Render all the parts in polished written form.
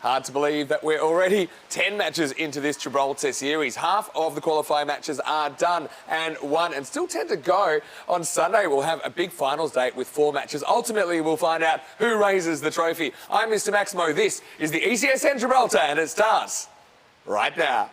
Hard to believe that we're already 10 matches into this Gibraltar series. Half of the qualifying matches are done and won and still 10 to go. On Sunday, we'll have a big finals date with 4 matches. Ultimately, we'll find out who raises the trophy. I'm Mr. Maximo. This is the ECSN Gibraltar, and it starts right now.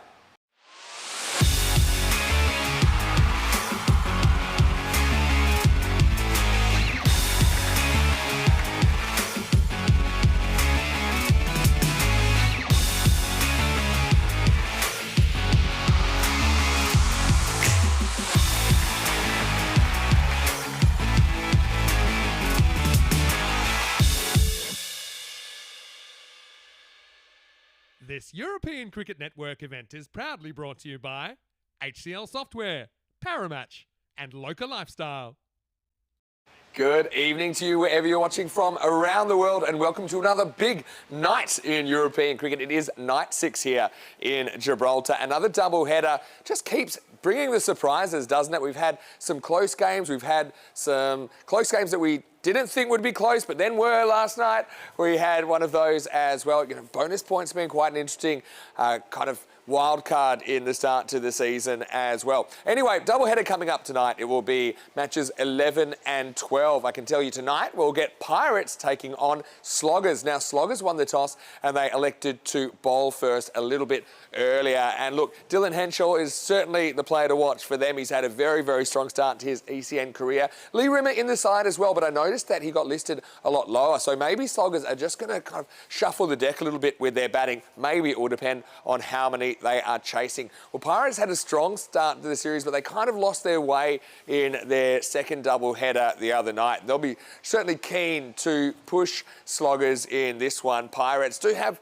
This European Cricket Network event is proudly brought to you by HCL Software, Paramatch, and Local Lifestyle. Good evening to you wherever you're watching from around the world, and welcome to another big night in European cricket. It is night 6 here in Gibraltar. Another double header just keeps bringing the surprises, doesn't it? We've had some close games. We've had some close games that we didn't think would be close, but then were last night. We had one of those as well. You know, bonus points being quite an interesting kind of wild card in the start to the season as well. Anyway, doubleheader coming up tonight. It will be matches 11 and 12. I can tell you tonight we'll get Pirates taking on Sloggers. Now, Sloggers won the toss and they elected to bowl first a little bit earlier. And look, Dylan Henshaw is certainly the player to watch for them. He's had a very, very strong start to his ECN career. Lee Rimmer in the side as well, but I noticed that he got listed a lot lower. So maybe Sloggers are just going to kind of shuffle the deck a little bit with their batting. Maybe it will depend on how many they are chasing. Well, Pirates had a strong start to the series, but they kind of lost their way in their second doubleheader the other night. They'll be certainly keen to push Sloggers in this one. Pirates do have,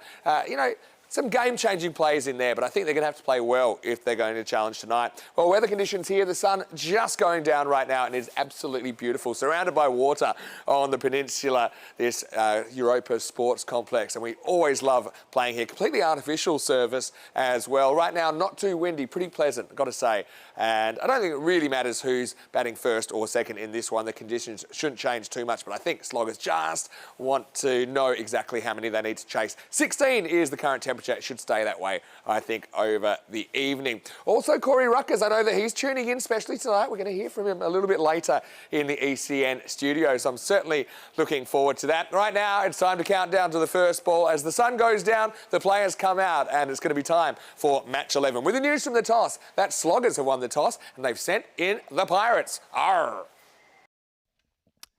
some game-changing plays in there, but I think they're going to have to play well if they're going to challenge tonight. Well, weather conditions here, the sun just going down right now, and it's absolutely beautiful. Surrounded by water on the peninsula, this Europa Sports Complex, and we always love playing here. Completely artificial service as well. Right now, not too windy, pretty pleasant, I've got to say. And I don't think it really matters who's batting first or second in this one. The conditions shouldn't change too much, but I think Sloggers just want to know exactly how many they need to chase. 16 is the current temperature. It should stay that way, I think, over the evening. Also, Corey Ruckers, I know that he's tuning in especially tonight. We're going to hear from him a little bit later in the ECN studio, so I'm certainly looking forward to that. Right now, it's time to count down to the first ball. As the sun goes down, the players come out, and it's going to be time for match 11. With the news from the toss, that Sloggers have won the toss, and they've sent in the Pirates. Arr!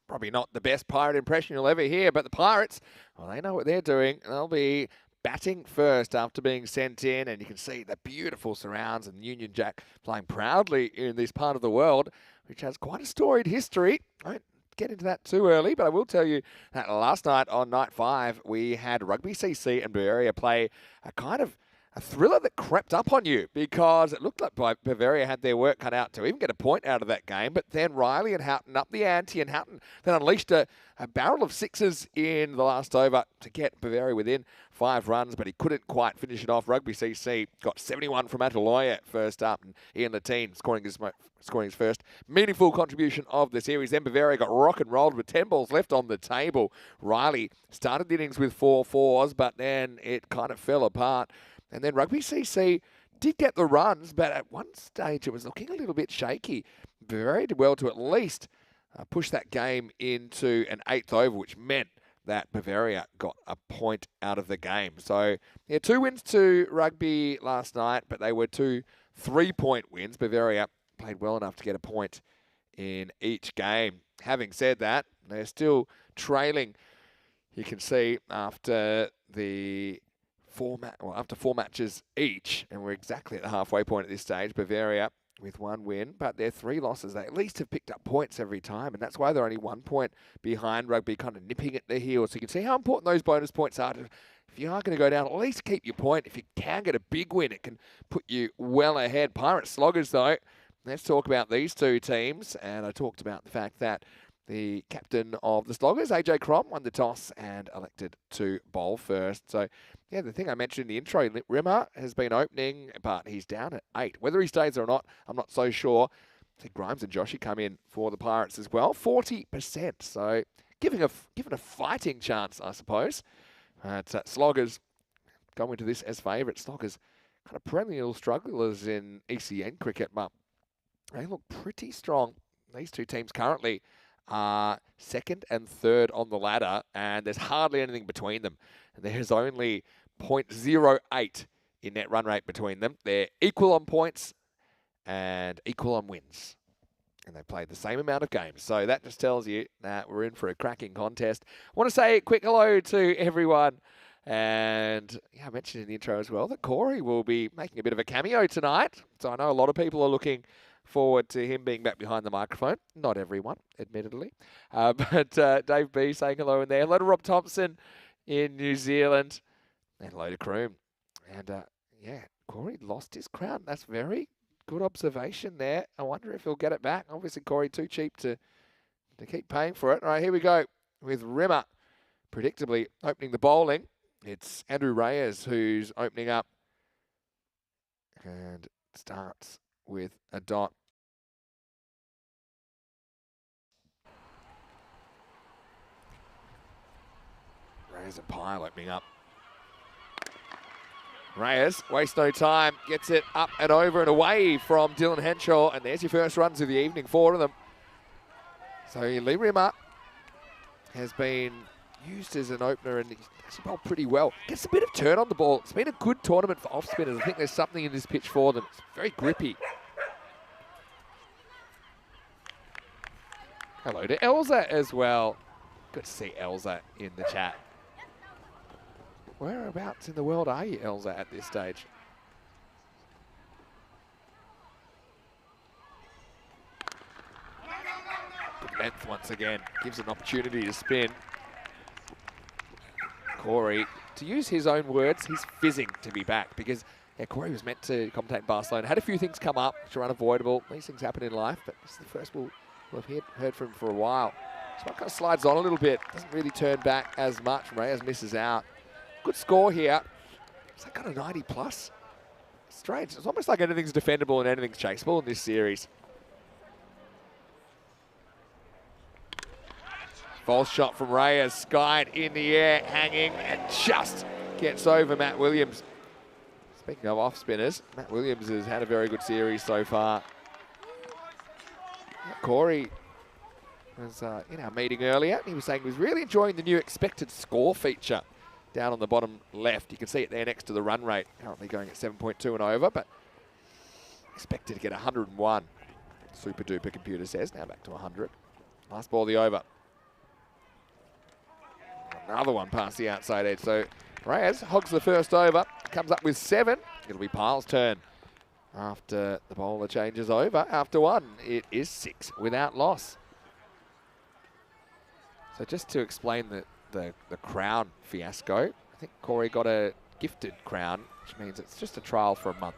Probably not the best Pirate impression you'll ever hear, but the Pirates, well, they know what they're doing. They'll be batting first after being sent in, and you can see the beautiful surrounds and Union Jack flying proudly in this part of the world, which has quite a storied history. I won't get into that too early, but I will tell you that last night on night 5, we had Rugby CC and Bavaria play a kind of a thriller that crept up on you, because it looked like Bavaria had their work cut out to even get a point out of that game. But then Riley and Houghton up the ante, and Houghton then unleashed a barrel of sixes in the last over to get Bavaria within 5 runs, but he couldn't quite finish it off. Rugby CC got 71 from Ataloya first up, and Ian Latine scoring his first meaningful contribution of the series. Then Bavaria got rock and rolled with 10 balls left on the table. Riley started the innings with 4 fours, but then it kind of fell apart. And then Rugby CC did get the runs, but at one stage it was looking a little bit shaky. Bavaria did well to at least push that game into an 8th over, which meant that Bavaria got a point out of the game. So, yeah, 2 wins to Rugby last night, but they were 2 3-point wins. Bavaria played well enough to get a point in each game. Having said that, they're still trailing, you can see, after after 4 matches each, and we're exactly at the halfway point at this stage. Bavaria with 1 win, but their 3 losses, they at least have picked up points every time, and that's why they're only 1 point behind Rugby, kind of nipping at their heels. So you can see how important those bonus points are. If you are going to go down, at least keep your point. If you can get a big win, it can put you well ahead. Pirates Sloggers, though, let's talk about these 2 teams, and I talked about the fact that the captain of the Sloggers, AJ Crom, won the toss and elected to bowl first. So, yeah, the thing I mentioned in the intro, Rimmer has been opening, but he's down at 8. Whether he stays or not, I'm not so sure. I think Grimes and Joshy come in for the Pirates as well, 40%. So, given a fighting chance, I suppose. Sloggers go into this as favourites. Snoggers kind of perennial strugglers in ECN cricket, but they look pretty strong. These two teams currently are second and third on the ladder, and there's hardly anything between them. And there's only 0.08 in net run rate between them. They're equal on points and equal on wins. And they played the same amount of games. So that just tells you that we're in for a cracking contest. I want to say a quick hello to everyone. And yeah, I mentioned in the intro as well that Corey will be making a bit of a cameo tonight. So I know a lot of people are looking forward to him being back behind the microphone. Not everyone, admittedly. But Dave B saying hello in there. Hello to Rob Thompson in New Zealand. And hello to Kroom. And yeah, Corey lost his crown. That's very good observation there. I wonder if he'll get it back. Obviously, Corey too cheap to keep paying for it. All right, here we go with Rimmer predictably opening the bowling. It's Andrew Reyes who's opening up and starts with a dot. Reyes and Pyle opening up. Reyes, waste no time, gets it up and over and away from Dylan Henshaw, and there's your first runs of the evening, 4 of them. So Lee Rimmer has been used as an opener and he's actually bowled pretty well. Gets a bit of turn on the ball. It's been a good tournament for off spinners. I think there's something in this pitch for them. It's very grippy. Hello to Elza as well. Good to see Elza in the chat. Whereabouts in the world are you, Elza, at this stage? Good length once again. Gives an opportunity to spin. Corey, to use his own words, he's fizzing to be back because yeah, Corey was meant to commentate in Barcelona. Had a few things come up which are unavoidable. These things happen in life, but this is the first we'll have heard from him for a while. So it kind of slides on a little bit. Doesn't really turn back as much. Reyes misses out. Good score here. Is that kind of 90 plus? Strange. It's almost like anything's defendable and anything's chaseable in this series. False shot from Reyes, skied in the air, hanging, and just gets over Matt Williams. Speaking of off spinners, Matt Williams has had a very good series so far. Corey was in our meeting earlier, and he was saying he was really enjoying the new expected score feature down on the bottom left. You can see it there next to the run rate, currently going at 7.2 and over, but expected to get 101. Super duper computer says, now back to 100. Last ball of the over. Another one past the outside edge. So Reyes hogs the first over, comes up with 7. It'll be Pyle's turn after the bowler changes over. After 1, it is 6 without loss. So just to explain the crown fiasco, I think Corey got a gifted crown, which means it's just a trial for a month.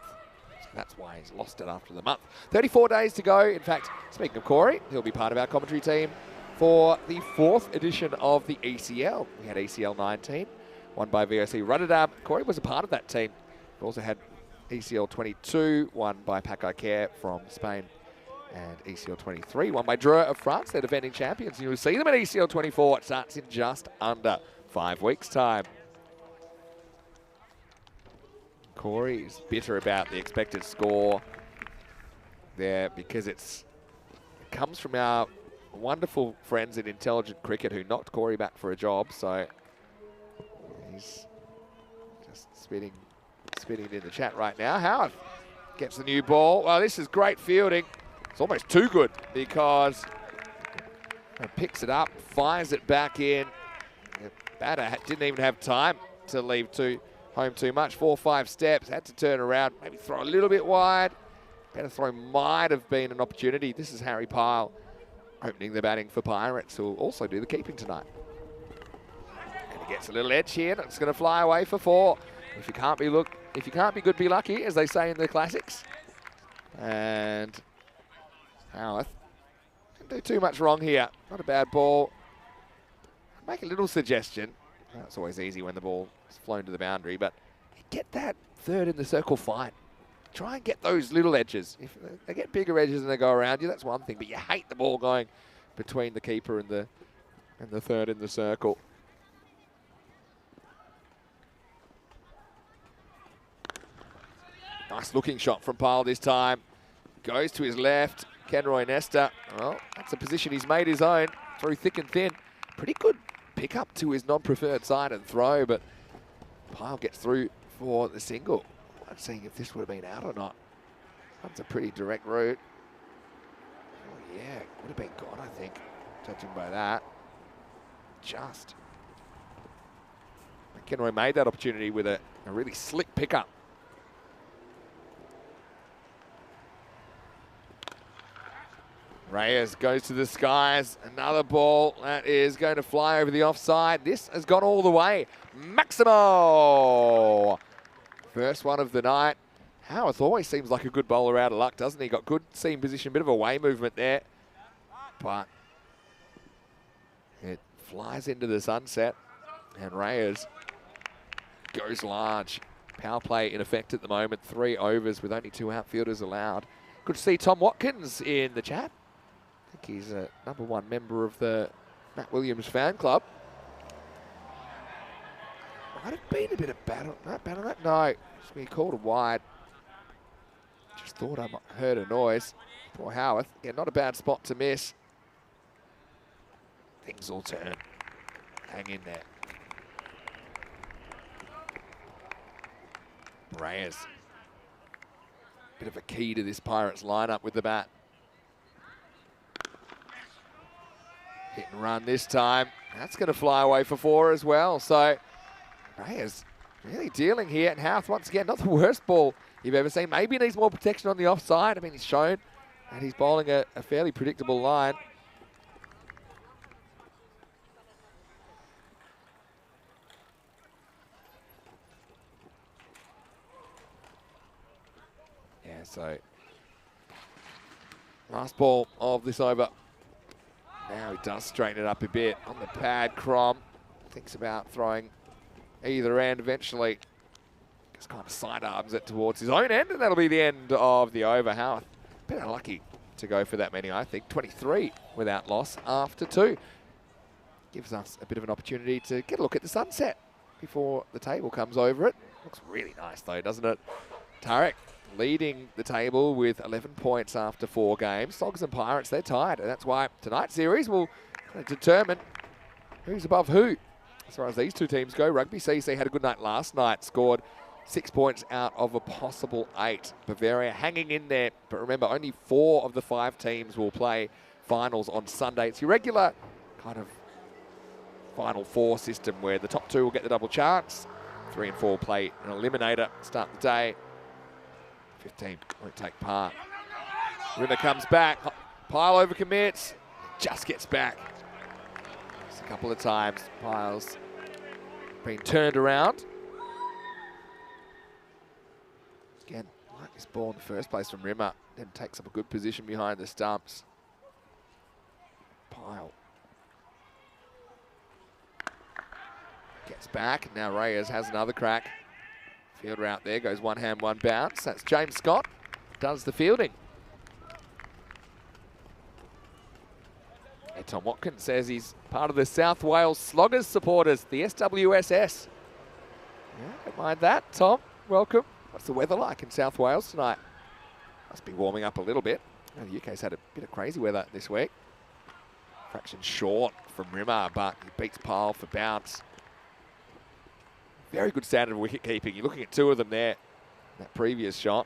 So that's why he's lost it after the month. 34 days to go. In fact, speaking of Corey, he'll be part of our commentary team for the 4th edition of the ECL. We had ECL 19, won by VOC Rotterdam. Corey was a part of that team. We also had ECL 22, won by Pac Care from Spain, and ECL 23, won by Dreux of France. They're defending champions. You'll see them at ECL 24. It starts in just under 5 weeks' time. Corey's bitter about the expected score there because it comes from our wonderful friends at Intelligent Cricket who knocked Corey back for a job. So he's just spitting it in the chat right now. Howard gets the new ball. Well, this is great fielding. It's almost too good because he picks it up, fires it back in. The batter didn't even have time to leave home too much. 4 or 5 steps, had to turn around, maybe throw a little bit wide. Better throw might have been an opportunity. This is Harry Pyle opening the batting for Pirates, who will also do the keeping tonight. And he gets a little edge here, and it's going to fly away for 4. If you can't be good, be lucky, as they say in the classics. And Howarth didn't do too much wrong here. Not a bad ball. I'd make a little suggestion. It's always easy when the ball is flown to the boundary, but get that third in the circle fine. Try and get those little edges. If they get bigger edges and they go around you, that's one thing, but you hate the ball going between the keeper and the third in the circle. Nice looking shot from Pyle this time. Goes to his left. Kenroy Nesta. Well, that's a position he's made his own through thick and thin. Pretty good pick up to his non-preferred side and throw, but Pyle gets through for the single. I'm seeing if this would have been out or not. That's a pretty direct route. Oh yeah, would have been gone, I think, judging by that. Just. Kenroy made that opportunity with a really slick pickup. Reyes goes to the skies. Another ball that is going to fly over the offside. This has gone all the way. Maximo! First one of the night. Howarth always seems like a good bowler out of luck, doesn't he? Got good seam position, bit of a way movement there. But it flies into the sunset. And Reyes goes large. Power play in effect at the moment. 3 overs with only 2 outfielders allowed. Good to see Tom Watkins in the chat. I think he's a #1 member of the Matt Williams fan club. Might have been a bit of battle. No, he called a wide. Just thought I heard a noise. Poor Howarth. Yeah, not a bad spot to miss. Things will turn. Hang in there. Reyes. Bit of a key to this Pirates lineup with the bat. Hit and run this time. That's going to fly away for 4 as well. So Reyes really dealing here. And Howarth, once again, not the worst ball you've ever seen. Maybe he needs more protection on the offside. I mean, he's shown that he's bowling a fairly predictable line. Yeah, so last ball of this over. Now he does straighten it up a bit on the pad. Crom thinks about throwing either end eventually. Just kind of sidearms it towards his own end, and that'll be the end of the over. Howarth, a bit unlucky to go for that many, I think. 23 without loss after 2. Gives us a bit of an opportunity to get a look at the sunset before the table comes over it. Looks really nice though, doesn't it? Tarek leading the table with 11 points after 4 games. Sogs and Pirates, they're tied, and that's why tonight's series will kind of determine who's above who. As far as these 2 teams go, Rugby CC had a good night last night, scored 6 points out of a possible 8. Bavaria hanging in there, but remember, only 4 of the 5 teams will play finals on Sunday. It's your regular kind of Final 4 system where the top 2 will get the double chance. 3 and 4 play an eliminator, start the day. 15 won't take part. Rimmer comes back, Pyle overcommits, just gets back. Just a couple of times, Pyle's been turned around. Again, like this ball in the first place from Rimmer, then takes up a good position behind the stumps. Pyle gets back, and now Reyes has another crack. Fielder out there, goes one hand, one bounce. That's James Scott, does the fielding. And Tom Watkins says he's part of the South Wales Sloggers supporters, the SWSS. Yeah, don't mind that, Tom. Welcome. What's the weather like in South Wales tonight? Must be warming up a little bit. Oh, the UK's had a bit of crazy weather this week. Fraction short from Rimmer, but he beats Pyle for bounce. Very good standard of wicket keeping. You're looking at 2 of them there. That previous shot.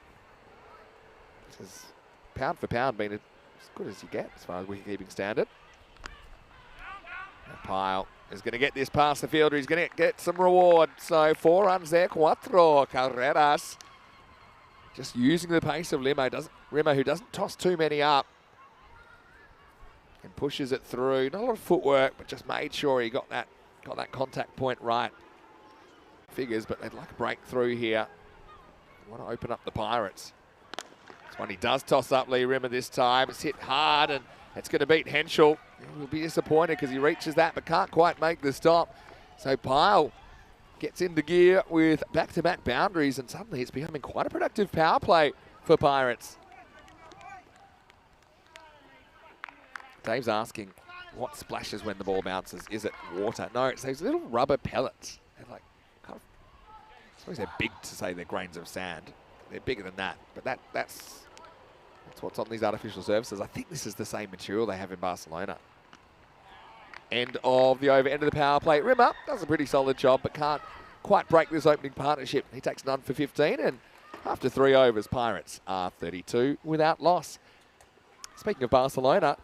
This has pound for pound been as good as you get as far as wicket keeping standard. And Pyle is going to get this past the fielder. He's going to get some reward. So 4 runs there. 4 carreras. Just using the pace of Rimmer, who doesn't toss too many up. And pushes it through. Not a lot of footwork, but just made sure he got that contact point right. Figures, but they'd like a breakthrough here. They want to open up the Pirates. This one he does toss up Lee Rimmer this time. It's hit hard, and it's going to beat Henschel. He'll be disappointed because he reaches that, but can't quite make the stop. So Pyle gets into gear with back-to-back boundaries, and suddenly it's becoming quite a productive power play for Pirates. Dave's asking, what splashes when the ball bounces? Is it water? No, it's those little rubber pellets. They're like, I suppose they're big to say they're grains of sand. they're bigger than that. But that's what's on these artificial surfaces. I think this is the same material they have in Barcelona. End of the over, end of the power play. Rimmer does a pretty solid job, but can't quite break this opening partnership. He takes none for 15, and after 3 overs, Pirates are 32 without loss. Speaking of Barcelona,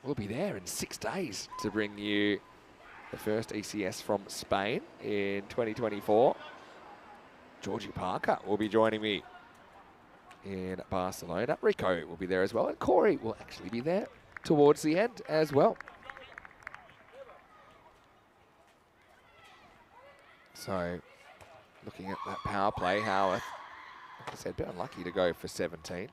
we'll be there in 6 days to bring you the first ECS from Spain in 2024. Georgie Parker will be joining me in Barcelona. Rico will be there as well, and Corey will actually be there towards the end as well. So, looking at that power play, Howarth, like I said, a bit unlucky to go for 17.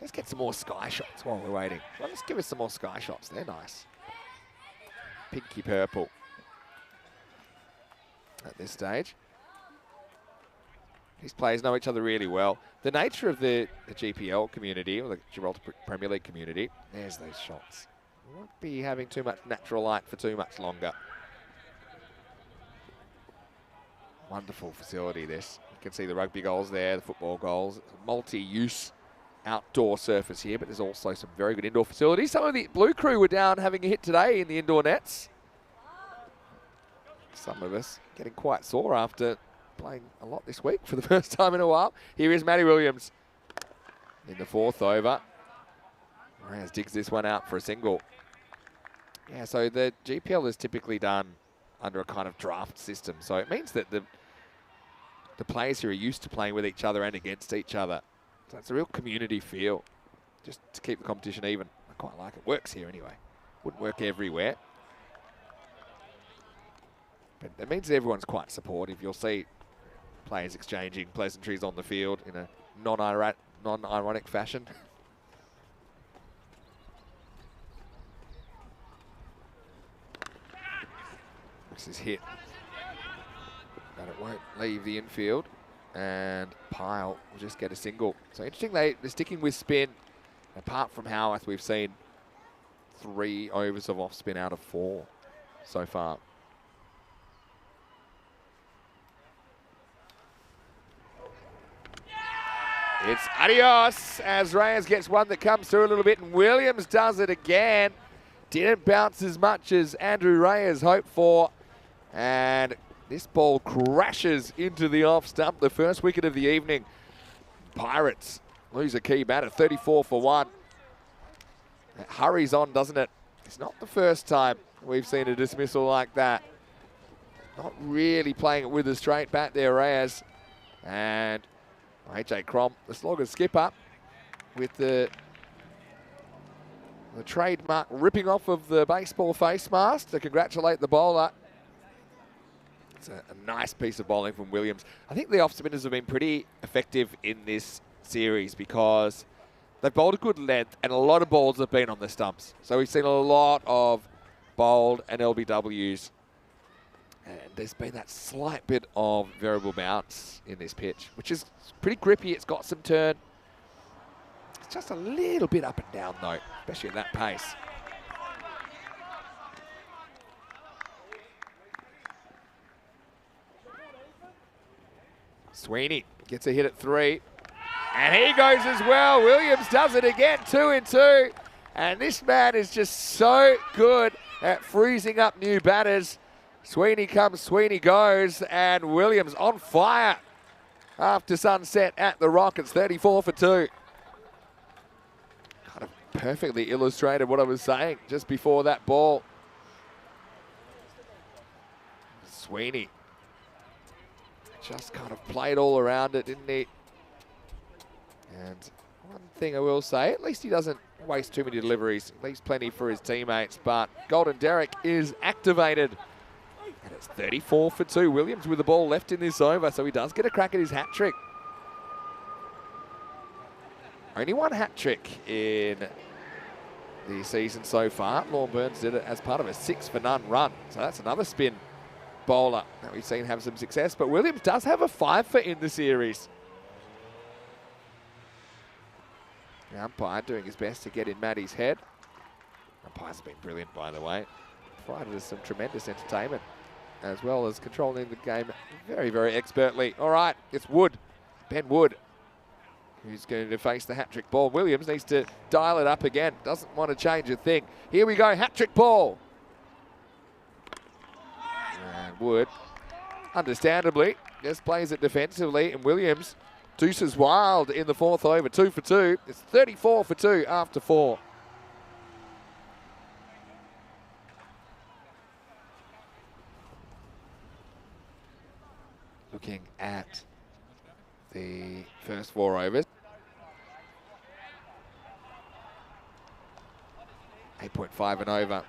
Let's get some more sky shots while we're waiting. Well, let's give us some more sky shots. They're nice. Pinky purple at this stage. These players know each other really well. The nature of the GPL community, or the Gibraltar Premier League community, there's those shots. We won't be having too much natural light for too much longer. Wonderful facility, this. You can see the rugby goals there, the football goals. It's a multi-use outdoor surface here, but there's also some very good indoor facilities. Some of the Blue Crew were down having a hit today in the indoor nets. Some of us getting quite sore after playing a lot this week for the first time in a while. Here is Matty Williams in the 4th over. Reyes digs this one out for a single. Yeah, so the GPL is typically done under a kind of draft system. So it means that the players here are used to playing with each other and against each other. So it's a real community feel, just to keep the competition even. I quite like it. Works here anyway. Wouldn't work everywhere. But it means that everyone's quite supportive. You'll see players exchanging pleasantries on the field in a non-ironic fashion. This is hit, but it won't leave the infield, and Pyle will just get a single. So interesting, they're sticking with spin. Apart from Howarth, we've seen 3 overs of off spin out of 4 so far. It's adios as Reyes gets one that comes through a little bit, and Williams does it again. Didn't bounce as much as Andrew Reyes hoped for. And this ball crashes into the off stump, the first wicket of the evening. Pirates lose a key batter, 34 for 1. It hurries on, doesn't it? It's not the first time we've seen a dismissal like that. Not really playing it with a straight bat there, Reyes. And AJ Crom, the slogger skipper, with the trademark ripping off of the baseball face mask to congratulate the bowler. It's a nice piece of bowling from Williams. I think the off-spinners have been pretty effective in this series because they've bowled a good length and a lot of balls have been on the stumps. So we've seen a lot of bowled and LBWs. And there's been that slight bit of variable bounce in this pitch, which is pretty grippy. It's got some turn. It's just a little bit up and down, though, especially at that pace. Sweeney gets a hit at 3. And he goes as well. Williams does it again, 2 in 2. And this man is just so good at freezing up new batters. Sweeney comes, Sweeney goes, and Williams on fire after sunset at the Rockets, 34 for 2. Kind of perfectly illustrated what I was saying just before that ball. Sweeney just kind of played all around it, didn't he? And one thing I will say, at least he doesn't waste too many deliveries. Leaves plenty for his teammates, but Golden Derek is activated. And it's 34 for 2. Williams with the ball left in this over, so he does get a crack at his hat trick. Only one hat trick in the season so far. Lorne Burns did it as part of a 6 for none run. So that's another spin bowler that we've seen have some success. But Williams does have a 5 for in the series. The umpire doing his best to get in Matty's head. Umpire's been brilliant, by the way. Provided us some tremendous entertainment as well as controlling the game very, very expertly. All right, it's Wood, Ben Wood, who's going to face the hat-trick ball. Williams needs to dial it up again. Doesn't want to change a thing. Here we go, hat-trick ball. And Wood, understandably, just plays it defensively. And Williams deuces wild in the fourth over, 2 for 2. It's 34 for 2 after 4. Looking at the first 4 overs. 8.5 and over.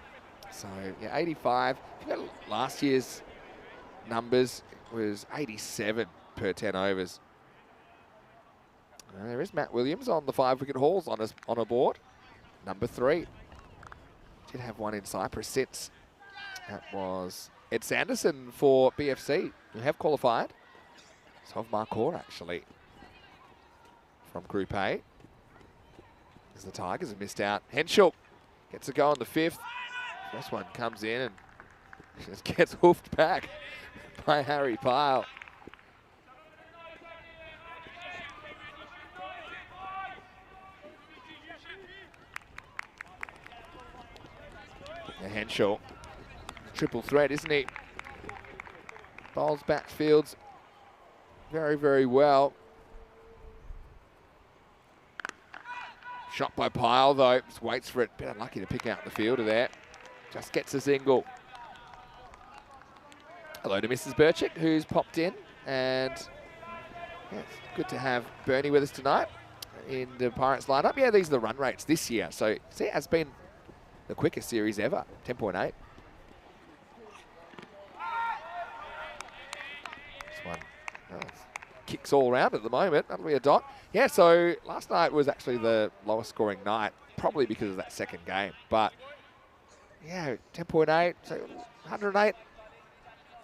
So, yeah, 85. If you got last year's numbers, it was 87 per 10 overs. There is Matt Williams on the 5-wicket hauls on a board. Number 3. Did have one in Cyprus since. That was Ed Sanderson for BFC, who have qualified. Sov Markor, actually, from Group A. As the Tigers have missed out. Henschel gets a go on the 5th. First one comes in and just gets hoofed back by Harry Pyle. Now Henschel, triple threat, isn't he? Bowls backfields very, very well. Shot by Pyle, though. Just waits for it. Bit unlucky to pick out the fielder there. Just gets a single. Hello to Mrs. Burchick, who's popped in. And yeah, it's good to have Bernie with us tonight in the Pirates lineup. Yeah, these are the run rates this year. So, see, it has been the quickest series ever, 10.8. This one kicks all around at the moment. That'll be a dot. Yeah, so last night was actually the lowest scoring night, probably because of that second game. But, yeah, 10.8, so 108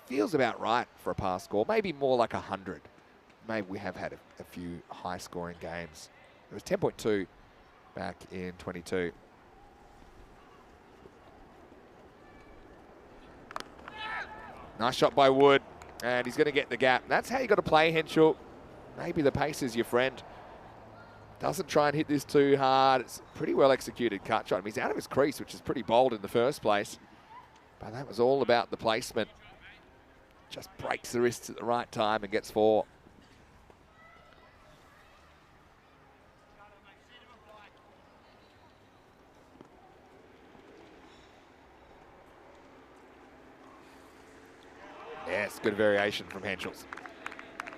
feels about right for a pass score. Maybe more like 100. Maybe we have had a few high-scoring games. It was 10.2 back in 22. Nice shot by Wood, and he's going to get the gap. That's how you got to play, Henschel. Maybe the pace is your friend. Doesn't try and hit this too hard. It's a pretty well executed cut shot. He's out of his crease, which is pretty bold in the first place. But that was all about the placement. Just breaks the wrists at the right time and gets 4. Yes, good variation from Henschel.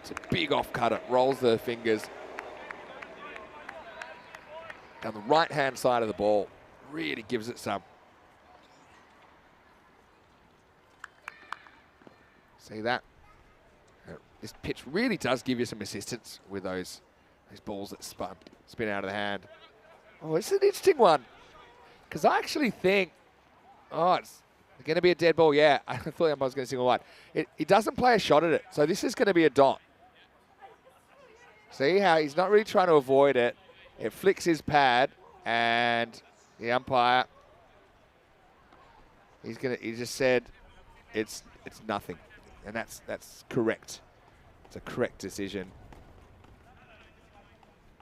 It's a big off cutter, rolls the fingers. Down the right-hand side of the ball, really gives it some. See that? This pitch really does give you some assistance with those balls that spin out of the hand. Oh, it's an interesting one. Because I actually think, it's going to be a dead ball. Yeah, I thought the umpire was going to single wide. He doesn't play a shot at it, so this is going to be a dot. See how he's not really trying to avoid it. It flicks his pad, and the umpire, he just said it's nothing, and that's correct. It's a correct decision.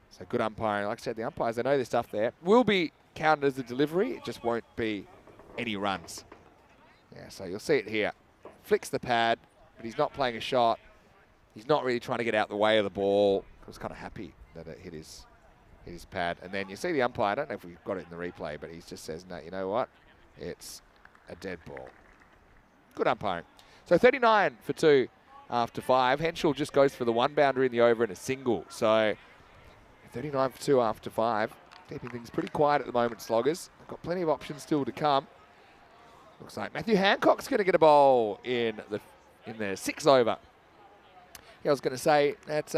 So good umpiring. Like I said, the umpires, they know their stuff there. Will be counted as a delivery. It just won't be any runs. Yeah, so you'll see it here. Flicks the pad, but he's not playing a shot. He's not really trying to get out the way of the ball. I was kind of happy that it hit his pad. And then you see the umpire, I don't know if we've got it in the replay, but he just says, no, you know what? It's a dead ball. Good umpiring. So 39 for 2 after 5. Henschel just goes for the 1 boundary in the over and a single. So 39 for 2 after 5. Keeping things pretty quiet at the moment, Sloggers. They've got plenty of options still to come. Looks like Matthew Hancock's going to get a bowl in the 6th over. Yeah, I was going to say that's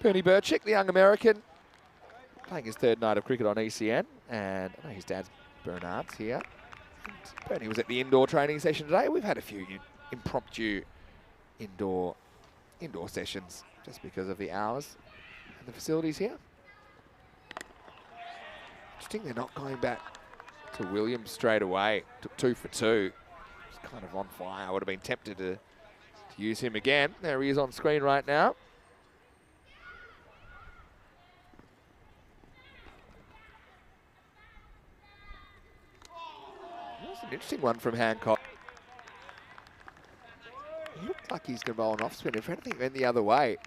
Bernie Burchick, the young American, playing his 3rd night of cricket on ECN, and I know his dad's Bernard's here. And Bernie was at the indoor training session today. We've had a few impromptu indoor sessions just because of the hours and the facilities here. Interesting, they're not going back to Williams straight away. Took 2 for 2. kind of on fire. I would have been tempted to use him again. There he is on screen right now. That's an interesting one from Hancock. He looked like he's going to bowl an off spin. If anything, went the other way.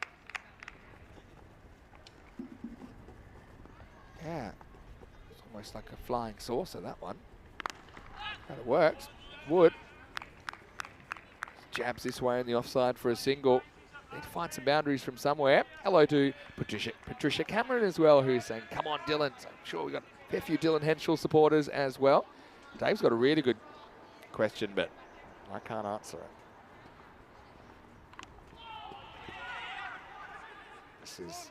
Yeah, it's almost like a flying saucer, that one. But it works. Wood. Jabs this way on the offside for a single. Need to find some boundaries from somewhere. Hello to Patricia Cameron as well, who's saying, come on, Dylan. So I'm sure we've got a fair few Dylan Henschel supporters as well. Dave's got a really good question, but I can't answer it. This is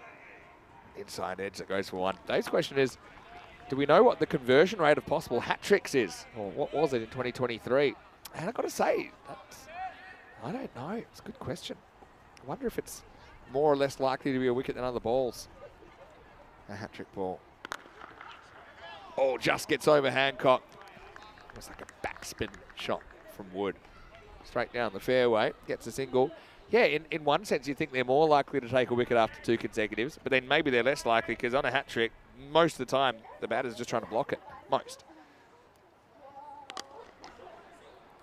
inside edge that goes for one. Dave's question is, do we know what the conversion rate of possible hat-tricks is? Or what was it in 2023? And I've got to say, I don't know. It's a good question. I wonder if it's more or less likely to be a wicket than other balls. A hat-trick ball. Oh, just gets over Hancock. It's like a backspin shot from Wood. Straight down the fairway, gets a single. Yeah, in one sense, you think they're more likely to take a wicket after 2 consecutives, but then maybe they're less likely because on a hat-trick, most of the time, the batter's just trying to block it. Most.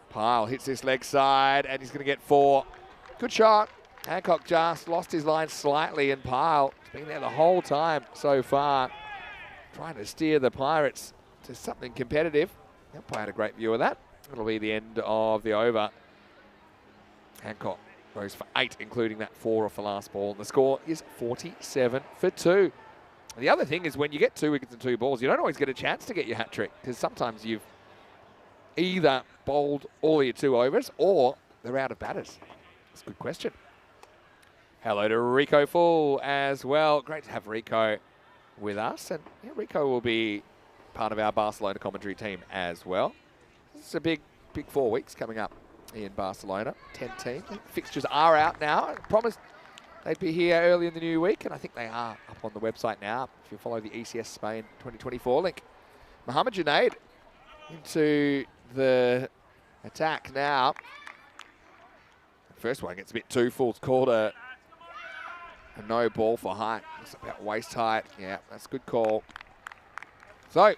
Pyle hits this leg side, and he's going to get 4. Good shot. Hancock just lost his line slightly, and Pyle has been there the whole time so far, trying to steer the Pirates to something competitive. The umpire had a great view of that. It'll be the end of the over. Hancock goes for 8, including that 4 off the last ball. And the score is 47 for 2. And the other thing is when you get 2 wickets and 2 balls, you don't always get a chance to get your hat-trick because sometimes you've either bowled all your 2 overs or they're out of batters. That's a good question. Hello to Rico Full as well. Great to have Rico with us. And yeah, Rico will be part of our Barcelona commentary team as well. This is a big 4 weeks coming up in Barcelona. 10 teams. Fixtures are out now. I promised they'd be here early in the new week, and I think they are up on the website now if you follow the ECS Spain 2024 link. Mohamed Junaid into the attack now. First one gets a bit too full. It's called a no ball for height. It's about waist height. Yeah, that's a good call. So,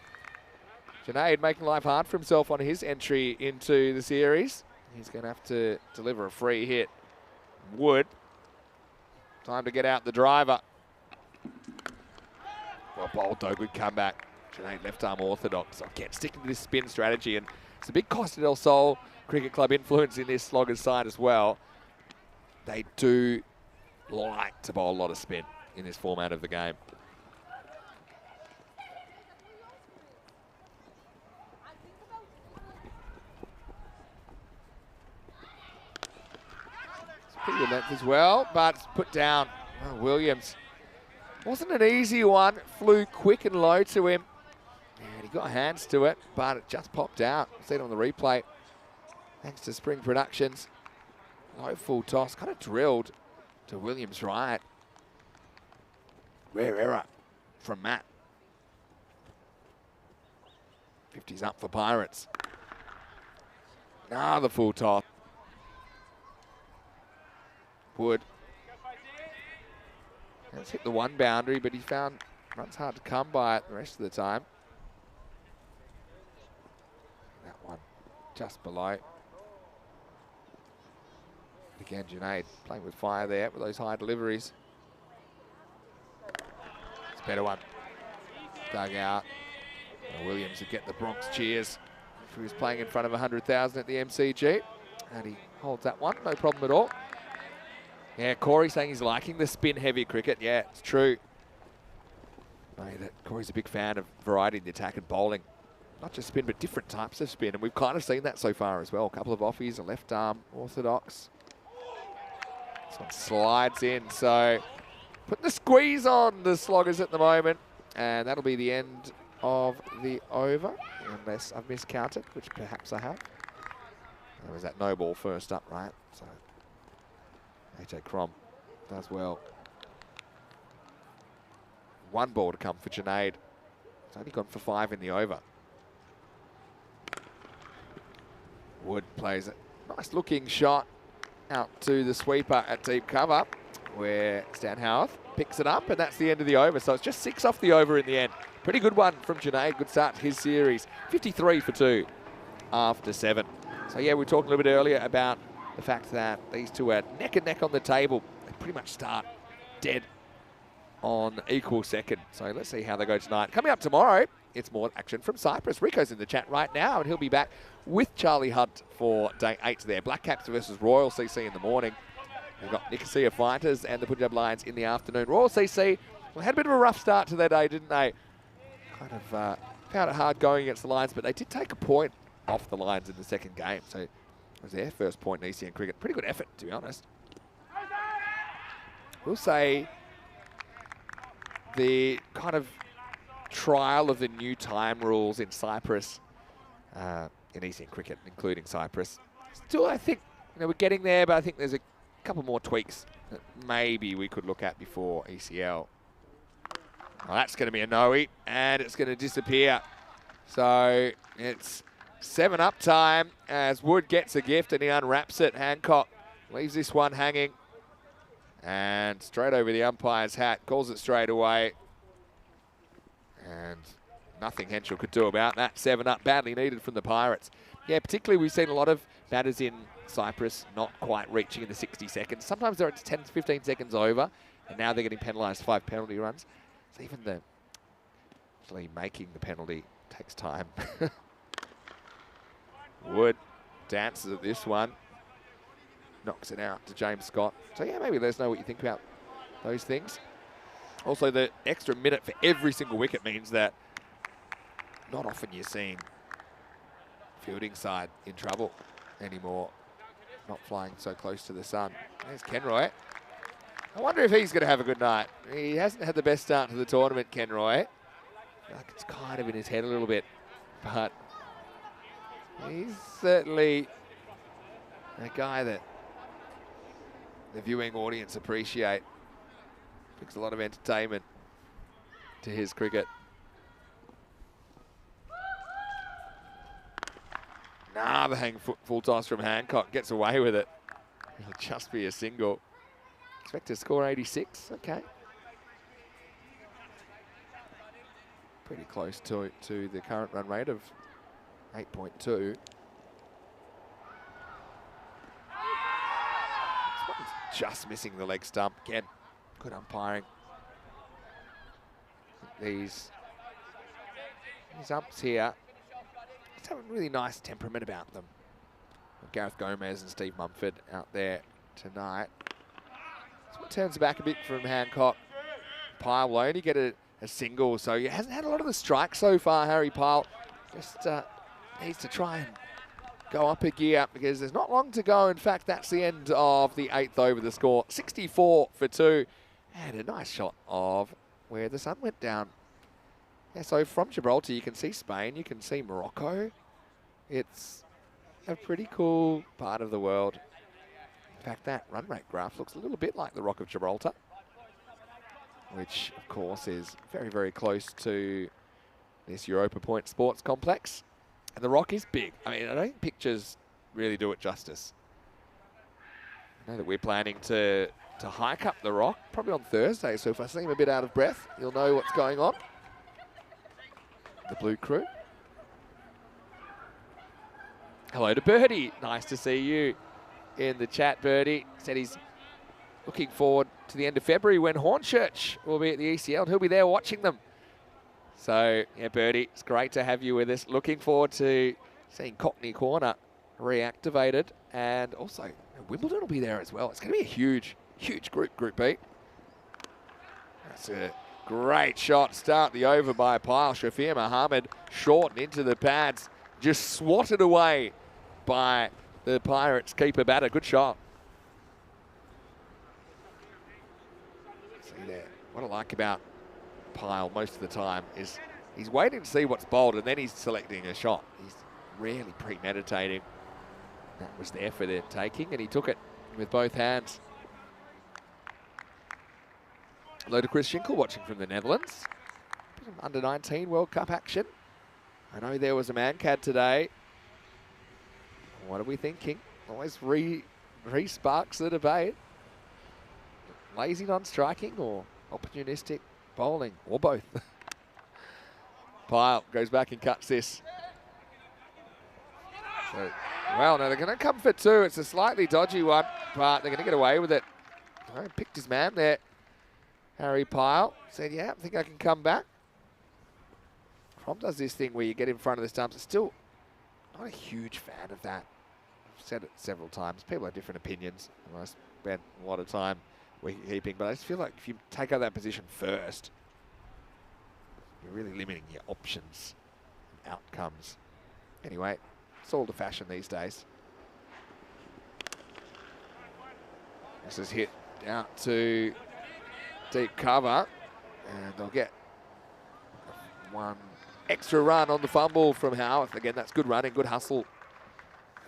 Junaid making life hard for himself on his entry into the series. He's going to have to deliver a free hit. Wood. Time to get out the driver. Well bowled though, good comeback. Junaid left arm orthodox. Again, sticking to this spin strategy. And it's a big Costa del Sol Cricket Club influence in this Sloggers side as well. They do like to bowl a lot of spin in this format of the game. Pretty good length as well, but it's put down. Oh, Williams. Wasn't an easy one. Flew quick and low to him. And he got hands to it, but it just popped out. See it on the replay. Thanks to Spring Productions. Low full toss, kind of drilled to Williams right. Rare error from Matt. 50's up for Pirates. Another full toss. Wood. Has hit the one boundary, but he found runs hard to come by it the rest of the time. That one just below. Again, Junaid playing with fire there with those high deliveries. It's a better one. Dug out. And Williams would get the Bronx cheers if he was playing in front of 100,000 at the MCG. And he holds that one, no problem at all. Yeah, Corey saying he's liking the spin-heavy cricket. Yeah, it's true. Corey's a big fan of variety in the attack and bowling. Not just spin, but different types of spin. And we've kind of seen that so far as well. A couple of offies, a left arm orthodox. This one slides in. So putting the squeeze on the Sloggers at the moment. And that'll be the end of the over. Unless I've miscounted, which perhaps I have. There was that no ball first up, right? So AJ Crom does well. One ball to come for Junaid. It's only gone for 5 in the over. Wood plays a nice looking shot out to the sweeper at deep cover, where Stan Howarth picks it up, and that's the end of the over. So it's just 6 off the over in the end. Pretty good one from Junaid. Good start to his series. 53 for 2 after 7. So yeah, we talked a little bit earlier about the fact that these two are neck and neck on the table. They pretty much start dead on equal second. So let's see how they go tonight. Coming up tomorrow, it's more action from Cyprus. Rico's in the chat right now, and he'll be back with Charlie Hunt for day 8 there. Black Caps versus Royal CC in the morning. We've got Nicosia Fighters and the Punjab Lions in the afternoon. Royal CC well, had a bit of a rough start to their day, didn't they? Kind of found it hard going against the Lions, but they did take a point off the Lions in the second game. So it was their first point in ECN cricket. Pretty good effort, to be honest. We'll say the kind of trial of the new time rules in Cyprus, in ECN cricket, including Cyprus. Still, I think, we're getting there, but I think there's a couple more tweaks that maybe we could look at before ECL. Well, that's going to be a no-eat, and it's going to disappear. So it's 7-up time as Wood gets a gift and he unwraps it. Hancock leaves this one hanging. And straight over the umpire's hat, calls it straight away. And nothing Henschel could do about that. 7-up, badly needed from the Pirates. Yeah, particularly we've seen a lot of batters in Cyprus not quite reaching in the 60 seconds. Sometimes they're at 10 to 15 seconds over, and now they're getting penalised 5 penalty runs. So even the actually making the penalty takes time. Wood dances at this one. Knocks it out to James Scott. So yeah, maybe let us know what you think about those things. Also, the extra minute for every single wicket means that not often you're seeing fielding side in trouble anymore. Not flying so close to the sun. There's Kenroy. I wonder if he's going to have a good night. He hasn't had the best start to the tournament, Kenroy. Like it's kind of in his head a little bit, but he's certainly a guy that the viewing audience appreciate. Brings a lot of entertainment to his cricket. Nah, the hang full toss from Hancock. Gets away with it. It'll just be a single. Expect to score 86. Okay. Pretty close to the current run rate of 8.2. Just missing the leg stump. Again, good umpiring. These umps here just have a really nice temperament about them. Gareth Gomez and Steve Mumford out there tonight. This one turns back a bit from Hancock. Pyle will only get a single, so he hasn't had a lot of the strikes so far, Harry Pyle. Just needs to try and go up a gear because there's not long to go. In fact, that's the end of the 8th over. The score 64 for 2. And a nice shot of where the sun went down. Yeah, so from Gibraltar, you can see Spain, you can see Morocco. It's a pretty cool part of the world. In fact, that run rate graph looks a little bit like the Rock of Gibraltar, which, of course, is very, very close to this Europa Point Sports Complex. And the Rock is big. I mean, I don't think pictures really do it justice. I know that we're planning to hike up the Rock, probably on Thursday, so if I seem a bit out of breath, you'll know what's going on. The Blue Crew. Hello to Birdie. Nice to see you in the chat, Birdie. Said he's looking forward to the end of February when Hornchurch will be at the ECL, and he'll be there watching them. So, yeah, Birdie, it's great to have you with us. Looking forward to seeing Cockney Corner reactivated, and also Wimbledon will be there as well. It's going to be a huge, huge group, Group B. That's a great shot. Start the over by Pyle. Shafir Mohammed short and into the pads. Just swatted away by the Pirates keeper batter. Good shot. See there. What I like about Pyle most of the time is he's waiting to see what's bowled and then he's selecting a shot. He's really premeditating. That was there for the taking and he took it with both hands. Hello to Chris Schinkel watching from the Netherlands. Bit of under-19 World Cup action. I know there was a Mancad today. What are we thinking? Always re-sparks the debate. Lazy non-striking or opportunistic bowling, or both. Pyle goes back and cuts this. So, well, no, they're going to come for two. It's a slightly dodgy one, but they're going to get away with it. Oh, picked his man there. Harry Pyle said, yeah, I think I can come back. Crom does this thing where you get in front of the stumps. I'm still not a huge fan of that. I've said it several times. People have different opinions. And I spent a lot of time wicket keeping, but I just feel like if you take out that position first, you're really limiting your options and outcomes. Anyway, it's all the fashion these days. This is hit out to deep cover, and they'll get one extra run on the fumble from Howarth. Again, that's good running, good hustle.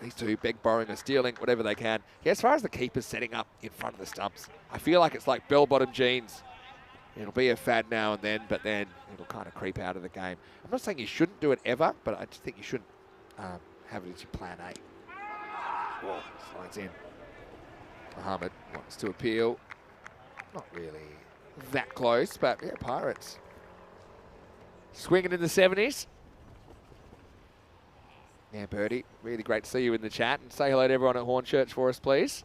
These two, beg, borrowing, or stealing, whatever they can. Yeah, as far as the keepers setting up in front of the stumps, I feel like it's like bell-bottom jeans. It'll be a fad now and then, but then it'll kind of creep out of the game. I'm not saying you shouldn't do it ever, but I just think you shouldn't have it as your plan A. Whoa, slides in. Mohammed wants to appeal. Not really that close, but yeah, Pirates. Swinging in the 70s. Yeah, Birdie, really great to see you in the chat. And say hello to everyone at Hornchurch for us, please.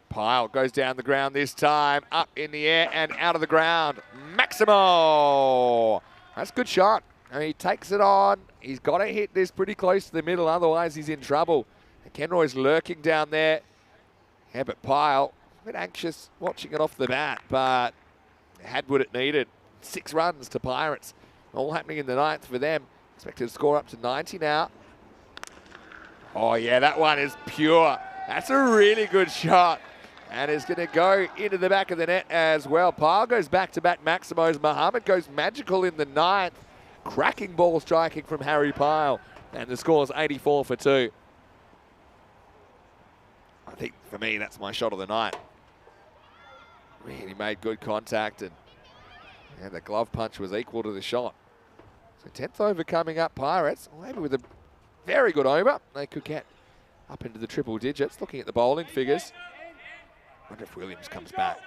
Pyle goes down the ground this time, up in the air and out of the ground. Maximo! That's a good shot. And he takes it on. He's got to hit this pretty close to the middle, otherwise he's in trouble. And Kenroy's lurking down there. Yeah, but Pyle, a bit anxious watching it off the bat, but had what it needed. 6 runs to Pirates. All happening in the 9th for them. Expected to score up to 90 now. Oh yeah, that one is pure. That's a really good shot. And it's going to go into the back of the net as well. Pyle goes back-to-back Maximos. Mohammed goes magical in the 9th. Cracking ball striking from Harry Pyle. And the score's 84 for 2. I think, for me, that's my shot of the night. Really made good contact. And the glove punch was equal to the shot. So 10th over coming up, Pirates. Maybe with a very good over. They could get up into the triple digits. Looking at the bowling figures. Wonder if Williams comes back.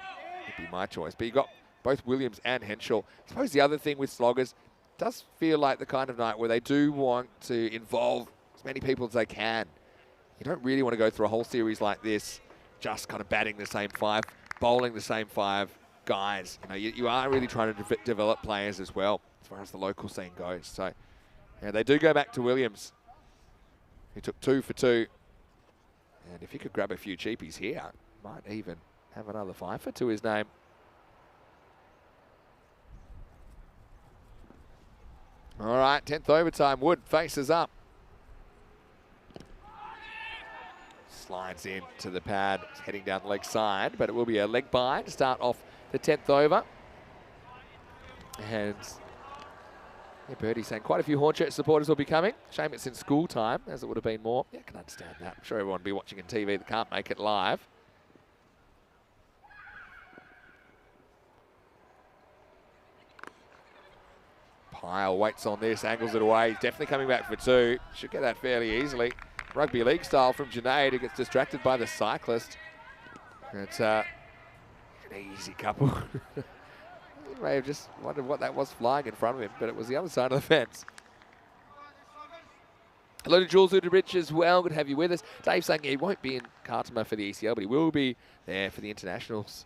Would be my choice. But you got both Williams and Henshaw. I suppose the other thing with sloggers, does feel like the kind of night where they do want to involve as many people as they can. You don't really want to go through a whole series like this, just kind of batting the same 5, bowling the same 5 guys. You know, you are really trying to develop players as well, as far as the local scene goes. So, yeah, they do go back to Williams. He took 2 for 2. And if he could grab a few cheapies here, might even have another 5 for 2 his name. All right, 10th overtime. Wood faces up. Slides in to the pad, heading down the leg side, but it will be a leg bye to start off the 10th over. And yeah, Birdie saying quite a few Hornchurch supporters will be coming. Shame it's in school time, as it would have been more. Yeah, I can understand that. I'm sure everyone will be watching on TV that can't make it live. Pyle waits on this, angles it away. He's definitely coming back for 2. Should get that fairly easily. Rugby league style from Junaid, who gets distracted by the cyclist. It's an easy couple. He may have just wondered what that was flying in front of him, but it was the other side of the fence. Hello to Jules Uderbridge as well. Good to have you with us. Dave saying he won't be in Khartoum for the ECL, but he will be there for the internationals.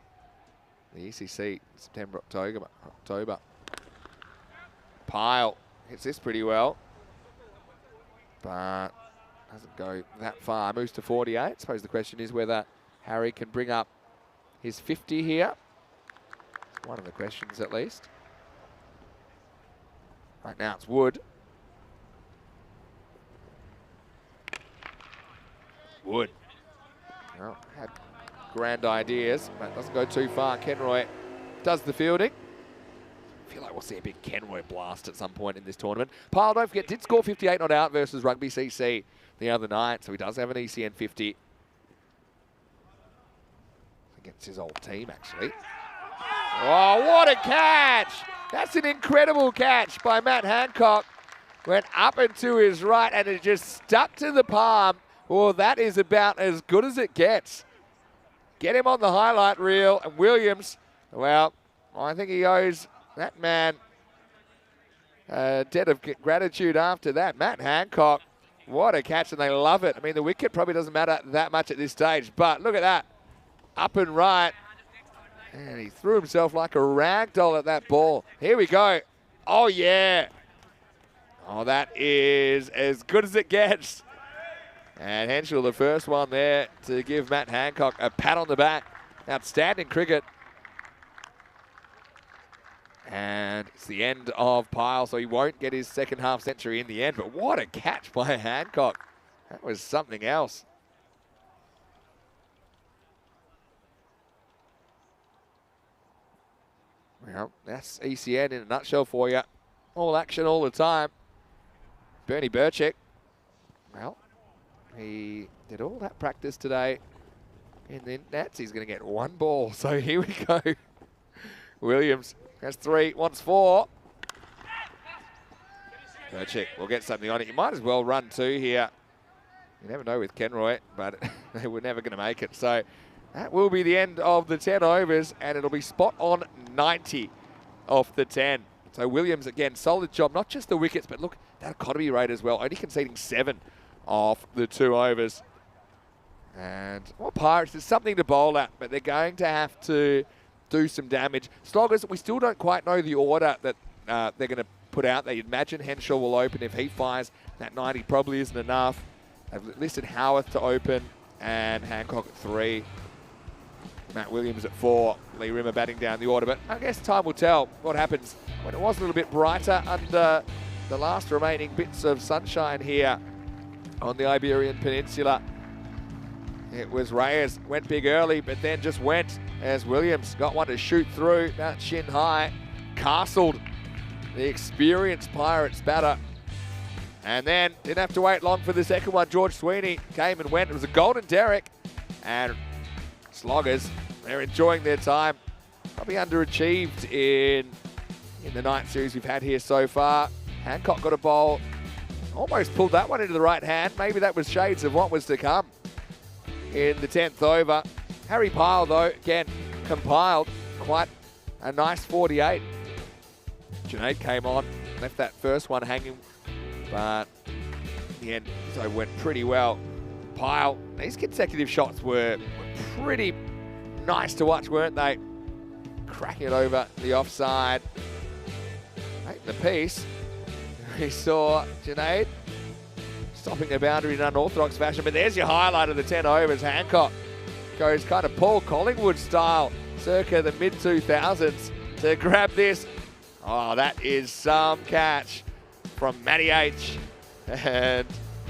The ECC, September, October. Pyle hits this pretty well, but doesn't go that far. Moves to 48. I suppose the question is whether Harry can bring up his 50 here. One of the questions, at least. Right now it's Wood. Wood. Well, had grand ideas, but doesn't go too far. Kenroy does the fielding. I feel like we'll see a big Kenroy blast at some point in this tournament. Pyle, don't forget, did score 58 not out versus Rugby CC the other night, so he does have an ECN 50. Against his old team, actually. Oh, what a catch! That's an incredible catch by Matt Hancock. Went up and to his right and it just stuck to the palm. Well, that is about as good as it gets. Get him on the highlight reel. And Williams, well, I think he owes that man a debt of gratitude after that. Matt Hancock, what a catch, and they love it. I mean, the wicket probably doesn't matter that much at this stage, but look at that. Up and right. And he threw himself like a rag doll at that ball. Here we go. Oh, yeah. Oh, that is as good as it gets. And Henschel, the first one there to give Matt Hancock a pat on the back. Outstanding cricket. And it's the end of Pyle, so he won't get his second half century in the end. But what a catch by Hancock. That was something else. Well, that's ECN in a nutshell for you. All action all the time. Bernie Burchick, well, he did all that practice today in the nets. He's going to get one ball. So here we go. Williams has 3, wants 4. Burchick will get something on it. You might as well run 2 here. You never know with Kenroy, but they were never going to make it. So that will be the end of the 10 overs, and it'll be spot on 90 off the 10. So Williams, again, solid job. Not just the wickets, but look, that economy rate as well. Only conceding 7 off the 2 overs. And, well, Pirates, there's something to bowl at, but they're going to have to do some damage. Sloggers, we still don't quite know the order that they're going to put out there. You'd imagine Henschel will open. If he fires, that 90 probably isn't enough. They've listed Howarth to open and Hancock at 3. Matt Williams at 4. Lee Rimmer batting down the order. But I guess time will tell what happens when it was a little bit brighter under the last remaining bits of sunshine here on the Iberian Peninsula. It was Reyes, went big early, but then just went as Williams got one to shoot through, about shin high, castled the experienced Pirates batter. And then didn't have to wait long for the second one. George Sweeney came and went. It was a golden derrick. And Sloggers, they're enjoying their time. Probably underachieved in the night series we've had here so far. Hancock got a bowl. Almost pulled that one into the right hand. Maybe that was shades of what was to come in the 10th over. Harry Pyle, though, again, compiled quite a nice 48. Junaid came on, left that first one hanging, but in the end, so it went pretty well. Pyle, these consecutive shots were pretty nice to watch, weren't they? Cracking it over the offside. Right, the piece, we saw Junaid stopping a boundary in unorthodox fashion, but there's your highlight of the 10 overs. Hancock goes kind of Paul Collingwood style, circa the mid-2000s, to grab this. Oh, that is some catch from Matty H. And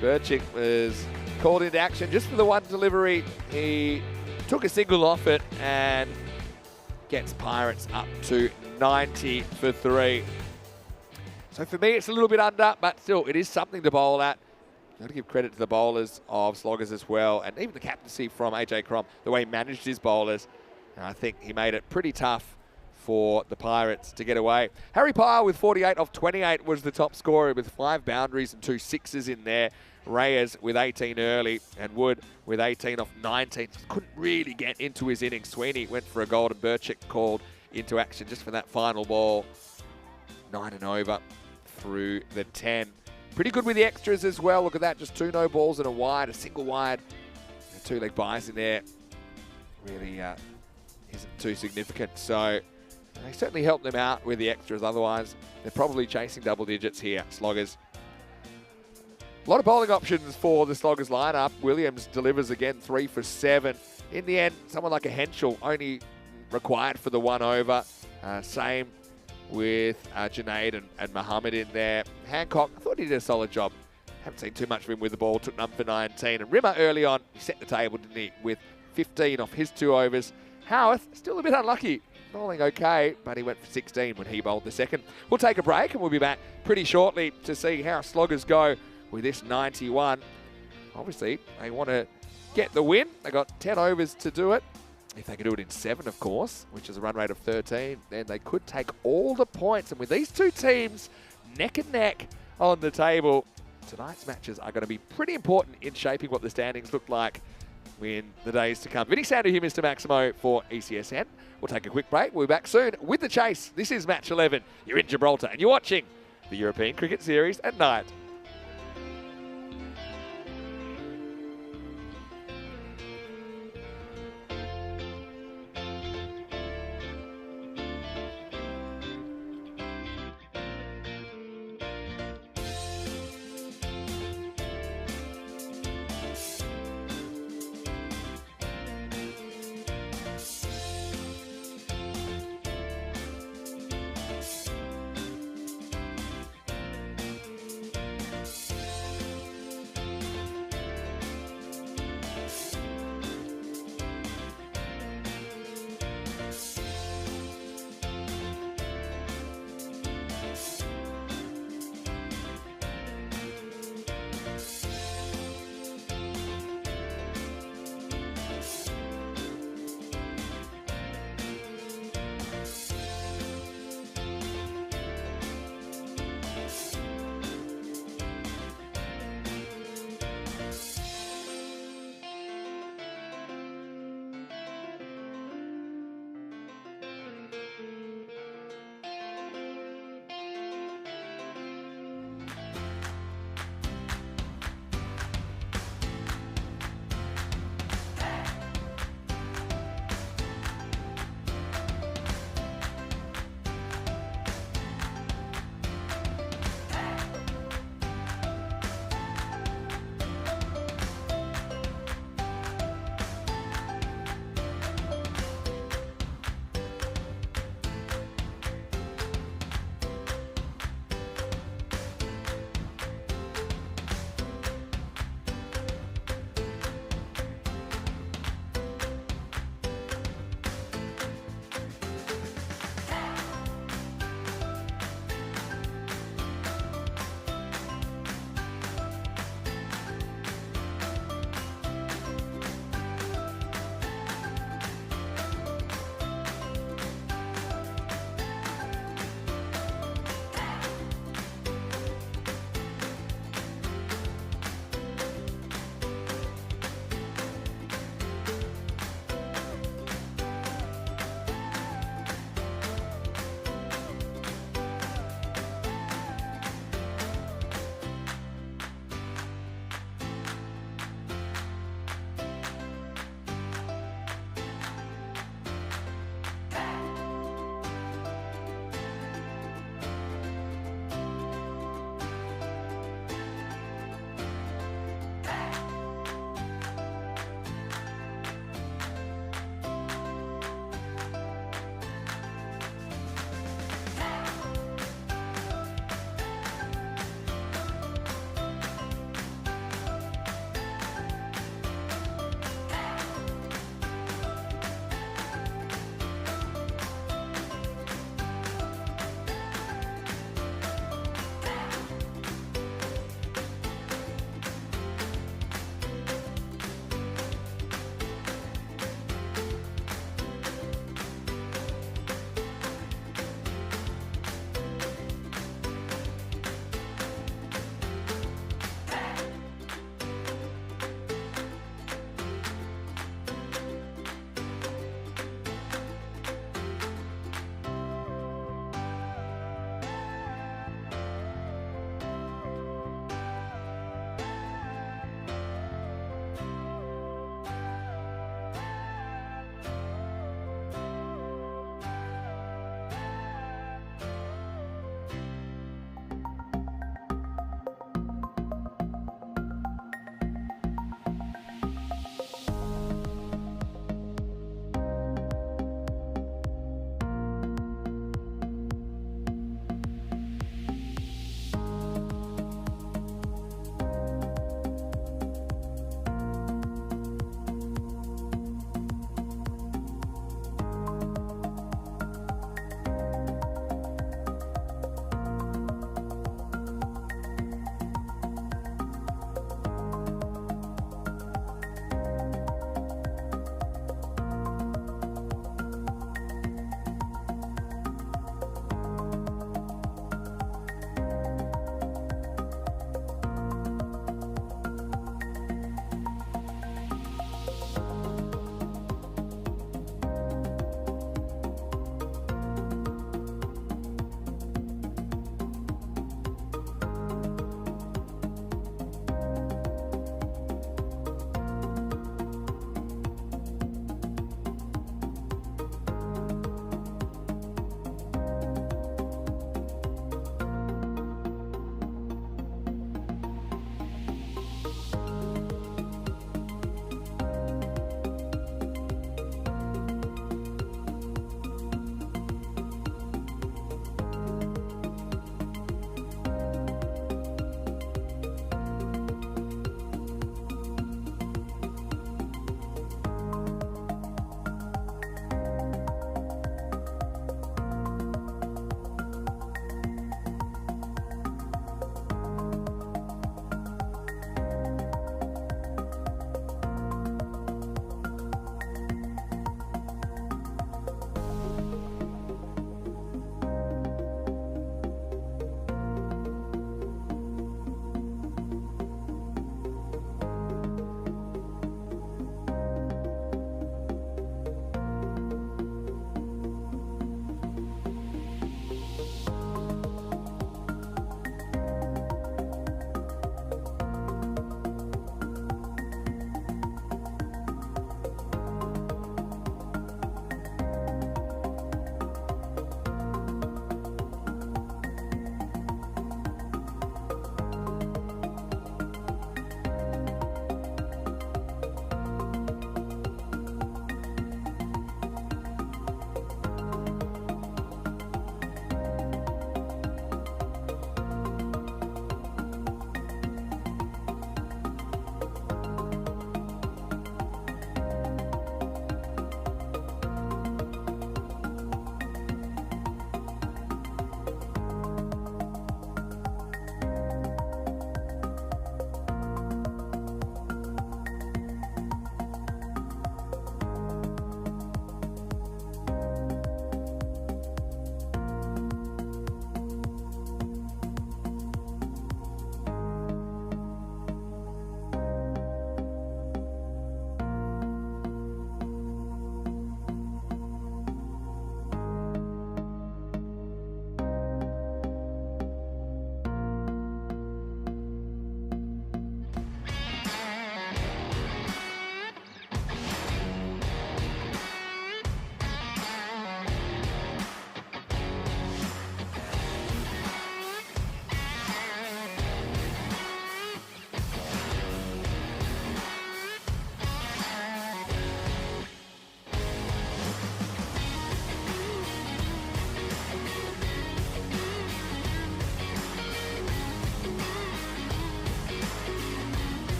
Burchick was called into action just for the one delivery. He took a single off it and gets Pirates up to 90 for 3. So for me, it's a little bit under, but still, it is something to bowl at. Got to give credit to the bowlers of Sloggers as well, and even the captaincy from AJ Crom, the way he managed his bowlers. And I think he made it pretty tough for the Pirates to get away. Harry Pyle with 48 off 28 was the top scorer with 5 boundaries and 2 sixes in there. Reyes with 18 early and Wood with 18 off 19. Just couldn't really get into his innings. Sweeney went for a goal and Burchick called into action just for that final ball. 9 and over through the 10. Pretty good with the extras as well. Look at that, just 2 no balls and a wide, a single wide. And 2 leg buys in there really isn't too significant. So they certainly helped them out with the extras. Otherwise, they're probably chasing double digits here, Sloggers. A lot of bowling options for the Sloggers lineup. Williams delivers again 3 for 7. In the end, someone like a Henschel only required for the 1 over. Same with Junaid and Muhammad in there. Hancock, I thought he did a solid job. Haven't seen too much of him with the ball. Took none for 19. And Rimmer early on, he set the table, didn't he, with 15 off his 2 overs. Howarth, still a bit unlucky. Bowling okay, but he went for 16 when he bowled the second. We'll take a break and we'll be back pretty shortly to see how Sloggers go with this 91. Obviously, they want to get the win. They got 10 overs to do it. If they can do it in 7, of course, which is a run rate of 13, then they could take all the points. And with these two teams neck and neck on the table, tonight's matches are going to be pretty important in shaping what the standings look like in the days to come. Vinny Sander here, Mr. Maximo for ECSN. We'll take a quick break. We'll be back soon with the chase. This is match 11. You're in Gibraltar and you're watching the European Cricket Series at night.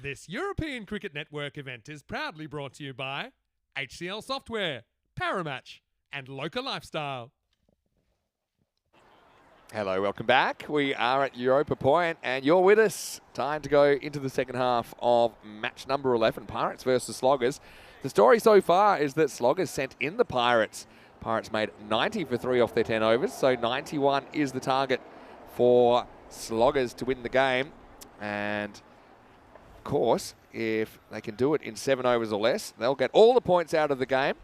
This European Cricket Network event is proudly brought to you by HCL Software, Paramatch, and Local Lifestyle. Hello, welcome back. We are at Europa Point and you're with us. Time to go into the second half of match number 11, Pirates versus Sloggers. The story so far is that Sloggers sent in the Pirates. Pirates made 90 for 3 off their 10 overs, so 91 is the target for Sloggers to win the game. And of course, if they can do it in 7 overs or less, they'll get all the points out of the game.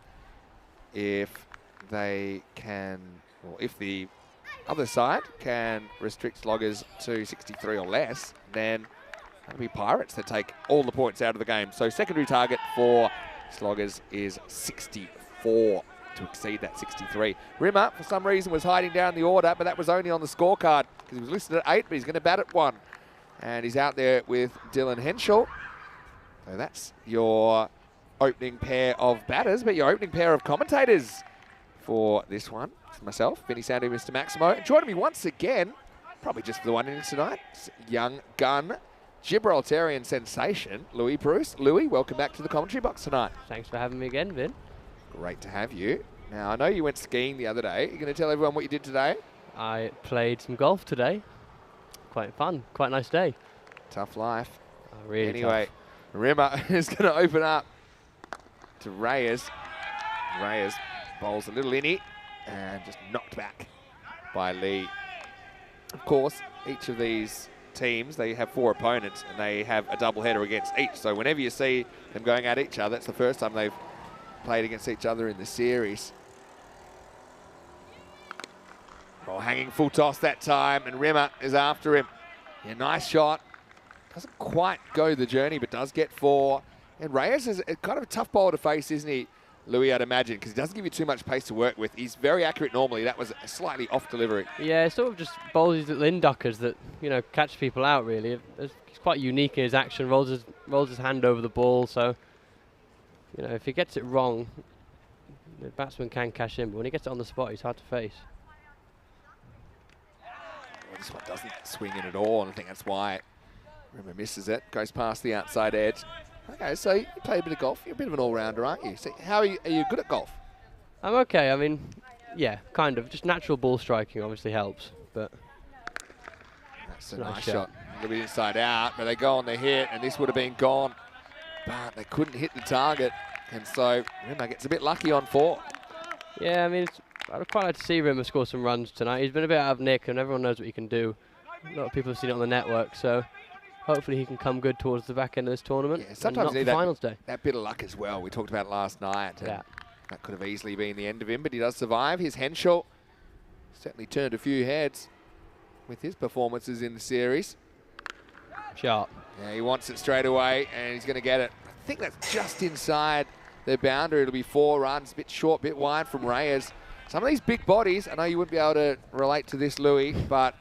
If they can, or if the other side can restrict Sloggers to 63 or less, then it'll be Pirates that take all the points out of the game. So secondary target for Sloggers is 64 to exceed that 63. Rimmer, for some reason, was hiding down the order, but that was only on the scorecard because he was listed at 8, but he's going to bat at 1. And he's out there with Dylan Henschel. So that's your opening pair of batters, but your opening pair of commentators for this one. It's myself, Vinny Sandy, Mr. Maximo. Joining me once again, probably just for the one innings tonight, young gun, Gibraltarian sensation, Louis Bruce. Louis, welcome back to the commentary box tonight. Thanks for having me again, Vin. Great to have you. Now, I know you went skiing the other day. You're going to tell everyone what you did today? I played some golf today. Quite fun. Quite a nice day. Tough life. Really anyway, tough. Rimmer is going to open up to Reyes. Reyes bowls a little innie and just knocked back by Lee. Of course, each of these teams, they have 4 opponents and they have a doubleheader against each. So whenever you see them going at each other, that's the first time they've played against each other in the series. Oh, hanging full toss that time, and Rimmer is after him. Yeah, nice shot. Doesn't quite go the journey, but does get 4. And Reyes is kind of a tough bowler to face, isn't he, Louis, I'd imagine, because he doesn't give you too much pace to work with. He's very accurate normally. That was a slightly off delivery. Yeah, sort of just bowls these little induckers that, you know, catch people out, really. He's quite unique in his action, rolls his hand over the ball, so, you know, if he gets it wrong, the batsman can cash in, but when he gets it on the spot, he's hard to face. Well, this one doesn't swing in at all, and I think that's why Rimmer misses it, goes past the outside edge. Okay, so you play a bit of golf. You're a bit of an all-rounder, aren't you? So how are you good at golf? I'm okay. I mean, yeah, kind of. Just natural ball striking obviously helps, but... That's a nice shot. A little bit inside out, but they go on the hit, and this would have been gone. But they couldn't hit the target, and so Rimmer gets a bit lucky on 4. Yeah, I mean, I'd quite like to see Rimmer score some runs tonight. He's been a bit out of nick, and everyone knows what he can do. A lot of people have seen it on the network, so... hopefully he can come good towards the back end of this tournament. Yeah, sometimes you need finals day. That bit of luck as well. We talked about it last night. Yeah. That could have easily been the end of him, but he does survive. Here's Henschel. Certainly turned a few heads with his performances in the series. Sharp. Yeah, he wants it straight away, and he's going to get it. I think that's just inside the boundary. It'll be 4 runs, a bit short, bit wide from Reyes. Some of these big bodies, I know you wouldn't be able to relate to this, Louis, but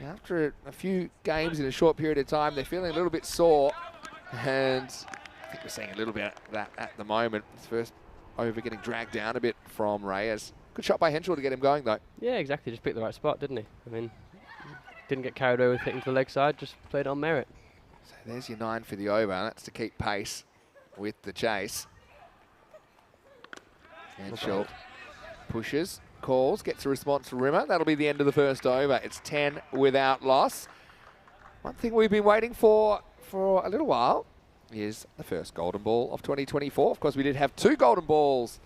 after a few games in a short period of time, they're feeling a little bit sore. And I think we're seeing a little bit of that at the moment. His first over getting dragged down a bit from Reyes. Good shot by Henschel to get him going, though. Yeah, exactly. Just picked the right spot, didn't he? I mean, didn't get carried away with hitting to the leg side, just played on merit. So there's your 9 for the over. That's to keep pace with the chase. Henschel pushes, calls, gets a response from Rimmer. That'll be the end of the first over. It's 10 without loss. One thing we've been waiting for a little while is the first golden ball of 2024. Of course, we did have 2 golden balls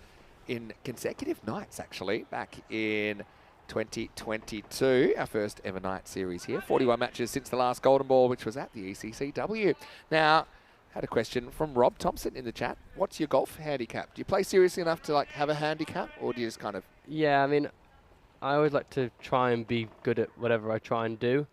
in consecutive nights, actually, back in 2022, our first ever night series here. 41 matches since the last golden ball, which was at the ECCW. Now, had a question from Rob Thompson in the chat. What's your golf handicap? Do you play seriously enough to like have a handicap, or do you just kind of... Yeah, I mean, I always like to try and be good at whatever I try and do,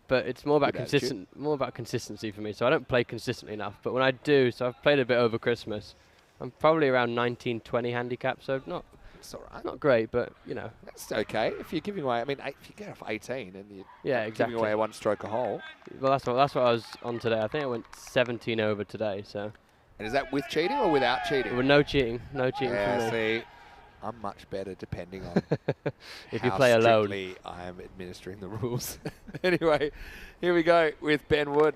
but it's more about consistency for me. So I don't play consistently enough, but when I do, so I've played a bit over Christmas. I'm probably around 19, 20 handicap, so it's all right. Not great, but you know. That's okay. If you're giving away, I mean, if you get off 18 and you're exactly. giving away a 1 stroke a hole. Well, that's what I was on today. I think I went 17 over today, so. And is that with cheating or without cheating? With no cheating from me. Yeah, see, I'm much better depending on if you play alone. How strictly I am administering the rules. Anyway, here we go with Ben Wood.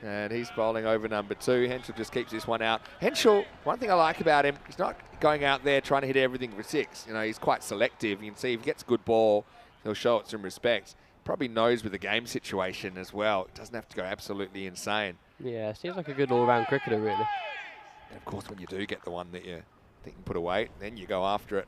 And he's bowling over number 2. Henschel just keeps this one out. Henschel, one thing I like about him, he's not going out there trying to hit everything for 6. You know, he's quite selective. You can see if he gets a good ball, he'll show it some respect. Probably knows with the game situation as well. Doesn't have to go absolutely insane. Yeah, seems like a good all-round cricketer, really. And of course, when you do get the one that you think you can put away, then you go after it.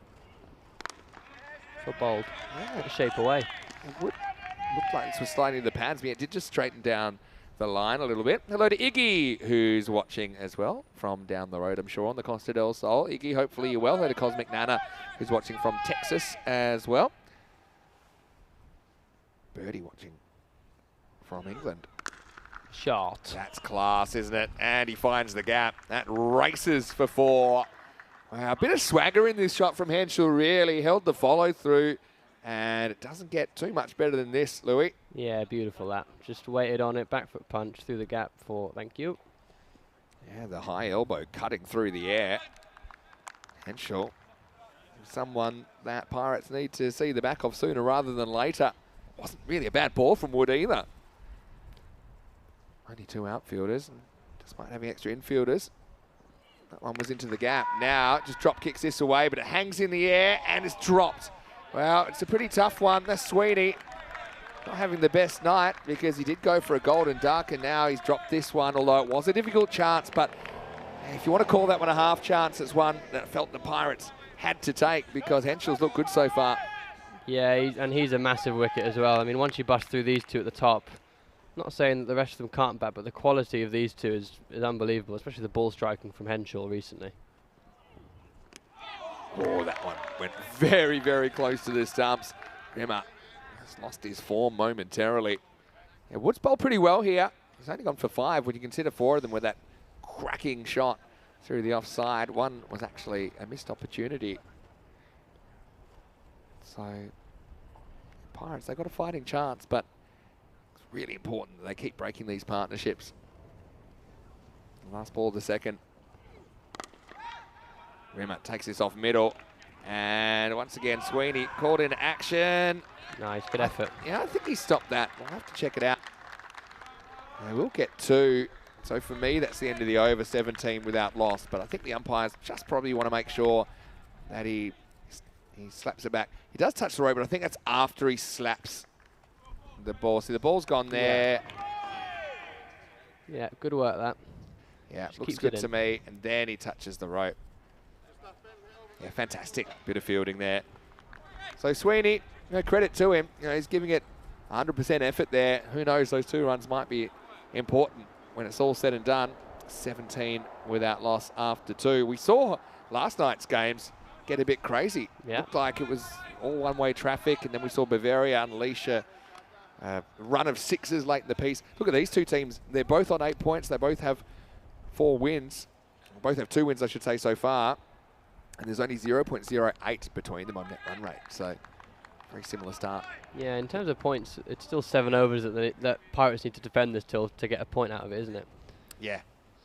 For bowled. Yeah. Shape away. It would look like this was sliding in the pads, but it did just straighten down the line a little bit. Hello to Iggy, who's watching as well from down the road, I'm sure, on the Costa del Sol. Iggy, hopefully you're well. Hello to Cosmic Nana, who's watching from Texas as well. Birdie watching from England. Shot. That's class, isn't it? And he finds the gap. That races for 4. Wow, a bit of swagger in this shot from Henschel, really. Held the follow through. And it doesn't get too much better than this, Louis. Yeah, beautiful that. Just waited on it, back foot punch through the gap for thank you. Yeah, the high elbow cutting through the air. Henschel, someone that Pirates need to see the back of sooner rather than later. Wasn't really a bad ball from Wood either. Only 2 outfielders, and despite having extra infielders. That one was into the gap. Now, it just drop kicks this away, but it hangs in the air and it's dropped. Well, it's a pretty tough one. That's Sweeney. Not having the best night because he did go for a golden duck and now he's dropped this one, although it was a difficult chance. But if you want to call that one a half chance, it's one that felt the Pirates had to take because Henschel's looked good so far. Yeah, he's a massive wicket as well. I mean, once you bust through these 2 at the top, not saying that the rest of them can't bat, but the quality of these 2 is unbelievable, especially the ball striking from Henschel recently. Oh, that one went very, very close to the stumps. Rimmer has lost his form momentarily. Yeah, Woods bowled pretty well here. He's only gone for 5 when you consider 4 of them with that cracking shot through the offside. One was actually a missed opportunity. So, Pirates, they've got a fighting chance, but it's really important that they keep breaking these partnerships. Last ball of the second. Rimmer takes this off middle. And once again, Sweeney called in action. Nice, good effort. Yeah, I think he stopped that. We'll have to check it out. They will get 2. So for me, that's the end of the over, 17 without loss. But I think the umpires just probably want to make sure that he slaps it back. He does touch the rope, but I think that's after he slaps the ball. See, the ball's gone there. Yeah, good work that. Yeah, Just looks keeps good it to in. me. And then he touches the rope. Yeah, fantastic bit of fielding there. So Sweeney, credit to him. He's giving it 100% effort there. Who knows, those 2 runs might be important when it's all said and done. 17 without loss after 2. We saw last night's games get a bit crazy. Yeah. Looked like it was all one-way traffic, and then we saw Bavaria unleash a run of 6s late in the piece. Look at these 2 teams. They're both on 8 points. They both have 4 wins. Both have 2 wins, I should say, so far. And there's only 0.08 between them on net run rate. So, very similar start. Yeah, in terms of points, it's still 7 overs that Pirates need to defend this till to get a point out of it, isn't it? Yeah,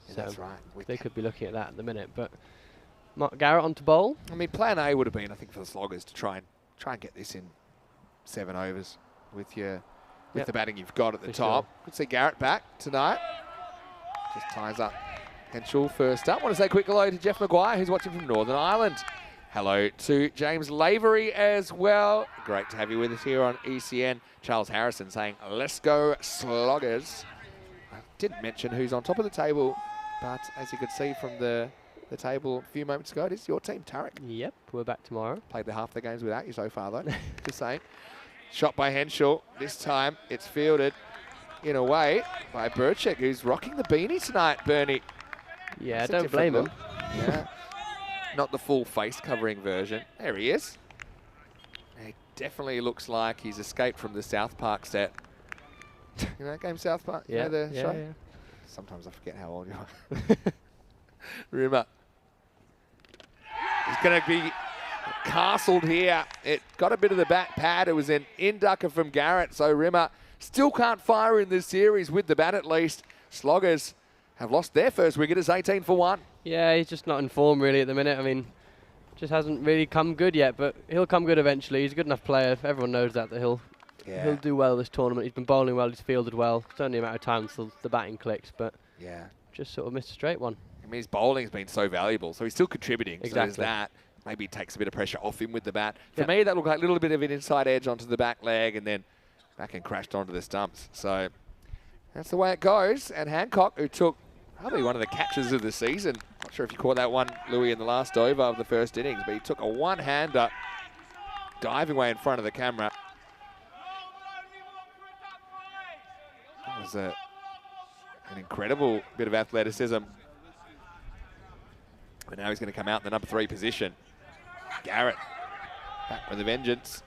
So that's right. they could be looking at that at the minute. But Mark Garrett on to bowl. I mean, plan A would have been, I think, for the Sloggers to try and get this in 7 overs with the batting you've got at the top. Sure. Could see Garrett back tonight. Just ties up Henschel first up. Want to say quick hello to Jeff Maguire, who's watching from Northern Ireland. Hello to James Lavery as well. Great to have you with us here on ECN. Charles Harrison saying, let's go Sloggers. I didn't mention who's on top of the table, but as you could see from the table a few moments ago, it is your team, Tarek. Yep, we're back tomorrow. Played the half the games without you so far, though. Just saying. Shot by Henschel. This time it's fielded in a way by Burchek, who's rocking the beanie tonight, Bernie. Yeah, That's a don't blame him. different look. Yeah. Not the full face covering version. There he is. He definitely looks like he's escaped from the South Park set. You know that game, South Park? Yeah, You know the show? yeah. Sometimes I forget how old you are. Rimmer. He's going to be castled here. It got a bit of the back pad. It was an in-ducker from Garrett, so Rimmer still can't fire in this series with the bat at least. Sloggers have lost their first wicket. It's 18 for 1. Yeah, he's just not in form really at the minute. I mean, just hasn't really come good yet, but he'll come good eventually. He's a good enough player. Everyone knows that he'll Yeah. He'll do well this tournament. He's been bowling well. He's fielded well. It's only a matter of time until the batting clicks, but Yeah. just sort of missed a straight one. I mean, his bowling's been so valuable, so he's still contributing. Exactly. So there's that. Maybe it takes a bit of pressure off him with the bat. For Yeah. me, that looked like a little bit of an inside edge onto the back leg and then back and crashed onto the stumps. So that's the way it goes. And Hancock, who took probably one of the catches of the season. Not sure if you caught that one, Louis, in the last over of the first innings, but he took a one-hander diving way in front of the camera. That was an incredible bit of athleticism. But now he's going to come out in the number 3 position. Garrett back with a vengeance.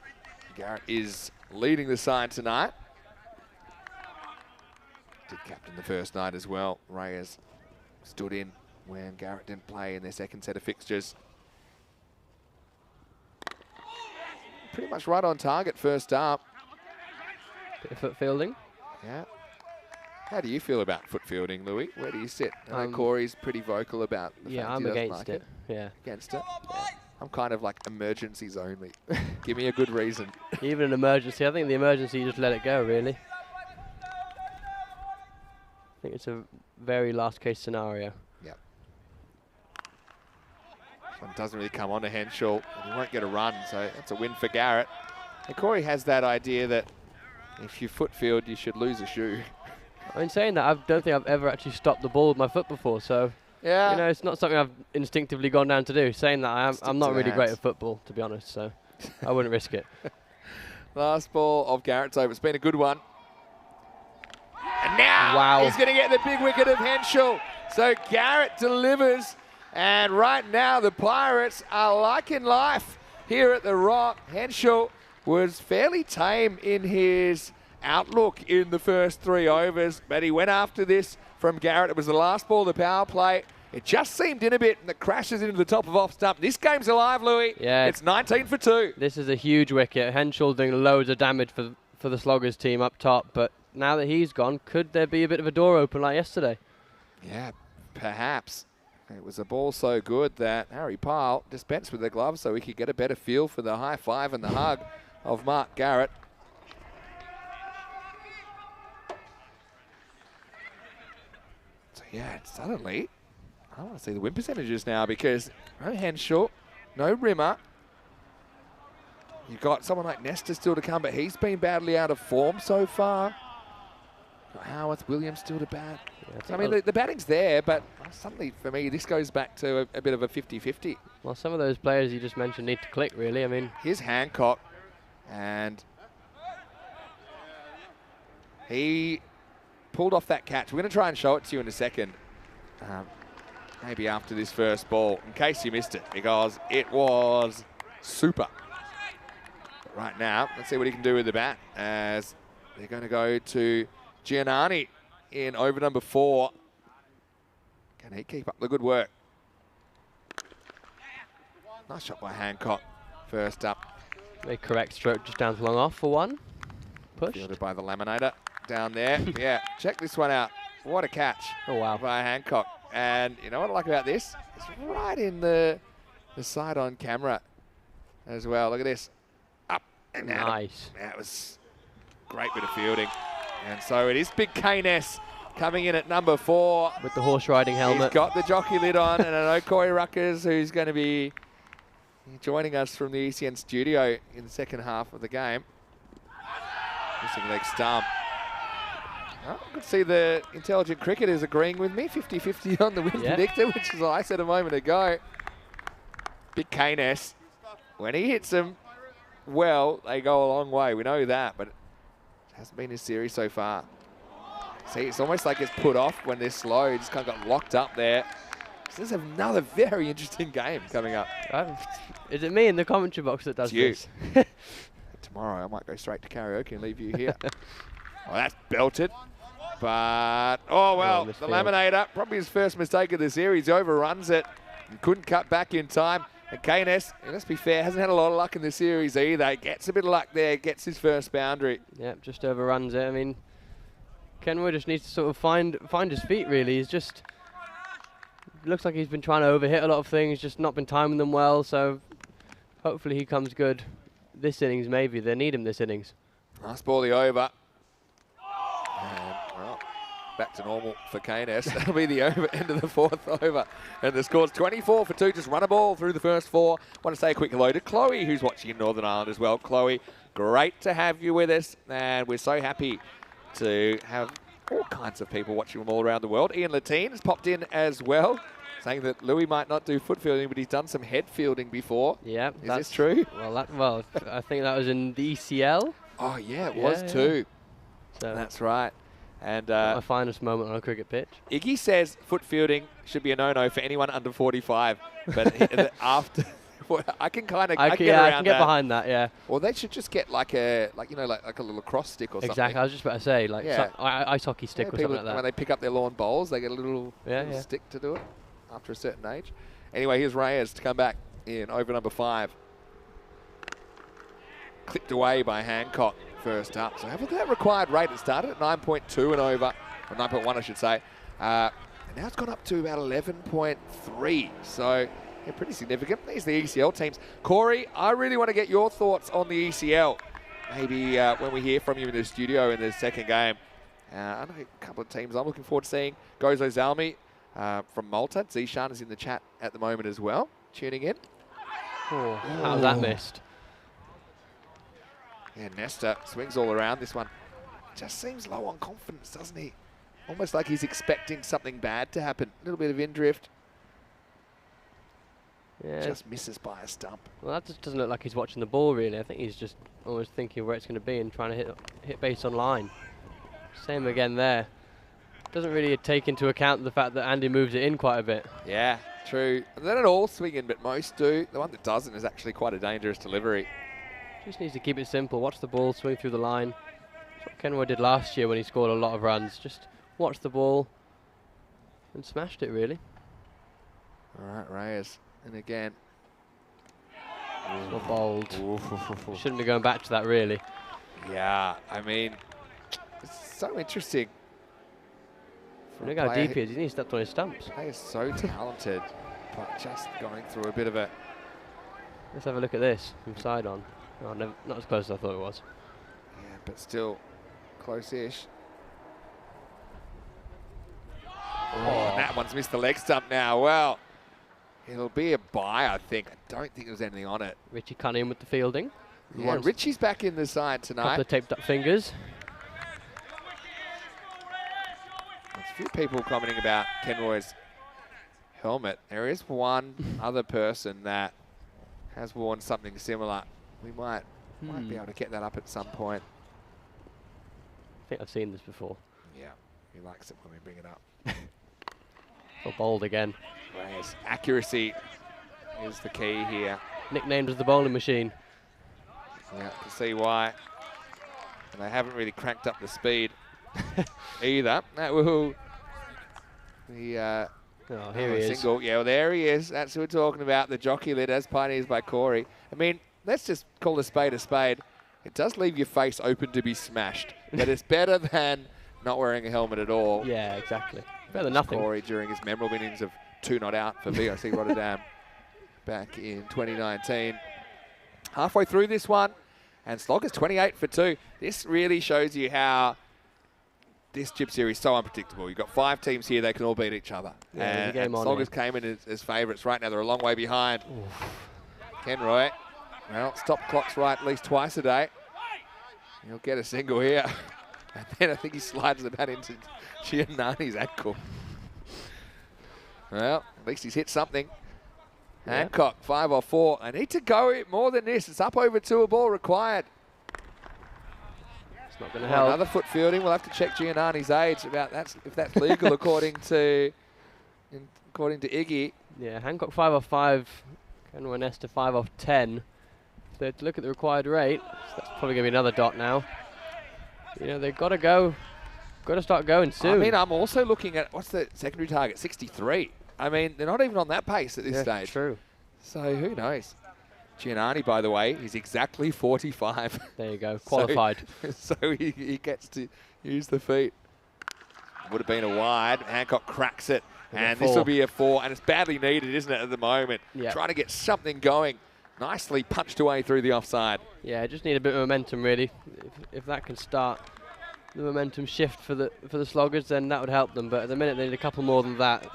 Garrett is leading the side tonight. Did captain the first night as well. Reyes stood in when Garrett didn't play in their second set of fixtures. Pretty much right on target first up. Bit of foot fielding. Yeah. How do you feel about foot fielding, Louis? Where do you sit? I know Corey's pretty vocal about the fact I'm he doesn't against like it. Yeah. Against it? Yeah. I'm kind of like emergencies only. Give me a good reason. Even an emergency. I think the emergency, you just let it go, really. I think it's a very last case scenario. Yep. This one doesn't really come on to Henshaw, and he won't get a run, so that's a win for Garrett. And Corey has that idea that if you foot field, you should lose a shoe. I mean, saying that, I don't think I've ever actually stopped the ball with my foot before, so Yeah. you know, it's not something I've instinctively gone down to do. Saying that, I'm not to the really great hands. at football, to be honest, so I wouldn't risk it. Last ball of Garrett's over. It's been a good one. And now Wow. he's going to get the big wicket of Henshaw. So Garrett delivers. And right now the Pirates are liking life here at the Rock. Henshaw was fairly tame in his outlook in the first 3 overs, but he went after this from Garrett. It was the last ball of the power play. It just seemed in a bit, and it crashes into the top of off stump. This game's alive, Louis. Yeah. It's 19 for 2. This is a huge wicket. Henshaw doing loads of damage for the Sloggers team up top, but now that he's gone, could there be a bit of a door open like yesterday? Yeah, perhaps. It was a ball so good that Harry Pyle dispensed with the glove so he could get a better feel for the high five and the hug of Mark Garrett. So yeah, suddenly, I want to see the win percentages now because no Henshaw, no Rimmer. You've got someone like Nestor still to come, but he's been badly out of form so far. Got Howarth, Williams still to bat. Yeah, So, I mean, the batting's there, but suddenly, for me, this goes back to a bit of a 50-50. Well, some of those players you just mentioned need to click, really. I mean, Here's Hancock, and he pulled off that catch. We're going to try and show it to you in a second, maybe after this first ball, in case you missed it, because it was super. But right now, let's see what he can do with the bat, as they're going to go to Giannani in over number 4. Can he keep up the good work? Nice shot by Hancock. First up. a correct stroke just down to long off for one. Push. Fielded by the Laminator down there. Yeah, check this one out. What a catch. Oh, wow. By Hancock. And you know what I like about this? It's right in the side on camera as well. Look at this. Up and out. Nice. That was a great bit of fielding. And so it is Big K-Ness coming in at number 4. With the horse riding helmet. He's got the jockey lid on, and I know Corey Ruckers, who's going to be joining us from the ECN studio in the second half of the game. Missing leg stump. Oh, I could see the intelligent cricketers agreeing with me. 50-50 on the win predictor, which is what I said a moment ago. Big K-Ness. When he hits them well, they go a long way. We know that, but it hasn't been his series so far. See, it's almost like it's put off when they're slow. He just kind of got locked up there. So this is another very interesting game coming up. Is it me in the commentary box that does It's you. this? Tomorrow I might go straight to karaoke and leave you here. Oh, that's belted. But, oh well, the Laminator, probably his first mistake of the series. He overruns it and couldn't cut back in time. And K-Ness, let's be fair, hasn't had a lot of luck in the series either. Gets a bit of luck there, gets his first boundary. Yep, just overruns it. I mean, Kenwood just needs to sort of find his feet, really. He's just, looks like he's been trying to overhit a lot of things, just not been timing them well. So hopefully he comes good this innings, maybe. They need him this innings. Last ball, the over. And, well, back to normal for KNS. That'll be the over, end of the 4th over. And the score's 24 for 2. Just run a ball through the first 4. Want to say a quick hello to Chloe, who's watching in Northern Ireland as well. Chloe, great to have you with us. And we're so happy to have all kinds of people watching from all around the world. Ian Latine has popped in as well, saying that Louis might not do foot fielding, but he's done some head fielding before. Yeah. Is this true? Well, I think that was in the ECL. Oh, yeah, it was too. So That's right. And my finest moment on a cricket pitch. Iggy says foot fielding should be a no-no for anyone under 45. But after, I can kind of get around I can get behind that. Yeah. Well, they should just get like a little lacrosse stick or something. Exactly. I was just about to say ice hockey stick or something like that. When they pick up their lawn bowls, they get a little stick to do it after a certain age. Anyway, here's Reyes to come back in over number 5. Clipped away by Hancock first up. So have that required rate. It started at 9.2 and over, or 9.1 I should say. And now it's gone up to about 11.3. So yeah, pretty significant. These are the ECL teams. Corey, I really want to get your thoughts on the ECL. Maybe when we hear from you in the studio in the second game. I know a couple of teams I'm looking forward to seeing. Gozo Zalmi from Malta. Zishan is in the chat at the moment as well, tuning in. Oh, how's that missed? Yeah, Nesta swings all around. This one just seems low on confidence, doesn't he? Almost like he's expecting something bad to happen. A little bit of indrift. Yeah. Just misses by a stump. Well, that just doesn't look like he's watching the ball, really. I think he's just almost thinking where it's going to be and trying to hit base on line. Same again there. Doesn't really take into account the fact that Andy moves it in quite a bit. Yeah, true. They don't all swing in, but most do. The one that doesn't is actually quite a dangerous delivery. Just needs to keep it simple. Watch the ball, swing through the line. That's what Kenroy did last year when he scored a lot of runs. Just watch the ball and smashed it, really. All right, Reyes. And again. Not bold. Shouldn't be going back to that, really. Yeah, I mean, it's so interesting. Look how deep he is. He stepped on his stumps. He is so talented, but just going through a bit of a... Let's have a look at this from side on. Oh, no, not as close as I thought it was. Yeah, but still close-ish. Oh, that one's missed the leg stump now. Well, it'll be a bye, I think. I don't think there's anything on it. Richie Cunningham with the fielding. Yeah, Richie's back in the side tonight. Couple of taped up fingers. There's a few people commenting about Kenroy's helmet. There is one other person that has worn something similar. We might be able to get that up at some point. I think I've seen this before. Yeah, he likes it when we bring it up. Oh, bold again. Reyes. Accuracy is the key here. Nicknamed as the bowling machine. Yeah, to see why. And they haven't really cranked up the speed either. That will be oh, here he is. single. Yeah, well, there he is. That's who we're talking about. The jockey lid as pioneers by Corey. I mean, let's just call a spade a spade. It does leave your face open to be smashed, but it's better than not wearing a helmet at all. Yeah, exactly. Better than nothing. Corey during his memorable innings of 2 not out for VOC Rotterdam back in 2019. Halfway through this one, and Slogger's 28 for 2. This really shows you how this chip series is so unpredictable. You've got 5 teams here, they can all beat each other. Yeah, and Sloggers came in as favourites. Right now, they're a long way behind. Oof. Kenroy, well, stop clock's right at least twice a day. He'll get a single here. And then I think he slides the bat into Giannani's ankle. Well, at least he's hit something. Yeah. Hancock, 5 off 4. I need to go more than this. It's up over 2, a ball required. It's not going to help. Another foot fielding. We'll have to check Giannani's age about if that's legal according to Iggy. Yeah, Hancock 5 off 5. Kenroy Nesta 5 off 10. So to look at the required rate, so that's probably going to be another dot now. You know, they've got to go. Got to start going soon. I mean, I'm also looking at, what's the secondary target? 63. I mean, they're not even on that pace at this stage. True. So who knows? Giannani, by the way, is exactly 45. There you go. Qualified. So he gets to use the feet. Would have been a wide. Hancock cracks it. And this will be a 4. And it's badly needed, isn't it, at the moment? Yeah. Trying to get something going nicely punched away through the offside. Yeah, just need a bit of momentum really. If that can start the momentum shift for the Sloggers, then that would help them. But at the minute they need a couple more than that.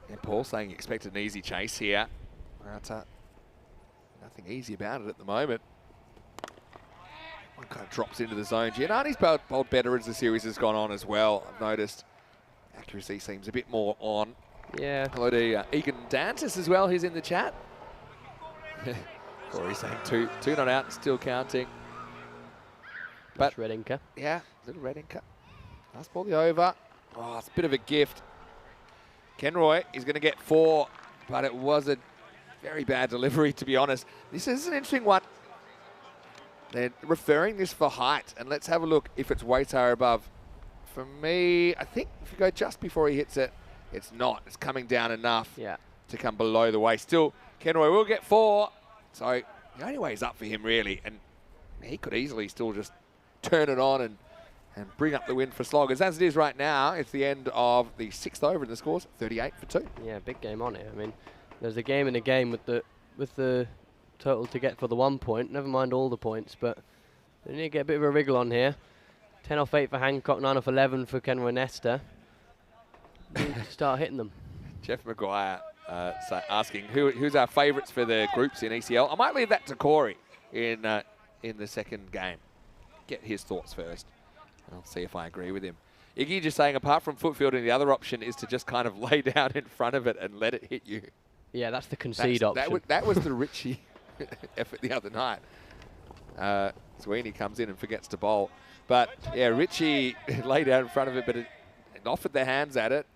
And Paul saying he expected an easy chase here. But, nothing easy about it at the moment. One kind of drops into the zone. Giannani's bowled better as the series has gone on as well. I've noticed accuracy seems a bit more on. Yeah. Hello to Egan Dantis as well, who's in the chat. Corey saying two not out, still counting. But red inker. Yeah, little red inker. Last ball the over. Oh, it's a bit of a gift. Kenroy is going to get 4, but it was a very bad delivery, to be honest. This is an interesting one. They're referring this for height, and let's have a look if it's waist high or above. For me, I think if you go just before he hits it, it's not. It's coming down enough to come below the waist. Still, Kenroy will get 4. So the only way is up for him, really. And he could easily still just turn it on and bring up the win for Sloggers. As it is right now, it's the end of the 6th over, and the score's 38 for 2. Yeah, big game on it. I mean, there's a game in a game with the total to get for the 1 point. Never mind all the points, but they need to get a bit of a wriggle on here. 10 off 8 for Hancock, 9 off 11 for Kenroy Nesta. Need to start hitting them. Jeff Maguire asking who's our favourites for the groups in ECL. I might leave that to Corey in the second game. Get his thoughts first, and I'll see if I agree with him. Iggy just saying, apart from foot fielding, the other option is to just kind of lay down in front of it and let it hit you. Yeah, that's the concede option. That was the Richie effort the other night. Sweeney comes in and forgets to bowl. But, yeah, Richie lay down in front of it, but it offered their hands at it.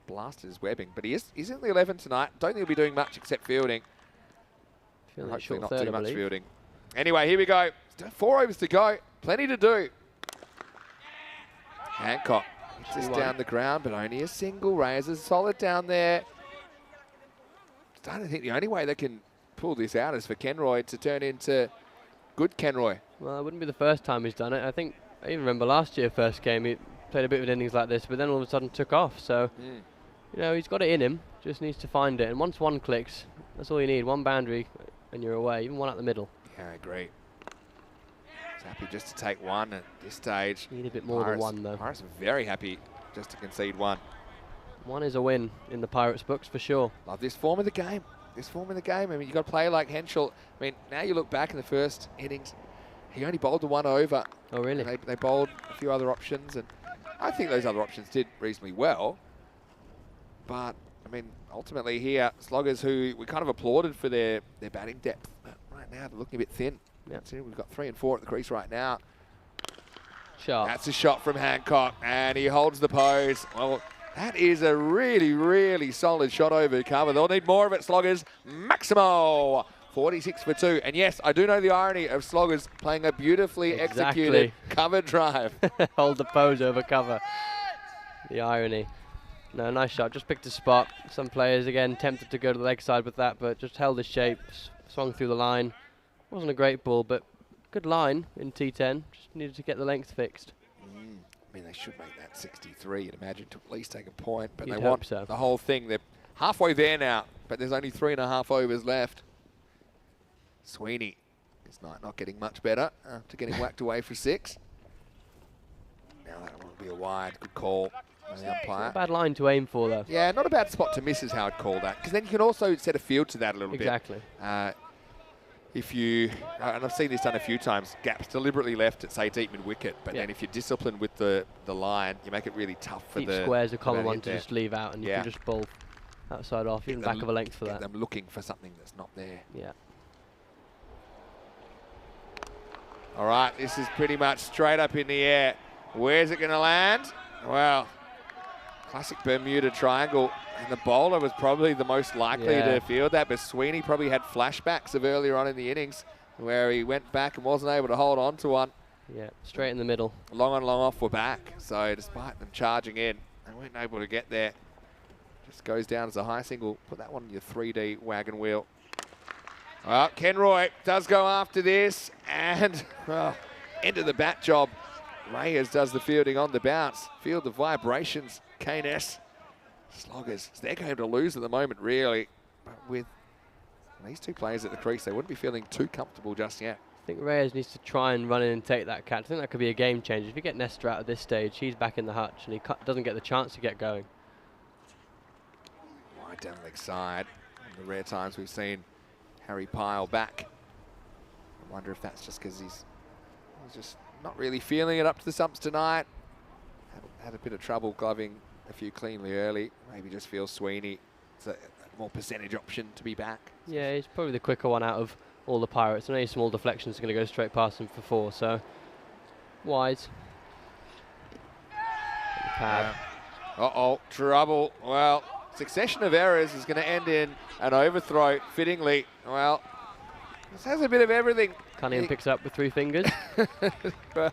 Blasted his webbing. But he's in the 11 tonight. Don't think he'll be doing much except fielding. Hopefully not too much fielding. Anyway, here we go. 4 overs to go. Plenty to do. Hancock just down the ground, but only a single. Reyes is solid down there. I don't think the only way they can pull this out is for Kenroy to turn into good Kenroy. Well, it wouldn't be the first time he's done it. I think I even remember last year, first game, he played a bit of innings like this, but then all of a sudden took off. So, you know, he's got it in him. Just needs to find it. And once one clicks, that's all you need. One boundary, and you're away. Even one at the middle. Yeah, I agree. He's happy just to take one at this stage. Need a bit more than one, though. Pirates are very happy just to concede one. One is a win in the Pirates' books for sure. Love this form of the game. This form of the game. I mean, you've got a player like Henschel. I mean, now you look back in the first innings, he only bowled the 1 over. Oh, really? They bowled a few other options, and I think those other options did reasonably well. But, I mean, ultimately here, Sloggers, who we kind of applauded for their batting depth, but right now they're looking a bit thin. Yep. See, we've got 3 and 4 at the crease right now. Sharp. That's a shot from Hancock, and he holds the pose. Well, that is a really, really solid shot over cover. They'll need more of it, Sloggers. Maximo, 46 for 2. And yes, I do know the irony of Sloggers playing a beautifully executed cover drive. Hold the pose over cover. The irony. No, nice shot. Just picked a spot. Some players, again, tempted to go to the leg side with that, but just held his shape, swung through the line. Wasn't a great ball, but good line in T10. Just needed to get the length fixed. I mean, they should make that 63, you'd imagine, to at least take a point. But You'd they hope want so. the whole thing. They're halfway there now, but there's only 3.5 overs left. Sweeney is not getting much better after getting whacked away for 6. Now that will be a wide. Good call by the umpire. Not a bad line to aim for, though. Yeah, not a bad spot to miss is how I'd call that. Because then you can also set a field to that a little bit. Exactly. If you, and I've seen this done a few times, gaps deliberately left at, say, deep mid-wicket, but then if you're disciplined with the line, you make it really tough for deep the... square's a common one to just leave out, and you can just bowl outside off, even them back of a length for that. Them looking for something that's not there. Yeah. All right, this is pretty much straight up in the air. Where's it going to land? Well, classic Bermuda triangle. And the bowler was probably the most likely to field that, but Sweeney probably had flashbacks of earlier on in the innings where he went back and wasn't able to hold on to one. Yeah, straight in the middle. Long on, long off, we're back. So despite them charging in, they weren't able to get there. Just goes down as a high single. Put that one in your 3D wagon wheel. Well, Kenroy does go after this, and end of the bat job. Reyes does the fielding on the bounce. Feel the vibrations, K&S. Sloggers, it's their game to lose at the moment, really. But with And these two players at the crease, they wouldn't be feeling too comfortable just yet. I think Reyes needs to try and run in and take that catch. I think that could be a game changer. If you get Nestor out at this stage, he's back in the hutch and he doesn't get the chance to get going. Wide down leg side. The rare times we've seen Harry Pyle back. I wonder if that's just because he's just not really feeling it up to the stumps tonight. Had a bit of trouble gloving a few cleanly early. Maybe just feels Sweeney. It's a more percentage option to be back. Yeah, he's probably the quicker one out of all the Pirates. And any small deflections are going to go straight past him for 4, so wise. Pad. Uh-oh, trouble. Well, succession of errors is going to end in an overthrow, fittingly. Well, this has a bit of everything. Cunningham picks up with 3 fingers. Well,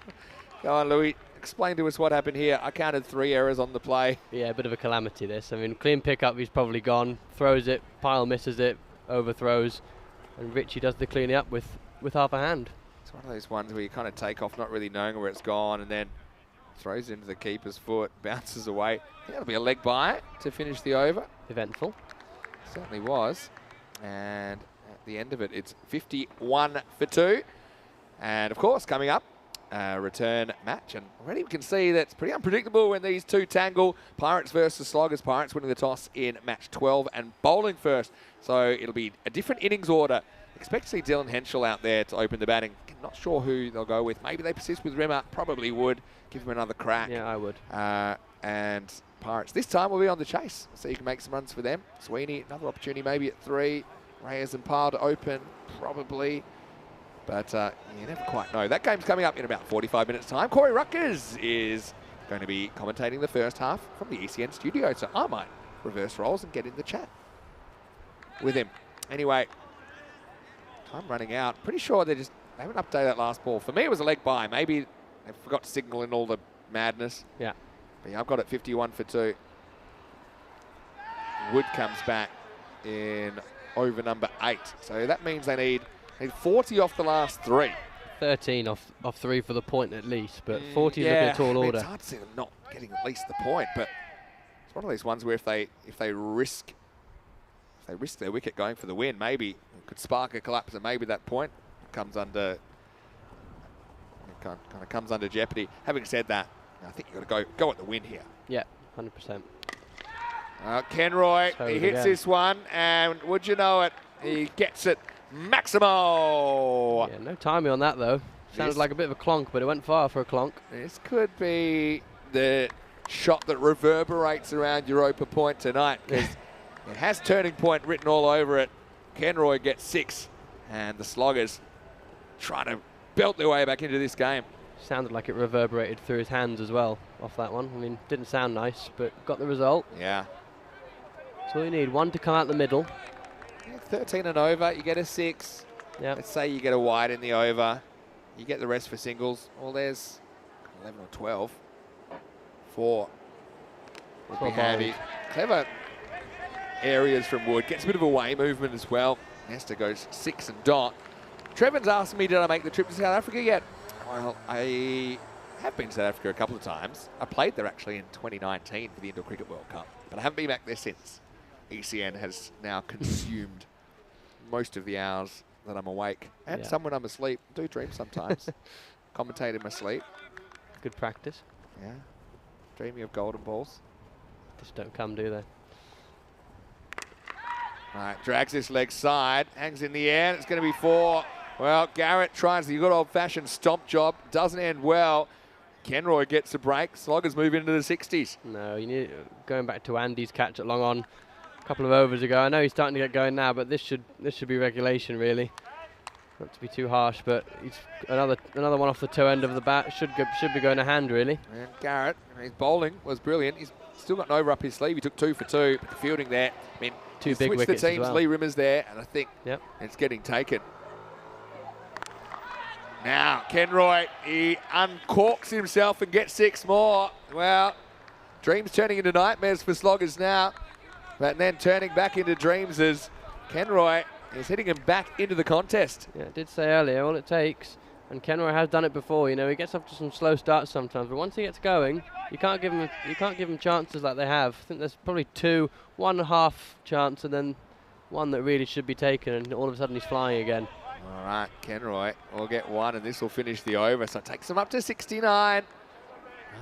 go on, Louis. Explain to us what happened here. I counted 3 errors on the play. Yeah, a bit of a calamity this. I mean, clean pickup, he's probably gone. Throws it, Pyle misses it, overthrows. And Richie does the cleaning up with half a hand. It's one of those ones where you kind of take off not really knowing where it's gone and then throws it into the keeper's foot, bounces away. I think that'll be a leg by to finish the over. Eventful. Certainly was. And at the end of it, it's 51 for 2. And of course, coming up, return match. And already we can see that's pretty unpredictable when these two tangle. Pirates versus Sloggers. Pirates winning the toss in match 12 and bowling first. So it'll be a different innings order. Expect to see Dylan Henschel out there to open the batting. Not sure who they'll go with. Maybe they persist with Rimmer. Probably would. Give him another crack. Yeah, I would. And Pirates this time will be on the chase. So you can make some runs for them. Sweeney, another opportunity maybe at 3. Reyes and Pyle to open. Probably. But you never quite know. That game's coming up in about 45 minutes' time. Corey Ruckers is going to be commentating the first half from the ECN studio. So I might reverse roles and get in the chat with him. Anyway, time running out. Pretty sure they haven't updated that last ball. For me, it was a leg by. Maybe they forgot to signal in all the madness. Yeah. But yeah, I've got it 51 for 2. Wood comes back in over number 8. So that means they need 40 off the last 3. 13 off 3 for the point at least, but 40 is looking a tall order. It's hard to see them not getting at least the point, but it's one of these ones where if they risk their wicket going for the win, maybe it could spark a collapse, and maybe that point comes under jeopardy. Having said that, I think you've got to go at the win here. Yeah, 100%. Kenroy, he hits this one, and would you know it, he gets it. Maximo! Yeah, no timing on that though. Sounded like a bit of a clonk, but it went far for a clonk. This could be the shot that reverberates around Europa Point tonight, because it has turning point written all over it. Kenroy gets 6, and the Sloggers trying to belt their way back into this game. Sounded like it reverberated through his hands as well off that one. I mean, didn't sound nice, but got the result. Yeah. So you need 1 to come out the middle. 13 and over, you get a 6. Yeah. Let's say you get a wide in the over. You get the rest for singles. Well, there's 11 or 12. 4 would be handy. Clever areas from Wood. Gets a bit of away movement as well. Nestor goes 6 and dot. Trevor's asked me, did I make the trip to South Africa yet? Well, I have been to South Africa a couple of times. I played there actually in 2019 for the Indoor Cricket World Cup, but I haven't been back there since. ECN has now consumed most of the hours that I'm awake, and some when I'm asleep. I do dream sometimes. Commentate in my sleep. Good practice. Yeah. Dreaming of golden balls. Just don't come, do they? All right, drags this leg side, hangs in the air. It's going to be 4. Well, Garrett tries the good old-fashioned stomp job. Doesn't end well. Kenroy gets a break. Sloggers move into the 60s. No, you need going back to Andy's catch at long on a couple of overs ago. I know he's starting to get going now, but this should be regulation really. Not to be too harsh, but he's another one off the toe end of the bat. Should be going to hand really. And Garrett, his bowling was brilliant. He's still got an over up his sleeve. He took 2 for 2. But the fielding there, I mean, 2 big switched wickets the teams. as well. Lee Rimmer's there, and I think it's getting taken. Now, Kenroy, he uncorks himself and gets 6 more. Well, dreams turning into nightmares for Sloggers now. But then turning back into dreams as Kenroy is hitting him back into the contest. Yeah, I did say earlier, all it takes, and Kenroy has done it before, you know, he gets off to some slow starts sometimes, but once he gets going, you can't give him chances like they have. I think there's probably 1.5 chance, and then one that really should be taken, and all of a sudden he's flying again. All right, Kenroy will get one, and this will finish the over. So it takes him up to 69.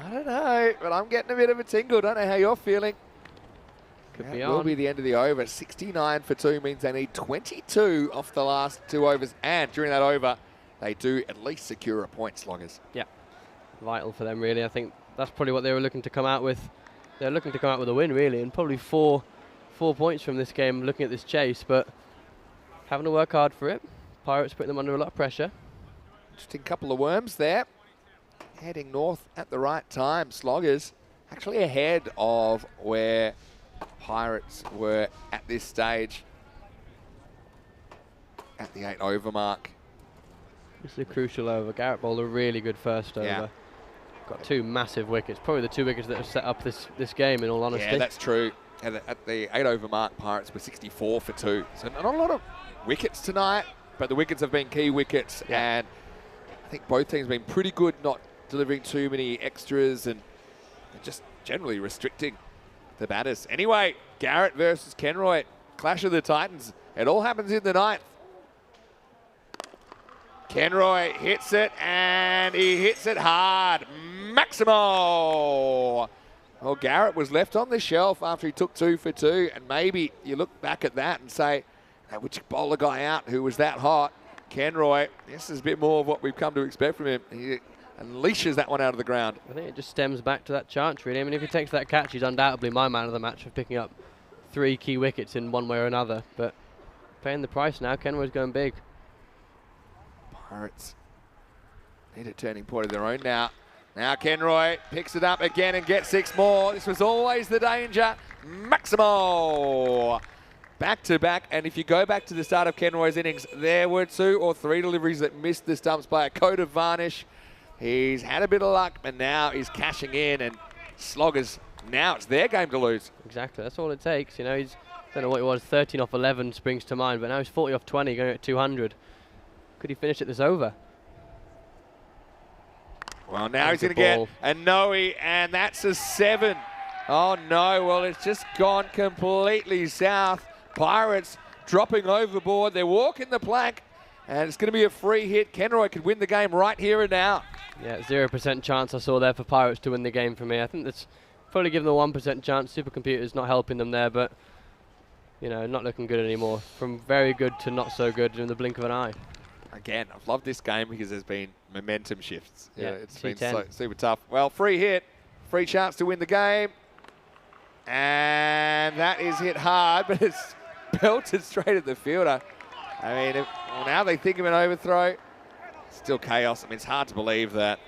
I don't know, but I'm getting a bit of a tingle. Don't know how you're feeling. Could be That on. will be the end of the over. 69 for 2 means they need 22 off the last 2 overs. And during that over, they do at least secure a point, Sloggers. Yeah, vital for them, really. I think that's probably what they were looking to come out with. They're looking to come out with a win, really, and probably four points from this game, looking at this chase, but having to work hard for it. Pirates putting them under a lot of pressure. Interesting couple of worms there. Heading north at the right time. Sloggers actually ahead of where Pirates were at this stage at the 8 over mark. This is a crucial over. Garrett bowled a really good first over. Yeah. Got 2 massive wickets. Probably the 2 wickets that have set up this game, in all honesty. Yeah, that's true. At the 8 over mark, Pirates were 64 for 2. So not a lot of wickets tonight, but the wickets have been key wickets. Yeah. And I think both teams have been pretty good not delivering too many extras and just generally restricting the batters. Anyway, Garrett versus Kenroy, clash of the Titans. It all happens in the 9th. Kenroy hits it, and he hits it hard. Maximo! Well, Garrett was left on the shelf after he took 2 for 2, and maybe you look back at that and say, hey, would you bowl a guy out who was that hot? Kenroy, this is a bit more of what we've come to expect from him. He unleashes that one out of the ground. I think it just stems back to that chance, really. I mean, if he takes that catch, he's undoubtedly my man of the match for picking up 3 key wickets in one way or another. But paying the price now, Kenroy's going big. Pirates need a turning point of their own now. Now Kenroy picks it up again and gets 6 more. This was always the danger. Maximo! Back to back, and if you go back to the start of Kenroy's innings, there were 2 or 3 deliveries that missed the stumps by a coat of varnish. He's had a bit of luck, but now he's cashing in, and Sloggers, now it's their game to lose. Exactly, that's all it takes. You know, he's, I don't know what it was, 13 off 11 springs to mind, but now he's 40 off 20, going at 200. Could he finish it this over? Well, now he's going to get a Noe, and that's a 7. Oh, no. Well, it's just gone completely south. Pirates dropping overboard. They're walking the plank, and it's going to be a free hit. Kenroy could win the game right here and now. Yeah, 0% chance I saw there for Pirates to win the game for me. I think that's probably given them a 1% chance. Supercomputer's not helping them there, but, you know, not looking good anymore. From very good to not so good in the blink of an eye. Again, I've loved this game because there's been momentum shifts. Yeah, It's T10. been super tough. Well, free hit, free chance to win the game. And that is hit hard, but it's belted straight at the fielder. I mean, well, now they think of an overthrow. Still chaos. I mean, it's hard to believe that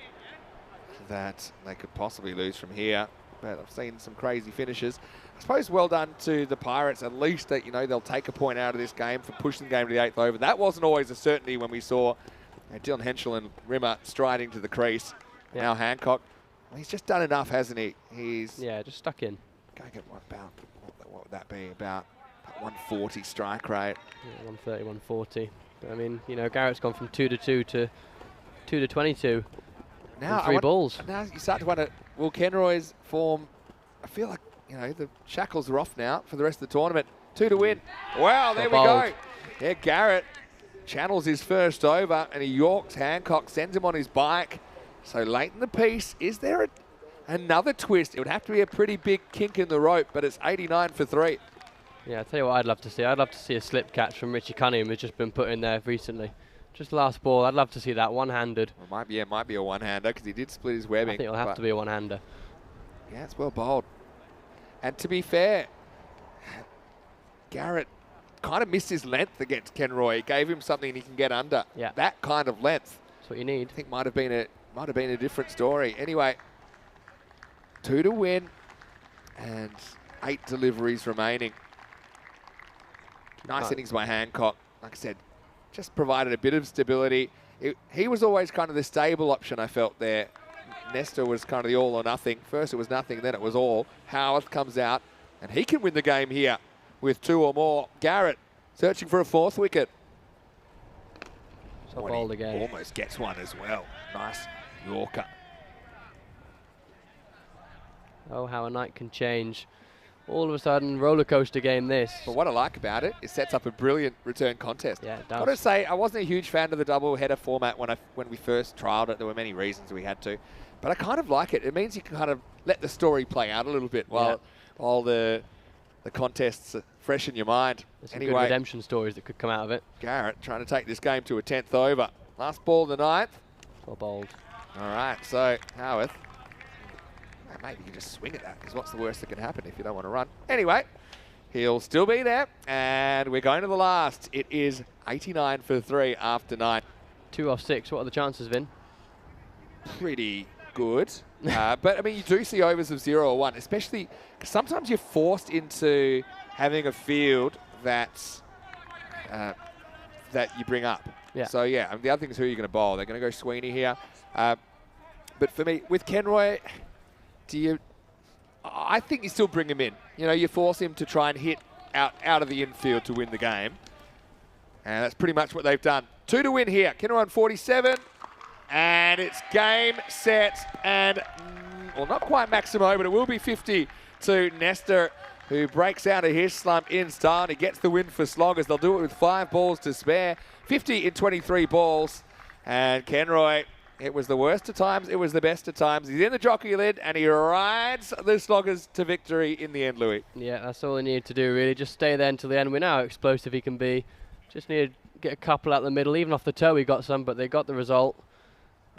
they could possibly lose from here. But I've seen some crazy finishes. I suppose well done to the Pirates, at least that, you know, they'll take a point out of this game for pushing the game to the 8th over. That wasn't always a certainty when we saw Dylan Henschel and Rimmer striding to the crease. Yeah. Now Hancock, well, he's just done enough, hasn't he? He's just stuck in. going to get what would that be, about 140 strike rate. Yeah, 130, 140. But I mean, you know, Garrett's gone from 2 to 2 to 2 to 22 Now in 3 balls. Now you start to wonder, will Kenroy's form, I feel like, you know, the shackles are off now for the rest of the tournament. 2 to win. Wow, there we go. Yeah, Garrett channels his first over, and he yorks Hancock, sends him on his bike. So late in the piece, is there another twist? It would have to be a pretty big kink in the rope, but it's 89 for 3. Yeah, I'll tell you what I'd love to see. I'd love to see a slip catch from Richie Cunningham, who's just been put in there recently. Just last ball, I'd love to see that one-handed. Well, might be a one-hander because he did split his webbing. I think it'll have to be a one-hander. Yeah, it's well bowled. And to be fair, Garrett kind of missed his length against Kenroy. He gave him something he can get under. Yeah. That kind of length, That's what you need. I think might have been a different story. Anyway, 2 to win and 8 deliveries remaining. Nice innings by Hancock. Like I said, just provided a bit of stability. He was always kind of the stable option, I felt there. Nestor was kind of the all or nothing. First it was nothing, then it was all. Howarth comes out, and he can win the game here with 2 or more. Garrett searching for a 4th wicket. So bowled again. Almost gets one as well. Nice Yorker. Oh, how a night can change all of a sudden, roller coaster game this. But what I like about it, it sets up a brilliant return contest. Yeah, it I've got to say, I wasn't a huge fan of the double header format when we first trialled it. There were many reasons we had to. But I kind of like it. It means you can kind of let the story play out a little bit while the contests are fresh in your mind. There's some good redemption stories that could come out of it. Garrett trying to take this game to a 10th over. Last ball of the 9th. Well bowled. All right, so Howarth. Maybe you can just swing at that, because what's the worst that can happen if you don't want to run? Anyway, he'll still be there, and we're going to the last. It is 89 for 3 after 9. 2 off 6. What are the chances, Vin? Pretty good. But, I mean, you do see overs of 0 or 1, especially because sometimes you're forced into having a field that you bring up. Yeah. So, yeah, the other thing is who you're going to bowl. They're going to go Sweeney here. But for me, with Kenroy, I think you still bring him in. You know, you force him to try and hit out of the infield to win the game. And that's pretty much what they've done. 2 to win here. Kenroy on 47. And it's game, set, and, well, not quite Maximo, but it will be 50 to Nestor, who breaks out of his slump in style, and he gets the win for Sloggers. They'll do it with 5 balls to spare. 50 in 23 balls. And Kenroy, it was the worst at times, it was the best at times. He's in the jockey lid, and he rides the Sloggers to victory in the end, Louis. Yeah, that's all he needed to do, really. Just stay there until the end. We know how explosive he can be. Just need to get a couple out the middle. Even off the toe, he got some, but they got the result.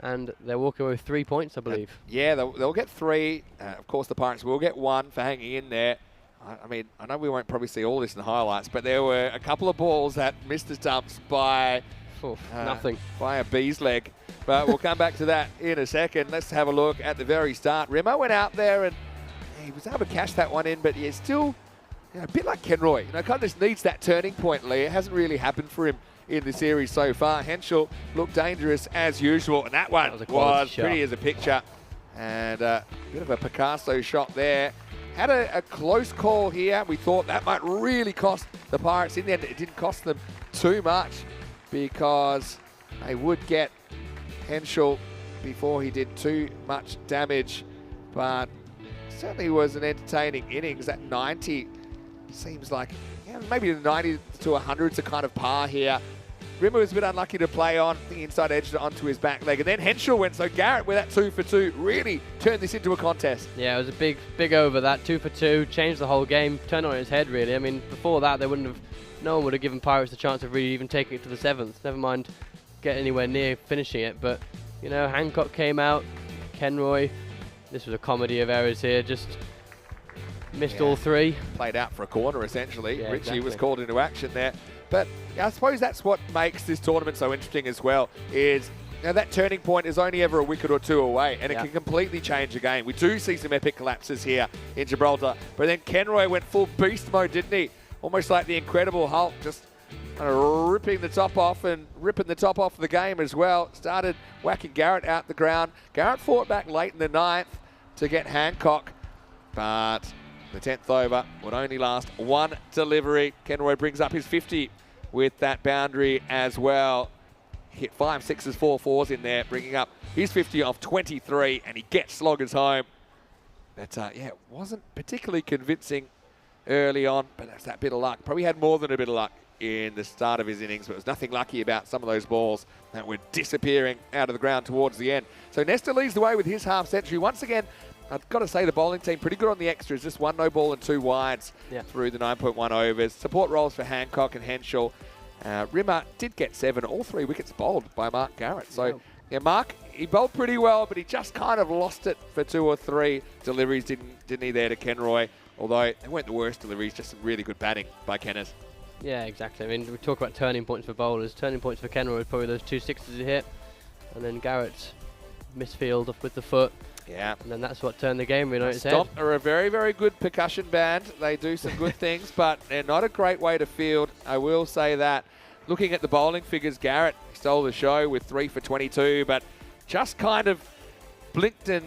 And they're walking away with 3 points, I believe. Yeah, they'll get 3. Of course, the Pirates will get 1 for hanging in there. I mean, I know we won't probably see all this in the highlights, but there were a couple of balls that missed the stumps by nothing. By a bee's leg. But we'll come back to that in a second. Let's have a look at the very start. Remo went out there and he was able to cash that one in, but he's still a bit like Kenroy. You know, kind of just needs that turning point, Lee. It hasn't really happened for him in the series so far. Henschel looked dangerous as usual, and that one was pretty as a picture. And a bit of a Picasso shot there. Had a close call here. We thought that might really cost the Pirates. In the end, it didn't cost them too much because they would get Henschel before he did too much damage. But certainly was an entertaining innings. At 90 seems like, maybe the 90 to 100's a kind of par here. Rimmer was a bit unlucky to play on. The inside edged it onto his back leg. And then Henschel went. So Garrett with that 2 for 2 really turned this into a contest. Yeah, it was a big over that. 2 for 2, changed the whole game, turned it on its head really. I mean, before that, no one would have given Pirates the chance of really even taking it to the 7th. Never mind getting anywhere near finishing it. But, you know, Hancock came out, Kenroy. This was a comedy of errors here. Just missed all 3. Played out for a corner, essentially. Yeah, Richie was called into action there. But I suppose that's what makes this tournament so interesting as well, is that turning point is only ever a wicket or 2 away, and it can completely change a game. We do see some epic collapses here in Gibraltar, but then Kenroy went full beast mode, didn't he? Almost like the Incredible Hulk, just kind of ripping the top off and ripping the top off the game as well. Started whacking Garrett out the ground. Garrett fought back late in the 9th to get Hancock, but the 10th over would only last 1 delivery. Kenroy brings up his 50 with that boundary as well. Hit 5 6s, 4 4s in there, bringing up his 50 off 23, and he gets Sloggers home. But yeah, it wasn't particularly convincing early on, but that's that bit of luck. Probably had more than a bit of luck in the start of his innings, but there was nothing lucky about some of those balls that were disappearing out of the ground towards the end. So Nestor leads the way with his half century. Once again, I've got to say the bowling team pretty good on the extras. Just 1 no ball and 2 wides through the 9.1 overs. Support rolls for Hancock and Henschel. Rimmer did get 7, all 3 wickets bowled by Mark Garrett. So yeah, Mark, he bowled pretty well, but he just kind of lost it for 2 or 3 deliveries, didn't he, there to Kenroy? Although they weren't the worst deliveries, just some really good batting by Kenneth. Yeah, exactly. I mean, we talk about turning points for bowlers. Turning points for Kenroy was probably those 2 6s he hit, and then Garrett's misfield with the foot. Yeah. And then that's what turned the game really on its head. Stomp are a very, very good percussion band. They do some good things, but they're not a great way to field. I will say that. Looking at the bowling figures, Garrett stole the show with 3 for 22, but just kind of blinked and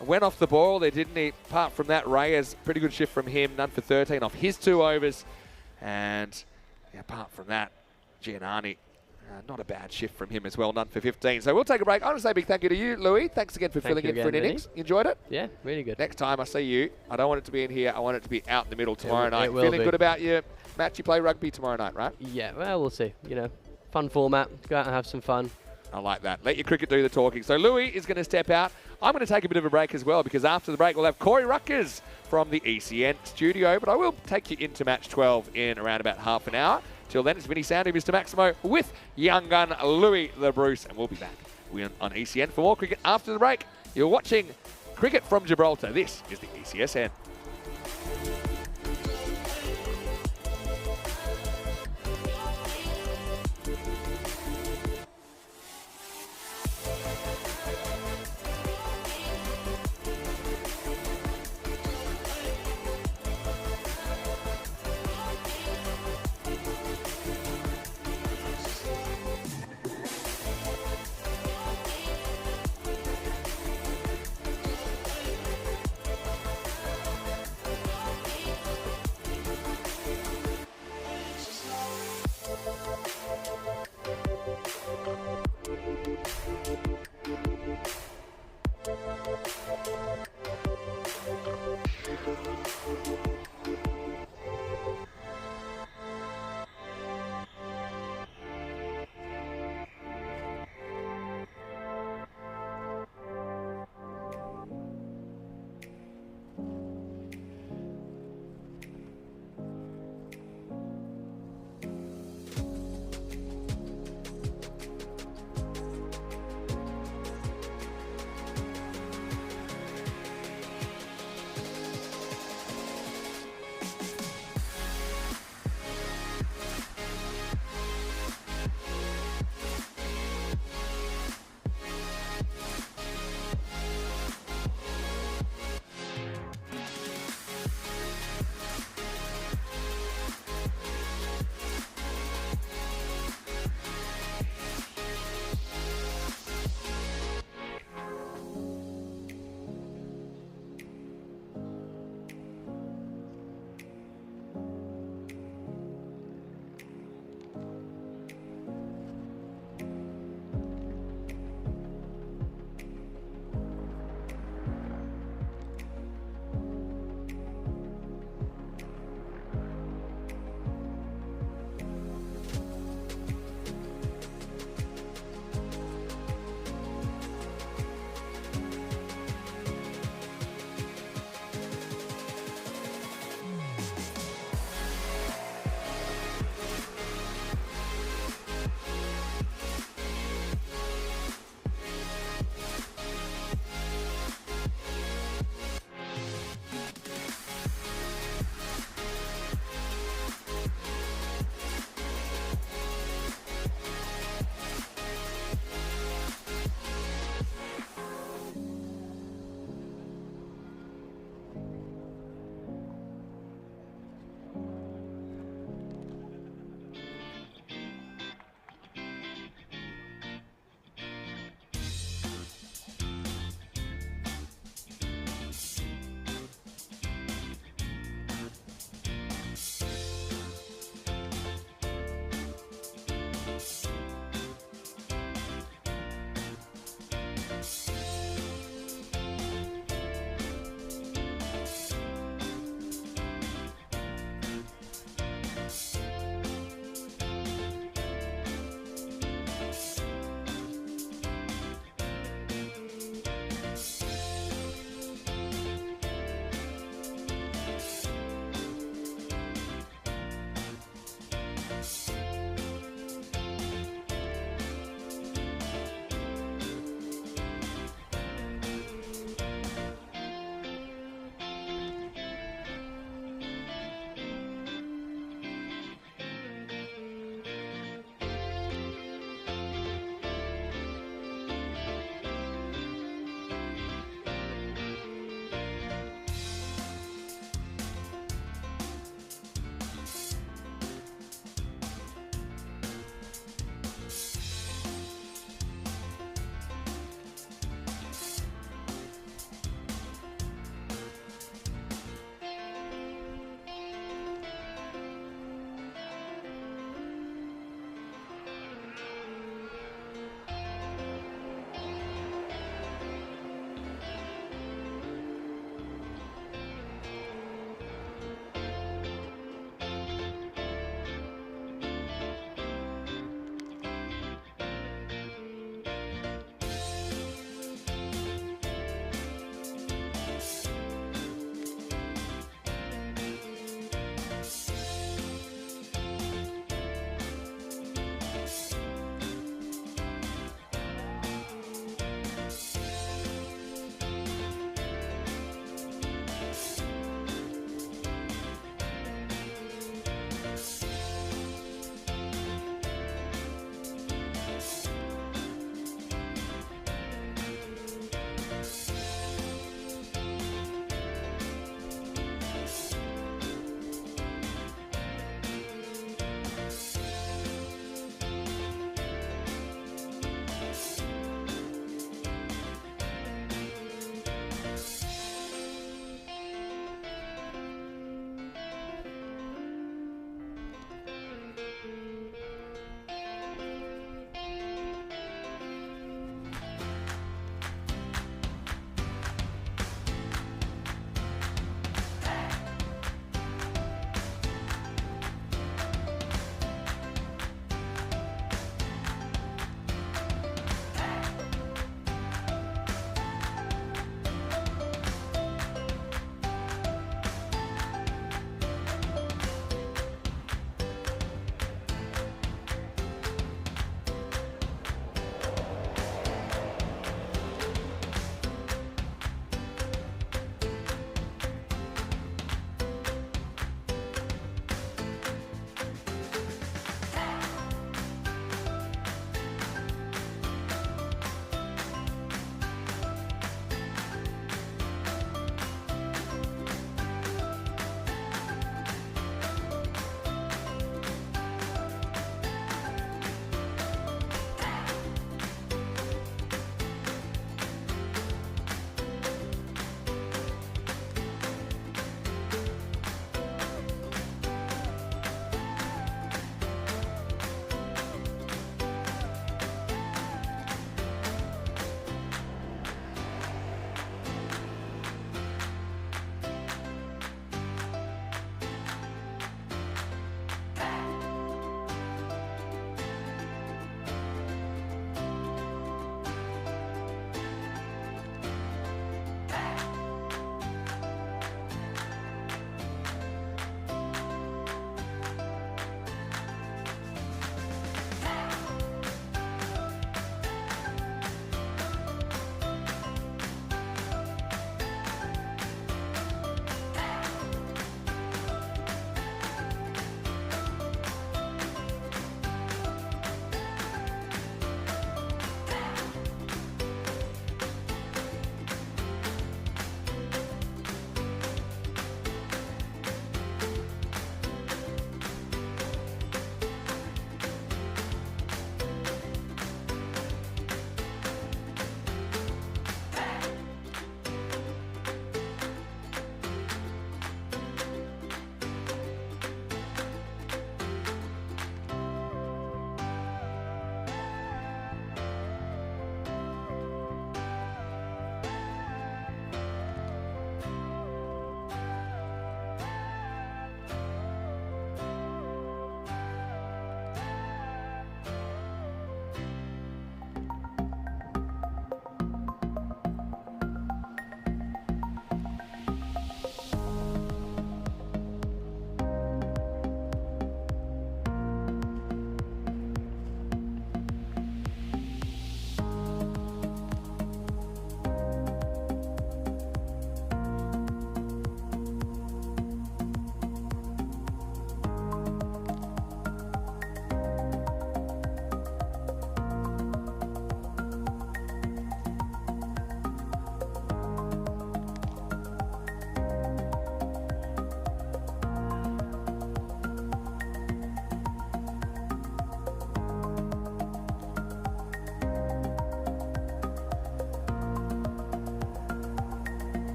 went off the ball there, didn't he? Apart from that, Reyes, pretty good shift from him. None for 13 off his 2 overs. And yeah, apart from that, Giannani Not a bad shift from him as well, none for 15. So we'll take a break. I want to say a big thank you to you, Louis. Thanks again for filling in for an innings. You enjoyed it? Yeah, really good. Next time I see you, I don't want it to be in here. I want it to be out in the middle tomorrow night. It will Feeling be. good about your match? You play rugby tomorrow night, right? Yeah, well, we'll see. You know, fun format. Go out and have some fun. I like that. Let your cricket do the talking. So Louis is going to step out. I'm going to take a bit of a break as well, because after the break we'll have Corey Ruckers from the ECN studio. But I will take you into match 12 in around about half an hour. Till then, it's Vinny Sandy, Mr. Maximo, with young gun Louis the Bruce. And we'll be back on ECN for more cricket after the break. You're watching Cricket from Gibraltar. This is the ECSN.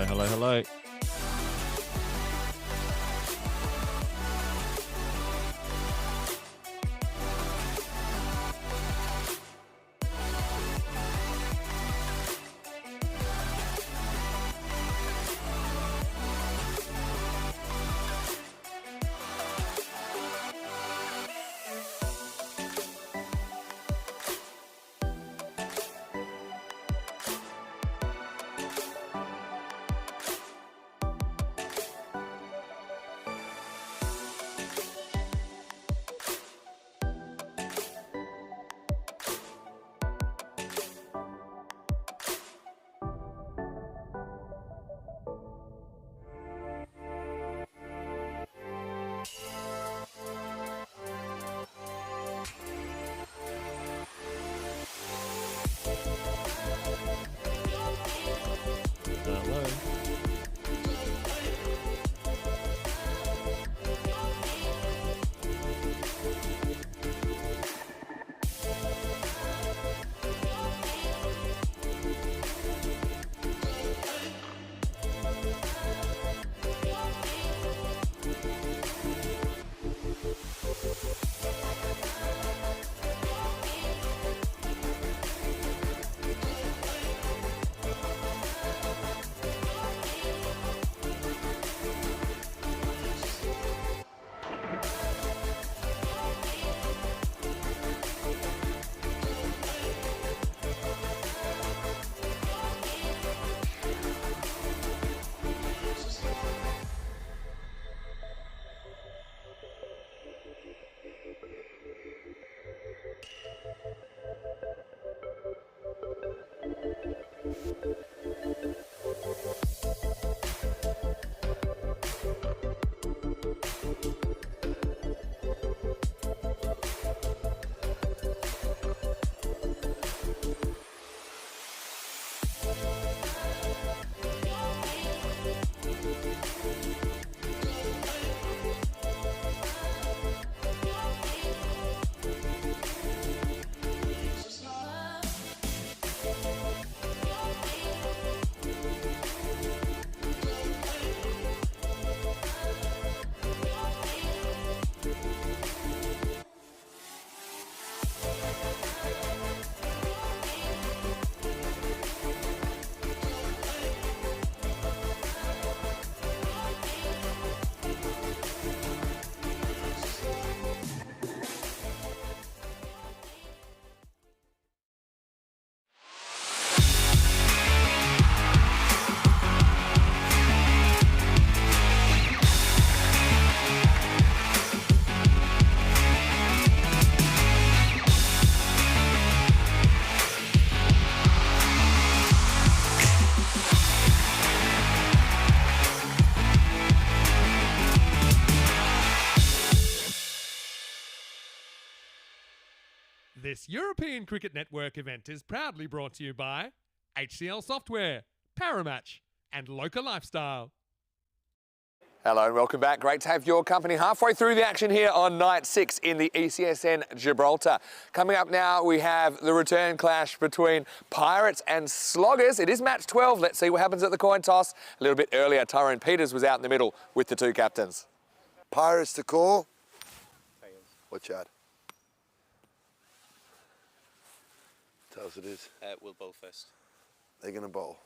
Hello, hello, hello. Hello. This European Cricket Network event is proudly brought to you by HCL Software, Paramatch, and Local Lifestyle. Hello and welcome back. Great to have your company halfway through the action here on night 6 in the ECSN Gibraltar. Coming up now, we have the return clash between Pirates and Sloggers. It is match 12. Let's see what happens at the coin toss. A little bit earlier, Tyrone Peters was out in the middle with the two captains. Pirates to call. Watch out. Tell us it is. We'll bowl first. They're going to bowl.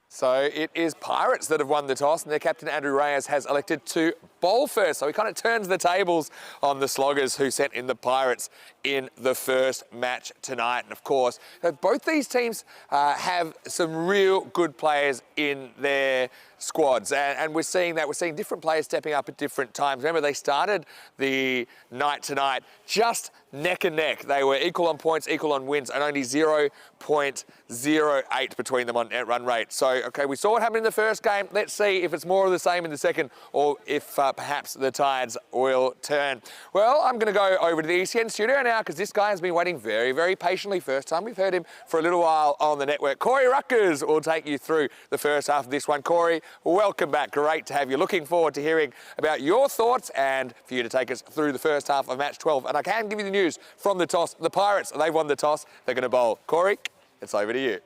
So it is Pirates that have won the toss, and their captain Andrew Reyes has elected to bowl first. So he kind of turns the tables on the Sloggers, who sent in the Pirates in the first match tonight. And of course, both these teams have some real good players in their squads, and we're seeing that. We're seeing different players stepping up at different times. Remember, they started the night tonight just neck and neck. They were equal on points, equal on wins, and only 0.08 between them on net run rate. So, okay, we saw what happened in the first game. Let's see if it's more of the same in the second, or if perhaps the tides will turn. Well, I'm going to go over to the ECN studio now, because this guy has been waiting very, very patiently. First time we've heard him for a little while on the network. Corey Ruckers will take you through the first half of this one. Corey, welcome back. Great to have you. Looking forward to hearing about your thoughts and for you to take us through the first half of match 12. And I can give you the news from the toss. The Pirates, they've won the toss. They're going to bowl. Corey, it's over to you.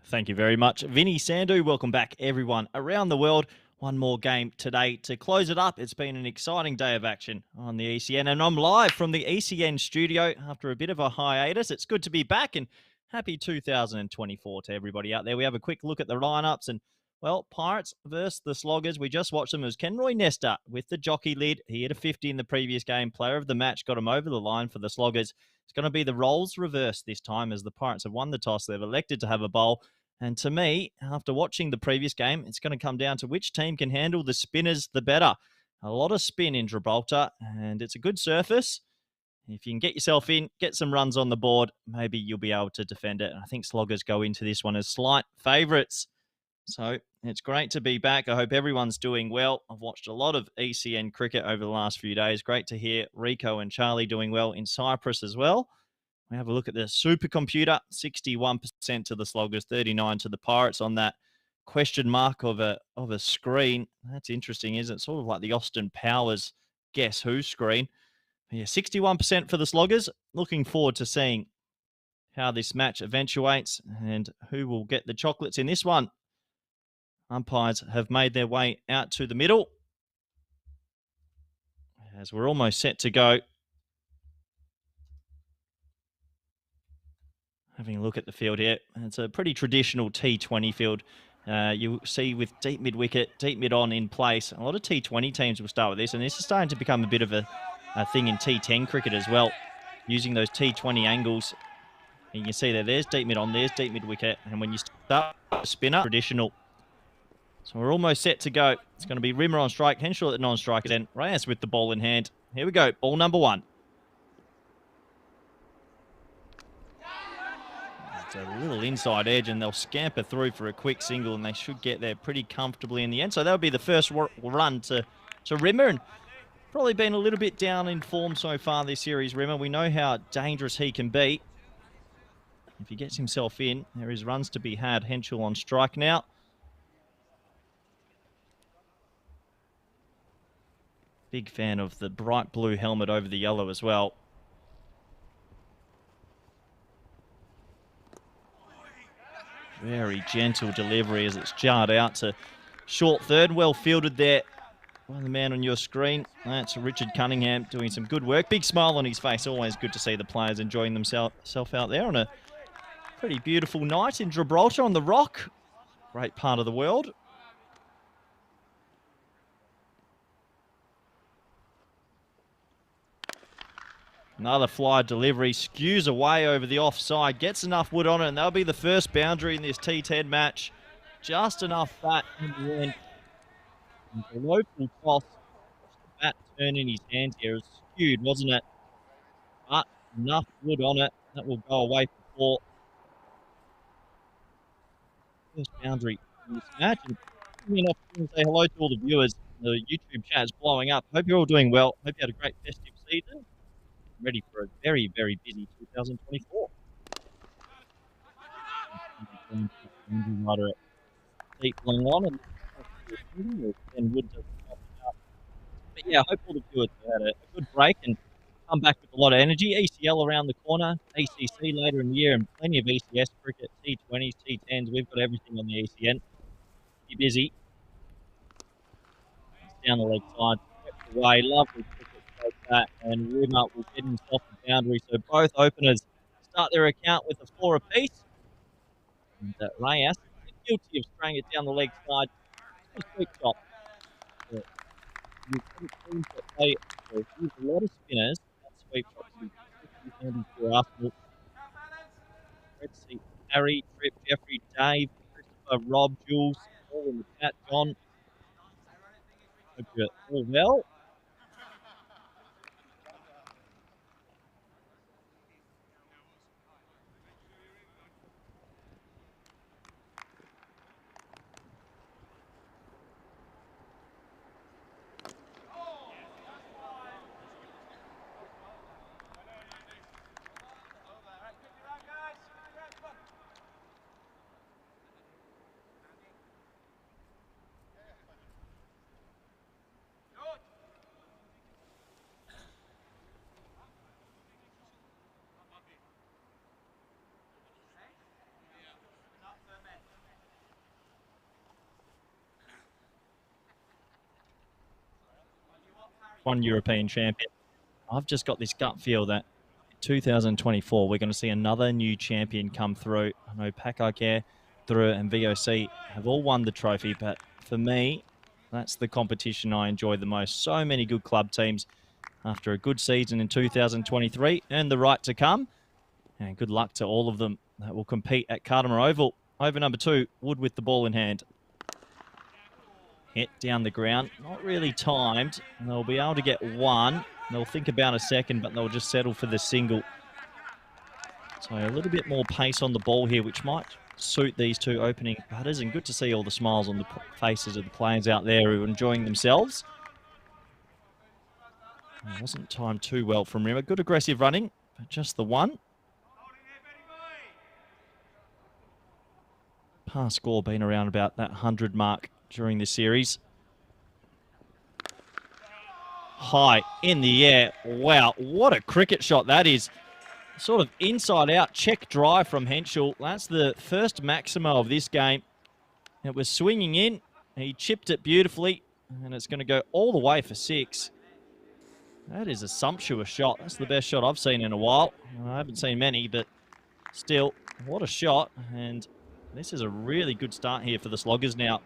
Thank you very much, Vinny Sandu. Welcome back, everyone around the world. One more game today to close it up. It's been an exciting day of action on the ECN, and I'm live from the ECN studio after a bit of a hiatus. It's good to be back, and happy 2024 to everybody out there. We have a quick look at the lineups, and well, Pirates versus the Sloggers. We just watched them. It was Kenroy Nesta with the jockey lid. He hit a 50 in the previous game. Player of the match got him over the line for the Sloggers. It's going to be the roles reversed this time as the Pirates have won the toss. They've elected to have a bowl. And to me, after watching the previous game, it's going to come down to which team can handle the spinners the better. A lot of spin in Gibraltar, and it's a good surface. If you can get yourself in, get some runs on the board, maybe you'll be able to defend it. And I think Sloggers go into this one as slight favourites. So it's great to be back. I hope everyone's doing well. I've watched a lot of ECN cricket over the last few days. Great to hear Rico and Charlie doing well in Cyprus as well. We have a look at the supercomputer, 61% to the Sloggers, 39 to the Pirates on that question mark of a screen. That's interesting, isn't it? Sort of like the Austin Powers Guess Who screen. Yeah, 61% for the Sloggers. Looking forward to seeing how this match eventuates and who will get the chocolates in this one. Umpires have made their way out to the middle as we're almost set to go. Having a look at the field here, it's a pretty traditional T20 field. You see with deep mid-wicket, deep mid-on in place. A lot of T20 teams will start with this, and this is starting to become a bit of a thing in T10 cricket as well, using those T20 angles. And you can see there's deep mid-on, there's deep mid-wicket, and when you start a spinner, traditional. So we're almost set to go. It's going to be Rimmer on strike, Henshaw at the non-strike, then Reyes with the ball in hand. Here we go, ball number one. It's a little inside edge, and they'll scamper through for a quick single, and they should get there pretty comfortably in the end. So that'll be the first run to Rimmer, and probably been a little bit down in form so far this series, Rimmer. We know how dangerous he can be. If he gets himself in, there is runs to be had. Henshaw on strike now. Big fan of the bright blue helmet over the yellow as well. Very gentle delivery as it's jarred out to short third. Well fielded there by the man on your screen. That's Richard Cunningham doing some good work. Big smile on his face. Always good to see the players enjoying themselves out there on a pretty beautiful night in Gibraltar on the Rock. Great part of the world. Another fly delivery, skews away over the offside, gets enough wood on it, and that'll be the first boundary in this T10 match. Just enough bat in the end. And the local toss, the bat turn in his hands here. It was skewed, wasn't it? But enough wood on it. That will go away for four. First boundary in this match. And give me an opportunity to say hello to all the viewers. The YouTube chat is blowing up. Hope you're all doing well. Hope you had a great festive season. Ready for a very, very busy 2024. Deep long on and wood doesn't pop it up. But yeah, I hope all the viewers had a good break and come back with a lot of energy. ECL around the corner, ACC later in the year, and plenty of ECS cricket, T20s, T10s. We've got everything on the ECN. Be busy. Down the leg side, swept away, lovely cricket like that, and Rimmer will get himself a boundary. So both openers start their account with a 4 apiece. And Reyes is guilty of spraying it down the leg side. It's a quick shot. They use a lot of spinners. That sweep shot will be handy for Arsenal. Let's see. Harry, Tripp, Jeffrey, Dave, Christopher, Rob, Jules, all in the chat. John. Hope you're all well. one European champion. I've just got this gut feel that 2024, we're going to see another new champion come through. I know Pakar, Thru and VOC have all won the trophy, but for me, that's the competition I enjoy the most. So many good club teams after a good season in 2023 earned the right to come. And good luck to all of them that will compete at Cardimer Oval. Over number 2, Wood with the ball in hand. Hit down the ground, not really timed. They'll be able to get one. They'll think about a second, but they'll just settle for the single. So a little bit more pace on the ball here, which might suit these two opening batters. And good to see all the smiles on the faces of the players out there who are enjoying themselves. It wasn't timed too well from Rimmer. Good aggressive running, but just the one. Past score been around about that 100 mark during this series. High in the air. Wow, what a cricket shot that is. Sort of inside out check drive from Henschel. That's the first maxima of this game. It was swinging in. He chipped it beautifully, and it's going to go all the way for 6. That is a sumptuous shot. That's the best shot I've seen in a while. I haven't seen many, but still, what a shot. And this is a really good start here for the Sloggers now.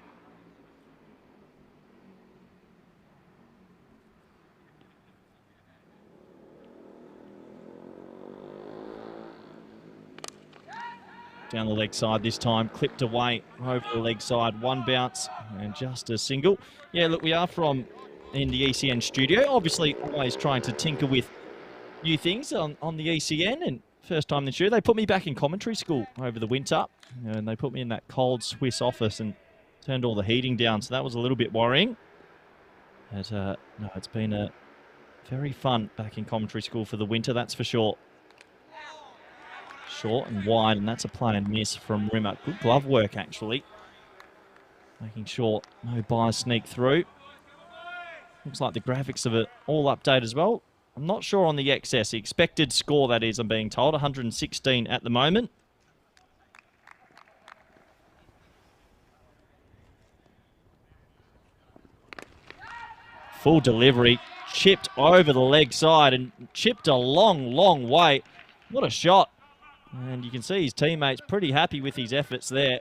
Down the leg side this time, clipped away over the leg side. One bounce and just a single. Yeah, look, we are from in the ECN studio. Obviously, always trying to tinker with new things on the ECN. And first time this year, they put me back in commentary school over the winter. And they put me in that cold Swiss office and turned all the heating down. So that was a little bit worrying. But no, it's been very fun back in commentary school for the winter, that's for sure. Short and wide, and that's a play and miss from Rimmer. Good glove work, actually. Making sure no buys sneak through. Looks like the graphics of it all updated as well. I'm not sure on the XS. The expected score, that is, I'm being told. 116 at the moment. Full delivery. Chipped over the leg side and chipped a long, long way. What a shot. And you can see his teammates pretty happy with his efforts there.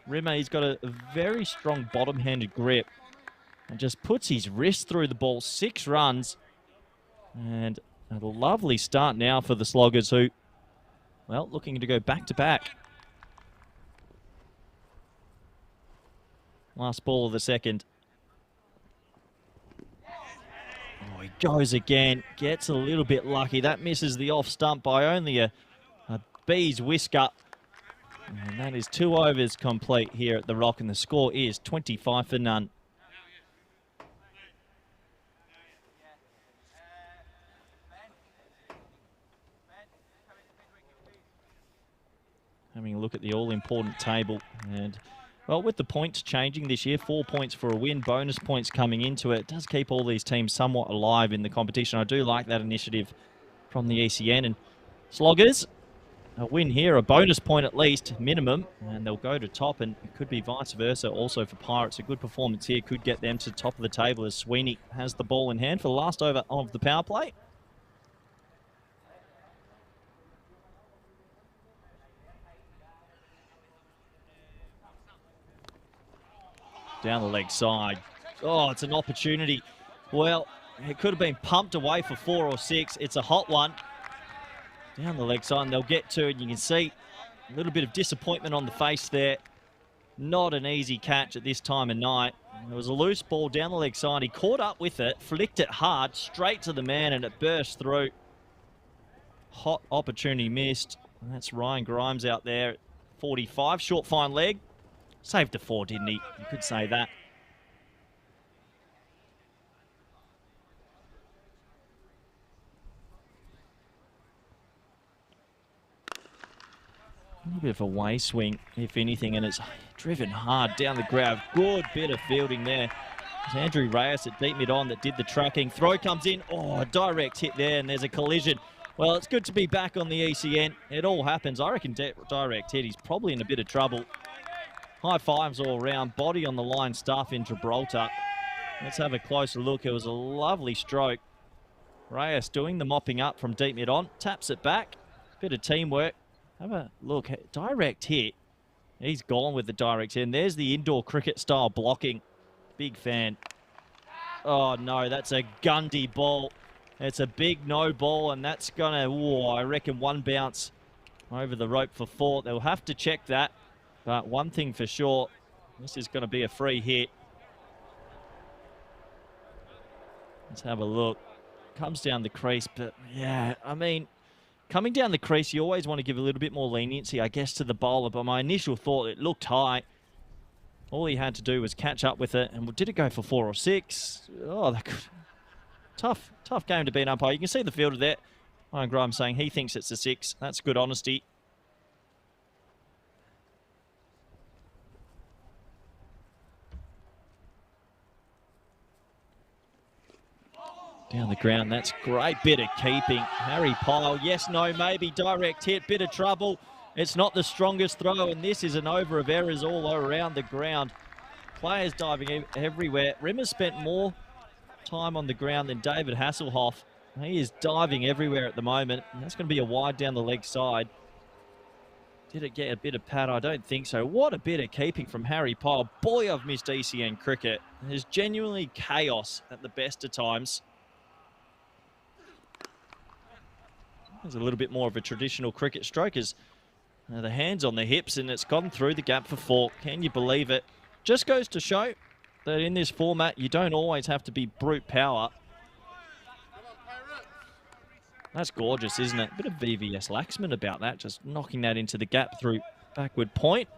Rimmer, he's got a very strong bottom-handed grip and just puts his wrist through the ball. 6 runs. And a lovely start now for the Sloggers who, well, looking to go back-to-back. Last ball of the second. Oh, he goes again. Gets a little bit lucky. That misses the off stump by only a bee's whisker. And that is 2 overs complete here at the Rock, and the score is 25 for none. Having a look at the all-important table, and well, with the points changing this year, 4 points for a win, bonus points coming into it, does keep all these teams somewhat alive in the competition. I do like that initiative from the ECN, and Sloggers, a win here, a bonus point at least, minimum, and they'll go to top, and it could be vice versa also for Pirates. A good performance here could get them to the top of the table as Sweeney has the ball in hand for the last over of the power play. Down the leg side. Oh, it's an opportunity. Well, it could have been pumped away for 4 or 6. It's a hot one. Down the leg side, and they'll get to it. You can see a little bit of disappointment on the face there. Not an easy catch at this time of night. There was a loose ball down the leg side. He caught up with it, flicked it hard, straight to the man, and it burst through. Hot opportunity missed. And that's Ryan Grimes out there at 45. Short, fine leg. Saved a 4, didn't he? You could say that. A little bit of a way swing, if anything, and it's driven hard down the ground. Good bit of fielding there. It's Andrew Reyes at deep mid on that did the tracking. Throw comes in. Oh, a direct hit there, and there's a collision. Well, it's good to be back on the ECN. It all happens. I reckon direct hit. He's probably in a bit of trouble. High fives all around. Body on the line stuff in Gibraltar. Let's have a closer look. It was a lovely stroke. Reyes doing the mopping up from deep mid on. Taps it back. Bit of teamwork. Have a look. Direct hit. He's gone with the direct hit. And there's the indoor cricket style blocking. Big fan. Oh, no, that's a Gundy ball. It's a big no ball, and that's going to, I reckon, one bounce over the rope for 4. They'll have to check that. But one thing for sure, this is going to be a free hit. Let's have a look. Comes down the crease, but yeah, I mean, coming down the crease, you always want to give a little bit more leniency, I guess, to the bowler. But my initial thought, it looked high. All he had to do was catch up with it. And did it go for 4 or 6? Oh, that could... Tough game to be an umpire. You can see the fielder there. Ryan Grimes saying he thinks it's a 6. That's good honesty. Down the ground, that's great bit of keeping. Harry Pyle, yes, no, maybe, direct hit, bit of trouble. It's not the strongest throw, and this is an over of errors all around the ground. Players diving everywhere. Rimmer spent more time on the ground than David Hasselhoff. He is diving everywhere at the moment, and that's going to be a wide down the leg side. Did it get a bit of pad? I don't think so. What a bit of keeping from Harry Pyle. Boy, I've missed ECN cricket. There's genuinely chaos at the best of times. There's a little bit more of a traditional cricket stroke as the hands on the hips, and it's gone through the gap for 4. Can you believe it? Just goes to show that in this format, you don't always have to be brute power. That's gorgeous, isn't it? A bit of VVS Laxman about that, just knocking that into the gap through backward point.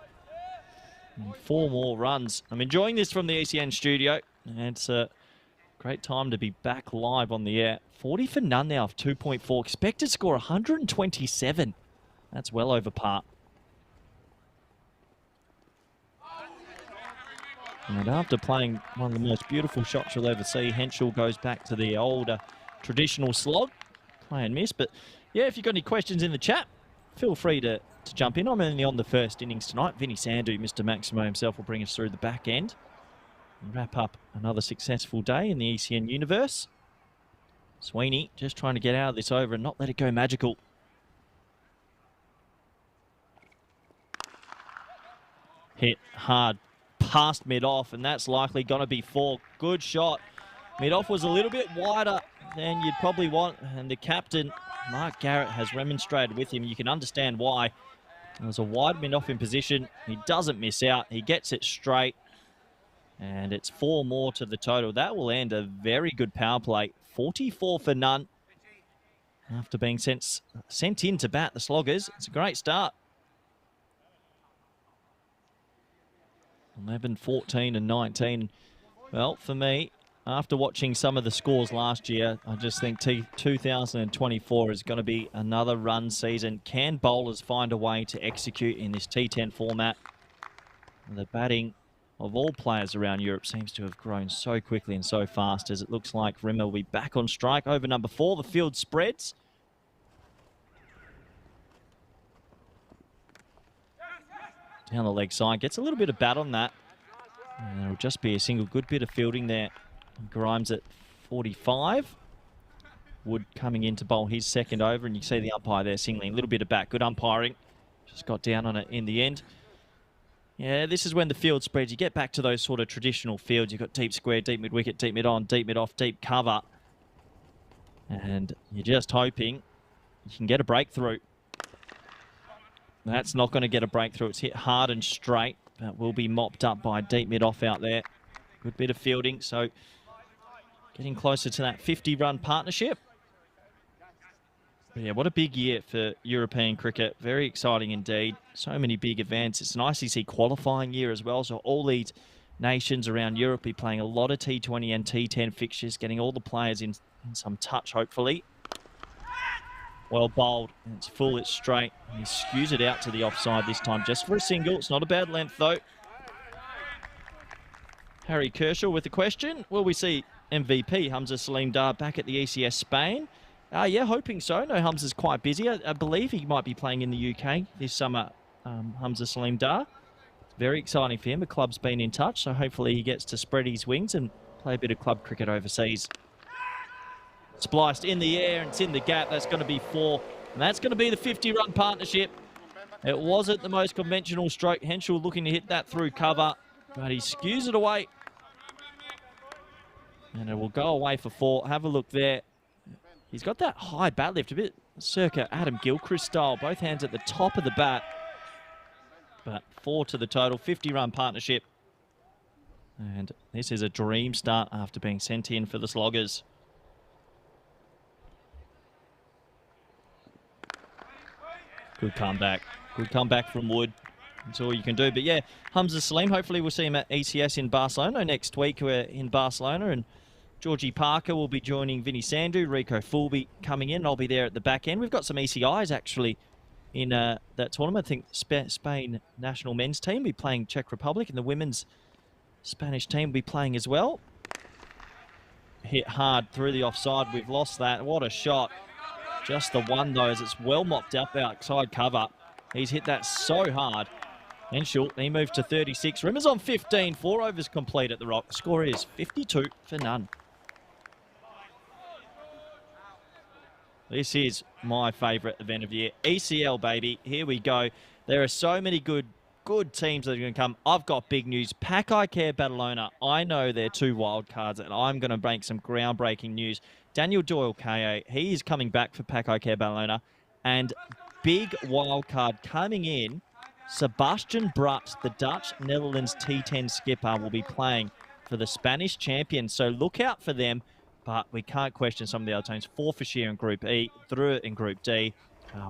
And 4 more runs. I'm enjoying this from the ECN studio, and it's a great time to be back live on the air. 40 for none now of 2.4. Expected score 127. That's well over par. And after playing one of the most beautiful shots you'll ever see, Henschel goes back to the older traditional slog. Play and miss. But yeah, if you've got any questions in the chat, feel free to jump in. I'm only on the first innings tonight. Vinny Sandu, Mr. Maximo himself, will bring us through the back end and wrap up another successful day in the ECN universe. Sweeney just trying to get out of this over and not let it go magical. Hit hard past mid-off, and that's likely going to be 4. Good shot. Mid-off was a little bit wider than you'd probably want, and the captain, Mark Garrett, has remonstrated with him. You can understand why. There's a wide mid-off in position. He doesn't miss out. He gets it straight, and it's 4 more to the total. That will end a very good power play. 44 for none after being sent in to bat the Sloggers. It's a great start. 11, 14 and 19. Well, for me, after watching some of the scores last year, I just think 2024 is going to be another run season. Can bowlers find a way to execute in this T10 format? The batting of all players around Europe seems to have grown so quickly and so fast, as it looks like Rimmer will be back on strike. Over number 4, the field spreads. Down the leg side, gets a little bit of bat on that. And it'll just be a single. Good bit of fielding there. Grimes at 45. Wood coming in to bowl his second over, and you see the umpire there singling. A little bit of bat. Good umpiring. Just got down on it in the end. Yeah, this is when the field spreads. You get back to those sort of traditional fields. You've got deep square, deep mid-wicket, deep mid-on, deep mid-off, deep cover. And you're just hoping you can get a breakthrough. That's not going to get a breakthrough. It's hit hard and straight. That will be mopped up by deep mid-off out there. Good bit of fielding. So getting closer to that 50-run partnership. But yeah, what a big year for European cricket. Very exciting indeed. So many big events. It's an ICC qualifying year as well. So all these nations around Europe be playing a lot of T20 and T10 fixtures, getting all the players in some touch, hopefully. Well bowled. And it's full, it's straight. He skews it out to the offside this time, just for a single. It's not a bad length, though. Harry Kershaw with the question. Will we see MVP Hamza Salim Dar back at the ECS Spain? Yeah, hoping so. No, Hamza's quite busy. I believe he might be playing in the UK this summer, Hamza Salim Dar. Very exciting for him. The club's been in touch, so hopefully he gets to spread his wings and play a bit of club cricket overseas. Spliced in the air and it's in the gap. That's going to be 4. And that's going to be the 50-run partnership. It wasn't the most conventional stroke. Henschel looking to hit that through cover, but he skews it away. And it will go away for 4. Have a look there. He's got that high bat lift, a bit circa Adam Gilchrist style. Both hands at the top of the bat. But 4 to the total, 50-run partnership. And this is a dream start after being sent in for the Sloggers. Good comeback. Good comeback from Wood. That's all you can do. But yeah, Hamza Salim, hopefully we'll see him at ECS in Barcelona next week. We're in Barcelona, and Georgie Parker will be joining Vinny Sandu. Rico Fulby coming in. I'll be there at the back end. We've got some ECIs actually in that tournament. I think Spain national men's team will be playing Czech Republic, and the women's Spanish team will be playing as well. Hit hard through the offside. We've lost that. What a shot. Just the one, though, as it's well mopped up outside cover. He's hit that so hard. Henschel, he moved to 36. Rimmer's on 15. 4 overs complete at the Rock. Score is 52 for none. This is my favourite event of the year. ECL, baby. Here we go. There are so many good teams that are going to come. I've got big news. Pack Care Badalona. I know they're 2 wild cards, and I'm going to make some groundbreaking news. Daniel Doyle KA, he is coming back for Pack Care Badalona. And big wild card coming in, Sebastian Brut, the Dutch-Netherlands T10 skipper, will be playing for the Spanish champions. So look out for them. But we can't question some of the other teams. Forfarshire in Group E, Druitt in Group D,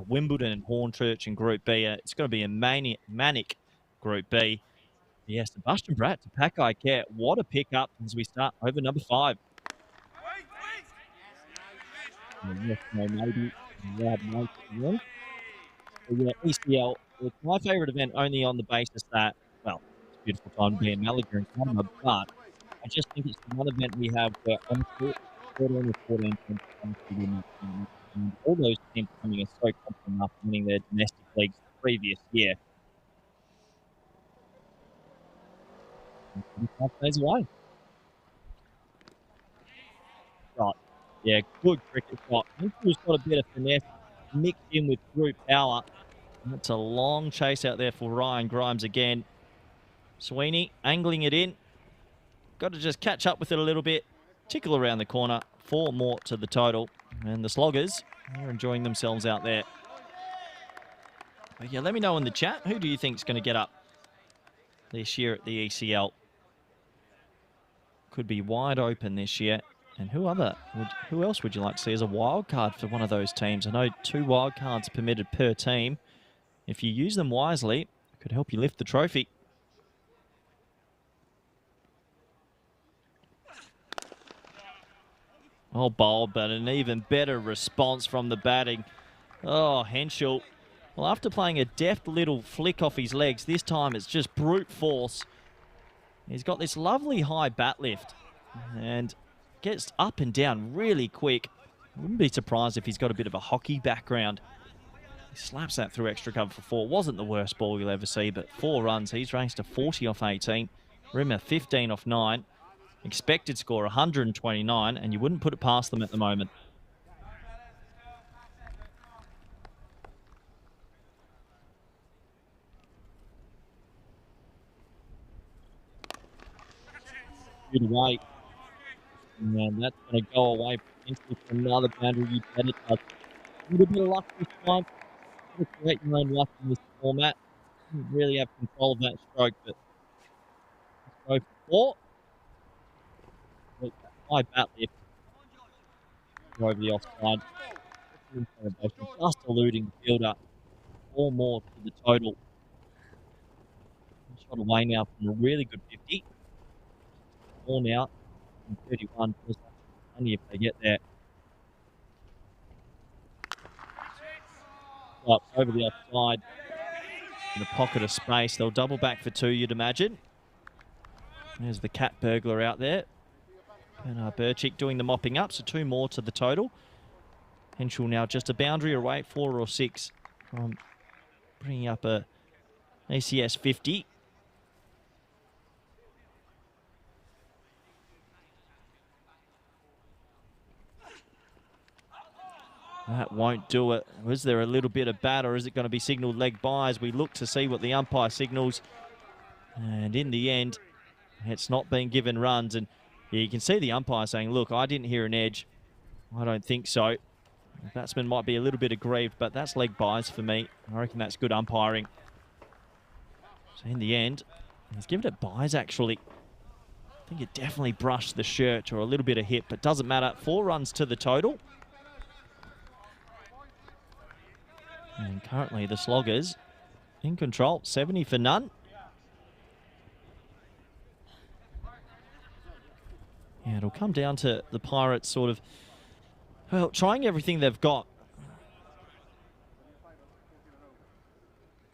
Wimbledon and Hornchurch in Group B. It's going to be a manic Group B. Yes, Sebastian Bratt to Pack Care. What a pickup as we start over number 5. Yes, no, maybe. Yeah, ECL. It's my favourite event only on the basis that, well, it's a beautiful time to be in Malaga and Canada, but I just think it's the one event we have where on 14 or 14 teams and all those teams coming in so confident after winning their domestic leagues the previous year. 25 days away. Shot. Yeah, good cricket shot. He's got a bit of finesse mixed in with group power. That's a long chase out there for Ryan Grimes again. Sweeney angling it in. Got to just catch up with it a little bit. Tickle around the corner. 4 more to the total. And the Sloggers are enjoying themselves out there. But yeah, let me know in the chat. Who do you think is going to get up this year at the ECL? Could be wide open this year. And who else would you like to see as a wild card for one of those teams? I know 2 wild cards permitted per team. If you use them wisely, it could help you lift the trophy. Oh, bowled, but an even better response from the batting. Oh, Henschel. Well, after playing a deft little flick off his legs, this time it's just brute force. He's got this lovely high bat lift and gets up and down really quick. Wouldn't be surprised if he's got a bit of a hockey background. He slaps that through extra cover for 4. Wasn't the worst ball you'll ever see, but 4 runs. He's raced to 40 off 18. Rimmer 15 off 9. Expected score 129, and you wouldn't put it past them at the moment. Good away. And that's going to go away potentially for another boundary. You better touch. A little bit of luck this time. Create your own luck in this format. You really have control of that stroke, but let's go for 4. High bat lift. Go over the offside. Just eluding the fielder. 4 more to the total. Shot away now from a really good 50. 4 now. And 31. Only if they get there. Up over the offside. In a pocket of space. They'll double back for 2, you'd imagine. There's the cat burglar out there. And Burchick doing the mopping up, so 2 more to the total. Henschel now just a boundary away, 4 or 6 from bringing up a ACS 50. That won't do it. Was there a little bit of bat, or is it going to be signalled leg by as we look to see what the umpire signals? And in the end, it's not been given runs. And you can see the umpire saying, look, I didn't hear an edge. I don't think so. The batsman might be a little bit aggrieved, but that's leg buys for me. I reckon that's good umpiring. So in the end, he's given it buys actually. I think it definitely brushed the shirt or a little bit of hip, but doesn't matter. 4 runs to the total. And currently the Sloggers in control, 70 for none. Yeah, it'll come down to the Pirates sort of, well, trying everything they've got.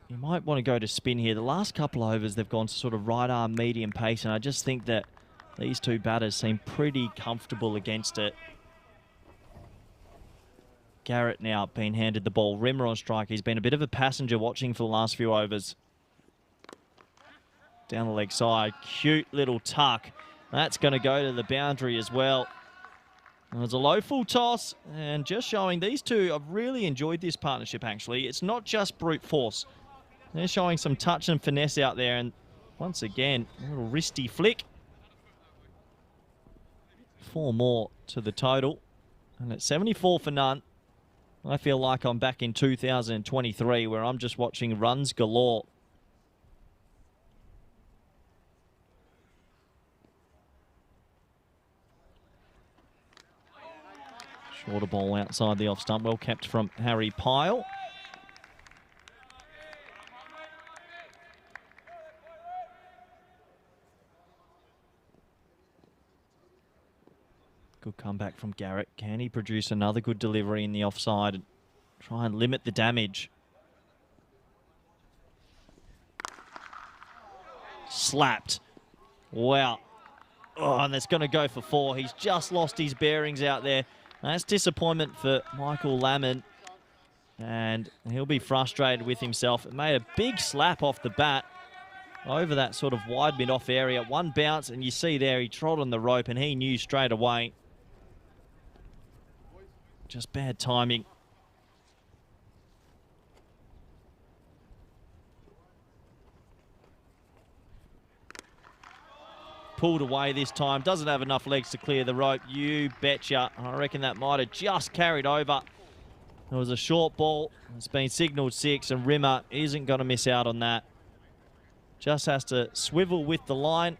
You might want to go to spin here. The last couple of overs, they've gone to sort of right arm, medium pace, and I just think that these two batters seem pretty comfortable against it. Garrett now being handed the ball. Rimmer on strike. He's been a bit of a passenger watching for the last few overs. Down the leg side. Cute little tuck. That's going to go to the boundary as well. There's a low full toss, and just showing these two have really enjoyed this partnership, actually. It's not just brute force. They're showing some touch and finesse out there, and once again, a little wristy flick. 4 more to the total, and it's 74 for none. I feel like I'm back in 2023 where I'm just watching runs galore. Shorter ball outside the off stump, well kept from Harry Pyle. Good comeback from Garrett. Can he produce another good delivery in the offside and try and limit the damage? Slapped. Wow. Oh, and that's going to go for 4. He's just lost his bearings out there. That's disappointment for Michael Lamond. And he'll be frustrated with himself. It made a big slap off the bat over that sort of wide mid-off area. One bounce, and you see there he trod on the rope, and he knew straight away. Just bad timing. Pulled away this time. Doesn't have enough legs to clear the rope. You betcha. I reckon that might have just carried over. It was a short ball. It's been signalled 6, and Rimmer isn't going to miss out on that. Just has to swivel with the line,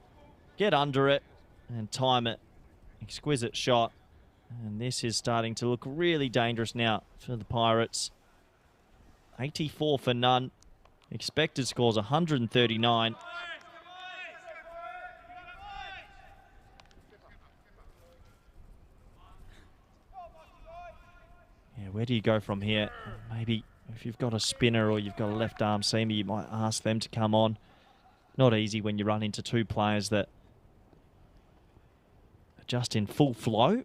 get under it, and time it. Exquisite shot. And this is starting to look really dangerous now for the Pirates. 84 for none. Expected scores 139. Yeah, where do you go from here? Maybe if you've got a spinner or you've got a left arm seamer, you might ask them to come on. Not easy when you run into 2 players that are just in full flow.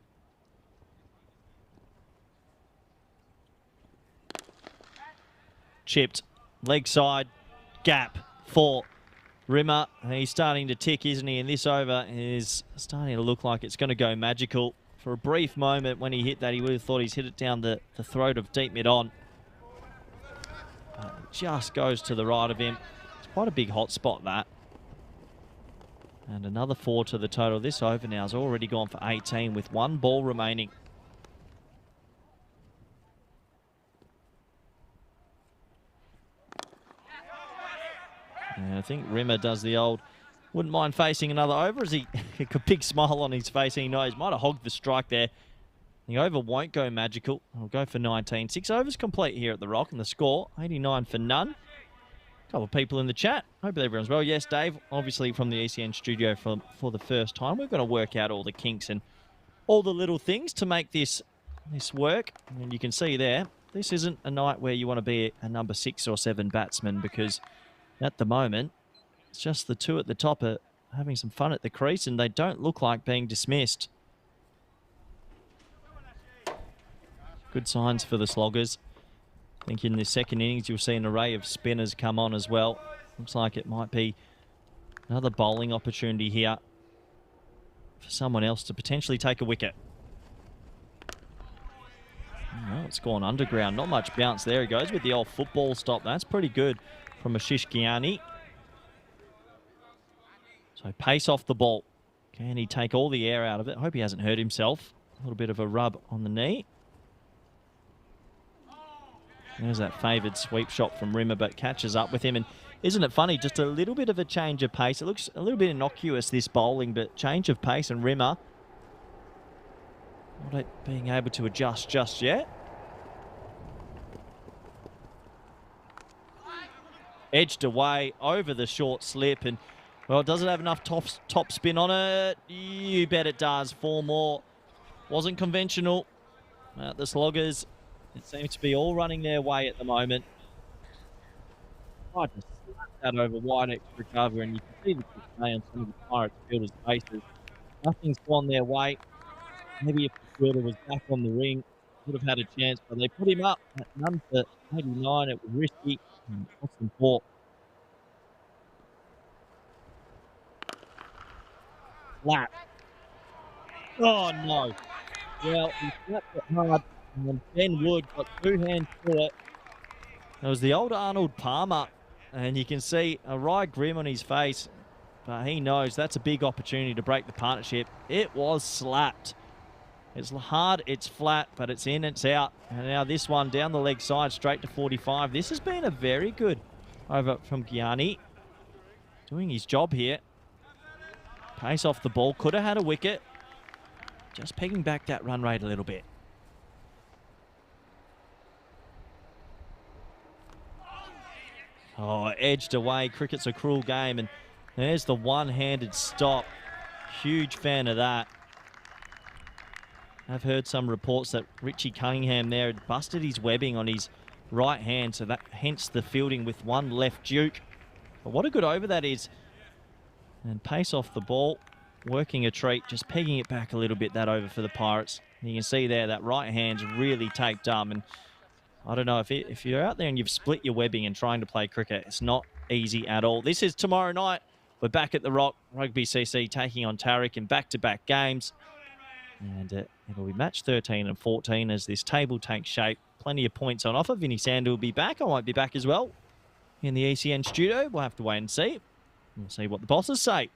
Chipped, leg side, gap, 4. Rimmer, he's starting to tick, isn't he? And this over is starting to look like it's going to go magical. For a brief moment when he hit that, he would have thought he's hit it down the throat of deep mid-on. It just goes to the right of him. It's quite a big hot spot, that. And another 4 to the total. This over now has already gone for 18 with 1 ball remaining. And I think Rimmer does the old, wouldn't mind facing another over as he a big smile on his face. He knows might have hogged the strike there. The over won't go magical. I'll go for 19. 6 overs complete here at the Rock, and the score 89 for none. A couple of people in the chat. Hope everyone's well. Yes, Dave, obviously from the ECN studio for the first time. We're going to work out all the kinks and all the little things to make this work. And you can see there, this isn't a night where you want to be a number 6 or 7 batsman, because at the moment, it's just the 2 at the top are having some fun at the crease, and they don't look like being dismissed. Good signs for the Sloggers. I think in the second innings, you'll see an array of spinners come on as well. Looks like it might be another bowling opportunity here for someone else to potentially take a wicket. Oh, it's gone underground. Not much bounce there. He goes with the old football stop. That's pretty good from Ashish Gyani. So pace off the ball. Can he take all the air out of it? Hope he hasn't hurt himself. A little bit of a rub on the knee. There's that favoured sweep shot from Rimmer, but catches up with him. And isn't it funny? Just a little bit of a change of pace. It looks a little bit innocuous, this bowling, but change of pace, and Rimmer not being able to adjust just yet. Edged away over the short slip, and well, does it have enough top spin on it? You bet it does. 4 more. Wasn't conventional. The Sloggers, it seems to be all running their way at the moment. I just slapped that over wide extra cover, and you can see the dismay on some of the Pirates fielders' faces. Nothing's gone their way. Maybe if the fielder was back on the ring, would have had a chance, but they put him up at none for 89. It was risky. Austin Port. Flat. Oh no. Well, he slapped it hard, and then Ben Wood got 2 hands to it. It was the old Arnold Palmer, and you can see a wry grin on his face, but he knows that's a big opportunity to break the partnership. It was slapped. It's hard, it's flat, but it's in, it's out. And now this one down the leg side, straight to 45. This has been a very good over from Gyani. Doing his job here. Pace off the ball, could have had a wicket. Just pegging back that run rate a little bit. Oh, edged away. Cricket's a cruel game, and there's the one-handed stop. Huge fan of that. I've heard some reports that Richie Cunningham there had busted his webbing on his right hand, so that hence the fielding with one left duke. But what a good over that is. And pace off the ball, working a treat, just pegging it back a little bit, that over for the Pirates. And you can see there that right hand's really taped up, and I don't know, if you're out there and you've split your webbing and trying to play cricket, it's not easy at all. This is tomorrow night. We're back at the Rock, Rugby CC taking on Tarek in back-to-back games. And it'll be match 13 and 14 as this table takes shape. Plenty of points on offer. Vinny Sander will be back. I might be back as well in the ECN studio. We'll have to wait and see. We'll see what the bosses say.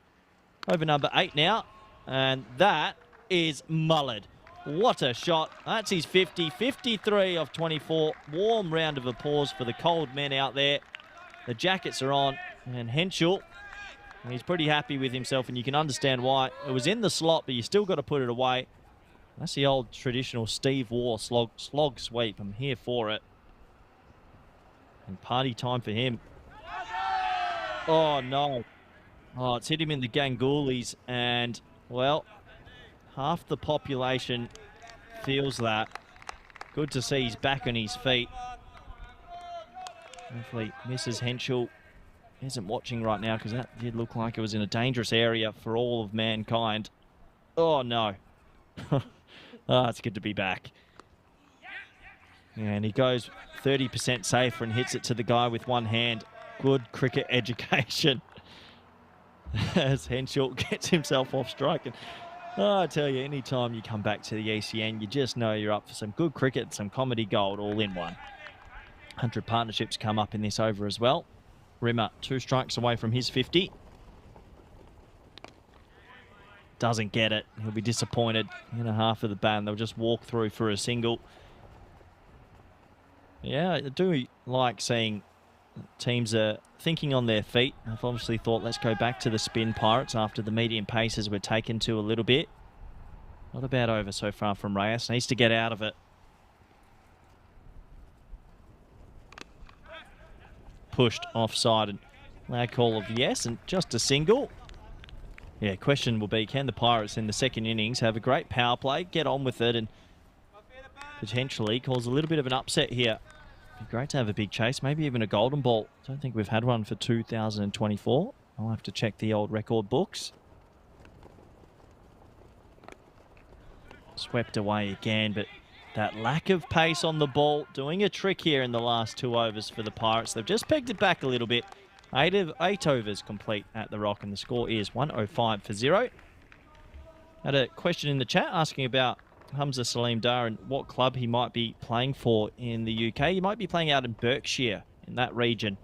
Over number 8 now. And that is Mullard. What a shot. That's his 50. 53 of 24. Warm round of applause for the cold men out there. The jackets are on. And Henschel, he's pretty happy with himself, and you can understand why. It was in the slot, but you still got to put it away. That's the old traditional Steve Waugh slog sweep. I'm here for it. And party time for him. Oh, no. Oh, it's hit him in the gangulis, and, well, half the population feels that. Good to see he's back on his feet. Hopefully, Mrs. Henschel isn't watching right now, because that did look like it was in a dangerous area for all of mankind. Oh, no. Oh, it's good to be back. And he goes 30% safer and hits it to the guy with one hand. Good cricket education. As Henschel gets himself off strike. And oh, I tell you, anytime you come back to the ECN, you just know you're up for some good cricket, some comedy gold all in one. 100 partnerships come up in this over as well. Rimmer 2 strikes away from his 50. Doesn't get it. He'll be disappointed in a half of the bat. They'll just walk through for a single. Yeah, I do like seeing teams are thinking on their feet. I've obviously thought, let's go back to the spin Pirates after the medium paces were taken to a little bit. Not a bad over so far from Reyes. Needs to get out of it. Pushed offside, and flag call of yes, and just a single. Yeah, question will be, can the Pirates in the second innings have a great power play, get on with it, and potentially cause a little bit of an upset here? Be great to have a big chase, maybe even a golden ball. Don't think we've had one for 2024. I'll have to check the old record books. Swept away again, but that lack of pace on the ball doing a trick here in the last 2 overs for the Pirates. They've just pegged it back a little bit. 8 overs complete at the Rock, and the score is 105 for 0. Had a question in the chat asking about Hamza Salim Dar and what club he might be playing for in the UK. He might be playing out in Berkshire, in that region.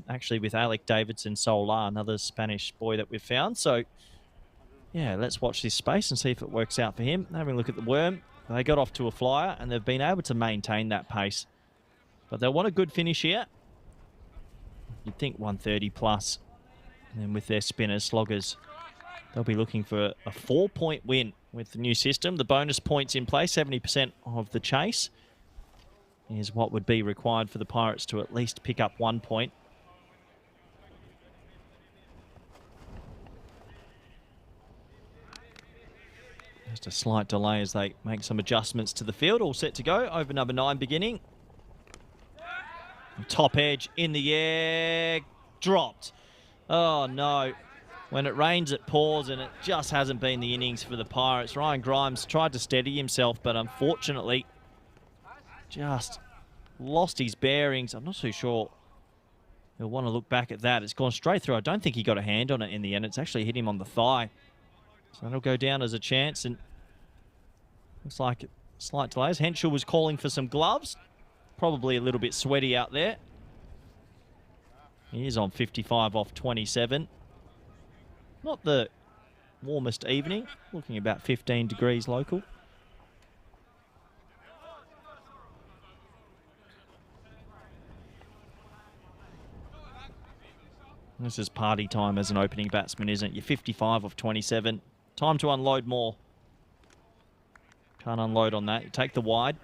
Actually with Alec Davidson Solar, another Spanish boy that we've found. So, yeah, let's watch this space and see if it works out for him. Having a look at the worm. They got off to a flyer, and they've been able to maintain that pace. But they'll want a good finish here. You'd think 130 plus. And then with their spinners, sloggers, they'll be looking for a 4-point win with the new system. The bonus points in place, 70% of the chase, is what would be required for the Pirates to at least pick up 1 point. Just a slight delay as they make some adjustments to the field. All set to go. Over number 9 beginning. Top edge in the air. Dropped. Oh, no. When it rains, it pours, and it just hasn't been the innings for the Pirates. Ryan Grimes tried to steady himself, but unfortunately just lost his bearings. I'm not too sure he'll want to look back at that. It's gone straight through. I don't think he got a hand on it in the end. It's actually hit him on the thigh. So that'll go down as a chance, and looks like slight delays. Henschel was calling for some gloves. Probably a little bit sweaty out there. He is on 55 off 27. Not the warmest evening. Looking about 15 degrees local. This is party time as an opening batsman, isn't it? You're 55 off 27. Time to unload more. Can't unload on that. You take the wide.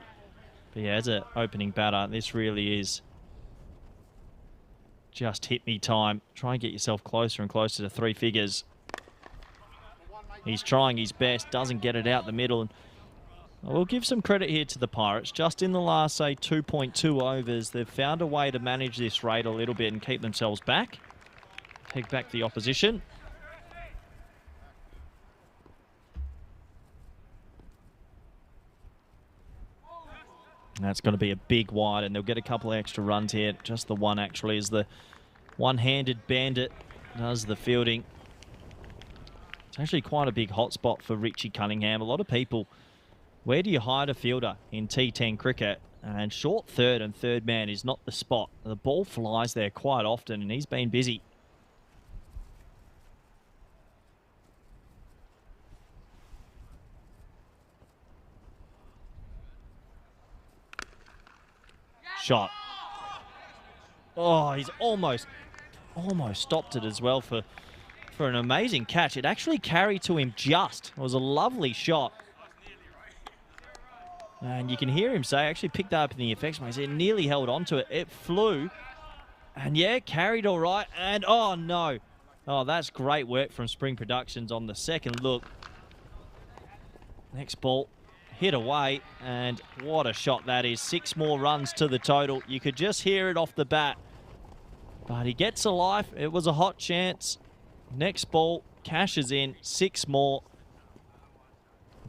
But yeah, as an opening batter, this really is just hit me time. Try and get yourself closer and closer to 3 figures. He's trying his best. Doesn't get it out the middle. And we'll give some credit here to the Pirates. Just in the last, say, 2.2 overs, they've found a way to manage this rate a little bit and keep themselves back. Take back the opposition. And that's going to be a big wide, and they'll get a couple of extra runs here. Just the one, actually, is the one-handed bandit does the fielding. It's actually quite a big hotspot for Richie Cunningham. A lot of people, where do you hide a fielder in T10 cricket? And short third and third man is not the spot. The ball flies there quite often, and he's been busy. Shot. Oh, he's almost stopped it as well for an amazing catch. It actually carried to him just. It was a lovely shot. And you can hear him say, I actually picked that up in the effects, mate. It nearly held onto it. It flew. And yeah, carried all right. And oh no. Oh, that's great work from Spring Productions on the second look. Next ball. Hit away, and what a shot that is. 6 more runs to the total. You could just hear it off the bat. But he gets a life. It was a hot chance. Next ball, cashes in. 6 more.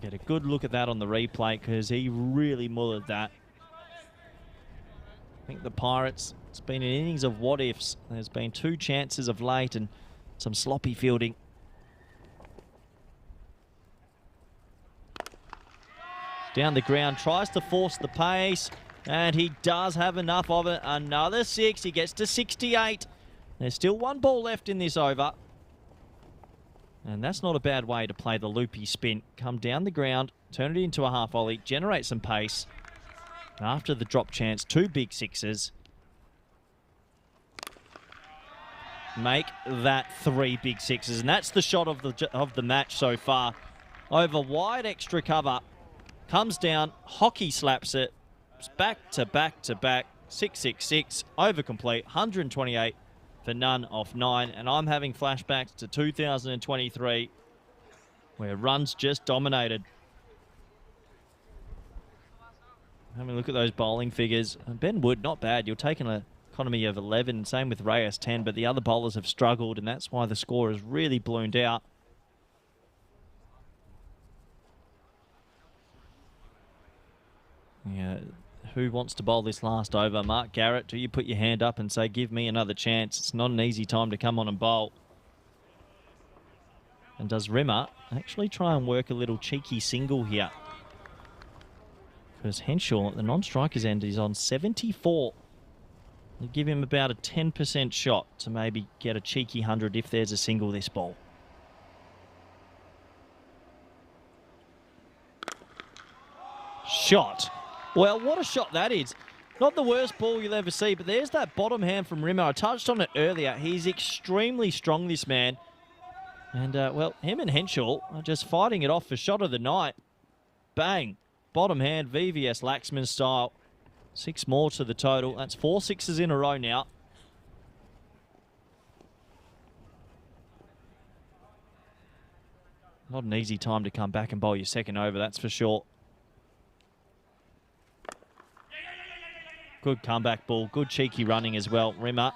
Get a good look at that on the replay because he really mullered that. I think the Pirates, it's been an innings of what-ifs. There's been 2 chances of late and some sloppy fielding. Down the ground, tries to force the pace, and he does have enough of it. Another 6, he gets to 68. There's still 1 ball left in this over. And that's not a bad way to play the loopy spin. Come down the ground, turn it into a half volley, generate some pace. After the drop chance, 2 big 6s. Make that 3 big 6s, and that's the shot of the match so far. Over wide extra cover. Comes down, hockey slaps it. It's back to back to back. 666, over complete, 128 for none off 9. And I'm having flashbacks to 2023 where runs just dominated. Having a look at those bowling figures. Ben Wood, not bad. You're taking an economy of 11. Same with Reyes, 10. But the other bowlers have struggled, and that's why the score has really ballooned out. Yeah, who wants to bowl this last over? Mark Garrett, do you put your hand up and say, give me another chance? It's not an easy time to come on and bowl. And does Rimmer actually try and work a little cheeky single here? Because Henschel at the non-strikers end is on 74. They give him about a 10% shot to maybe get a cheeky 100 if there's a single this ball. Shot. Well, what a shot that is. Not the worst ball you'll ever see, but there's that bottom hand from Rimmer. I touched on it earlier. He's extremely strong, this man. And, well, him and Henschel are just fighting it off for shot of the night. Bang. Bottom hand, VVS Laxman style. 6 more to the total. That's 4 sixes in a row now. Not an easy time to come back and bowl your second over, that's for sure. Good comeback ball. Good cheeky running as well. Rimmer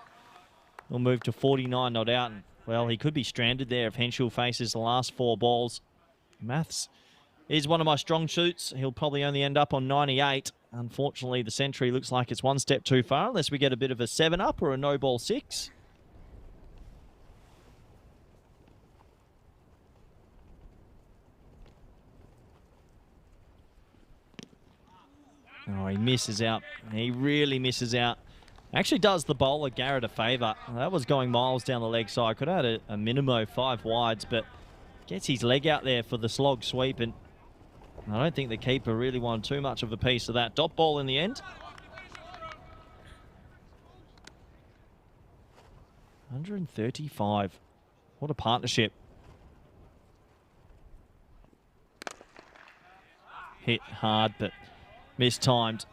will move to 49 not out. And, well, he could be stranded there if Henschel faces the last 4 balls. Maths is one of my strong shoots. He'll probably only end up on 98. Unfortunately, the century looks like it's one step too far unless we get a bit of a 7-up or a no-ball 6. Oh, he misses out. He really misses out. Actually does the bowler Garrett a favour. That was going miles down the leg side. Could have had a minimo 5 wides, but gets his leg out there for the slog sweep, and I don't think the keeper really wanted too much of a piece of that. Dot ball in the end. 135. What a partnership. Hit hard, but mistimed.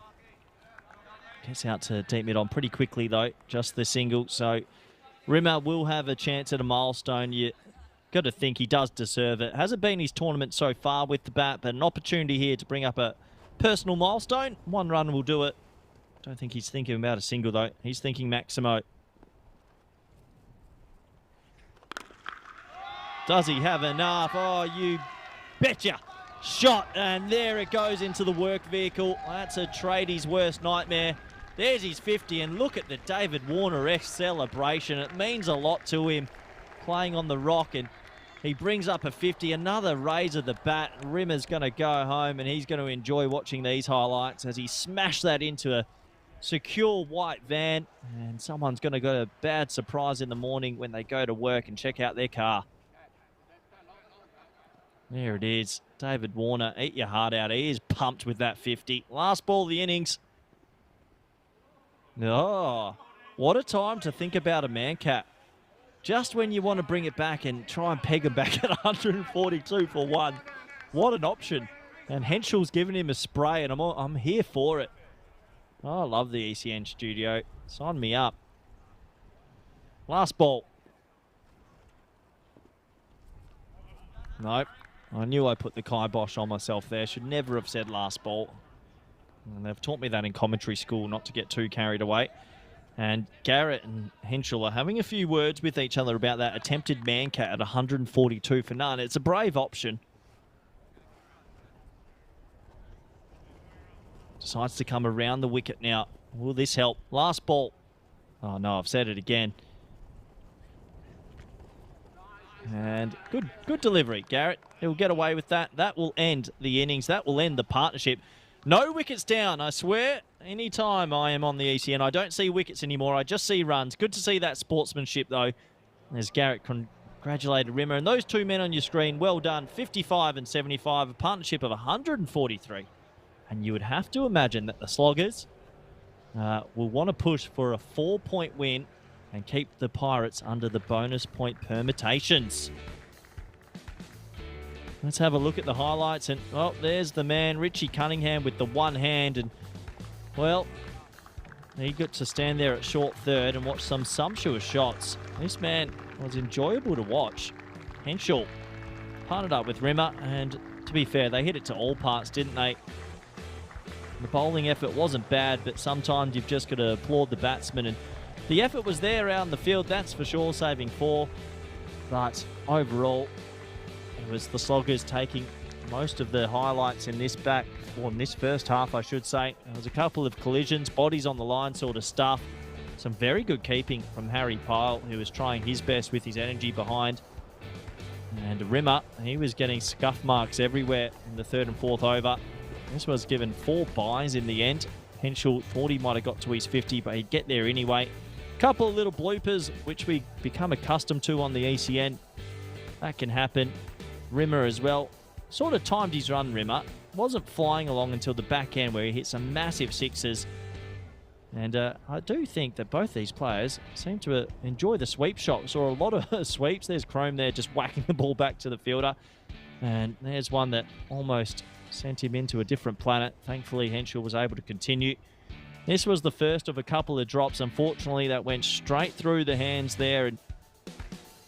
Gets out to deep mid on pretty quickly, though. Just the single. So Rimmer will have a chance at a milestone. You got to think he does deserve it. Hasn't been his tournament so far with the bat, but an opportunity here to bring up a personal milestone. 1 run will do it. Don't think he's thinking about a single, though. He's thinking Maximo. Does he have enough? Oh, you betcha. Shot, and there it goes into the work vehicle. That's a tradie's worst nightmare. There's his 50, and look at the David Warner-esque celebration. It means a lot to him, playing on the rock, and he brings up a 50. Another raise of the bat. Rimmer's going to go home, and he's going to enjoy watching these highlights as he smashed that into a secure white van, and someone's going to get a bad surprise in the morning when they go to work and check out their car. There it is. David Warner, eat your heart out. He is pumped with that 50. Last ball of the innings. Oh, what a time to think about a man cap. Just when you want to bring it back and try and peg him back at 142 for 1. What an option. And Henschel's giving him a spray, and I'm here for it. Oh, I love the ECN studio. Sign me up. Last ball. Nope. I knew I put the kibosh on myself there. Should never have said last ball. And they've taught me that in commentary school, not to get too carried away. And Garrett and Henschel are having a few words with each other about that attempted man cat at 142 for none. It's a brave option. Decides to come around the wicket now. Will this help? Last ball. Oh no, I've said it again. And good delivery, Garrett. He'll get away with that. That will end the innings. That will end the partnership. No wickets down, I swear. Anytime I am on the ECN, I don't see wickets anymore. I just see runs. Good to see that sportsmanship, though. As Garrett congratulated Rimmer. And those 2 men on your screen, well done. 55 and 75, a partnership of 143. And you would have to imagine that the Sloggers will want to push for a 4-point win and keep the Pirates under the bonus point permutations. Let's have a look at the highlights. And, oh, there's the man, Richie Cunningham, with the one hand. And, well, he got to stand there at short third and watch some sumptuous shots. This man was enjoyable to watch. Henschel partnered up with Rimmer. And, to be fair, they hit it to all parts, didn't they? The bowling effort wasn't bad, but sometimes you've just got to applaud the batsman. And the effort was there around the field, that's for sure, saving 4. But overall, it was the Sloggers taking most of the highlights in this first half, I should say. There was a couple of collisions, bodies on the line sort of stuff. Some very good keeping from Harry Pyle, who was trying his best with his energy behind. And Rimmer, he was getting scuff marks everywhere in the 3rd and 4th over. This was given 4 buys in the end. Henschel thought he might have got to his 50, but he'd get there anyway. Couple of little bloopers, which we become accustomed to on the ECN. That can happen. Rimmer as well. Sort of timed his run, Rimmer. Wasn't flying along until the back end where he hit some massive sixes. And I do think that both these players seem to enjoy the sweep shot. Saw a lot of sweeps. There's Chrome there just whacking the ball back to the fielder. And there's one that almost sent him into a different planet. Thankfully, Henschel was able to continue. This was the first of a couple of drops. Unfortunately, that went straight through the hands there and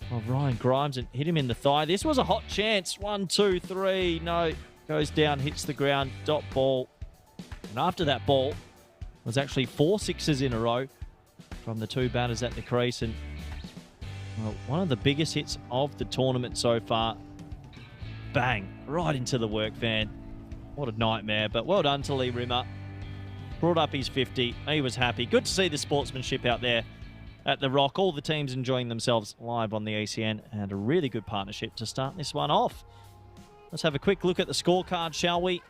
of Ryan Grimes and hit him in the thigh. This was a hot chance. 1, 2, 3. No. Goes down, hits the ground, dot ball. And after that ball, was actually 4 sixes in a row from the 2 batters at the crease. And well, one of the biggest hits of the tournament so far. Bang, right into the work van. What a nightmare, but well done to Lee Rimmer. Brought up his 50. He was happy. Good to see the sportsmanship out there at the Rock. All the teams enjoying themselves live on the ECN, and a really good partnership to start this one off. Let's have a quick look at the scorecard, shall we?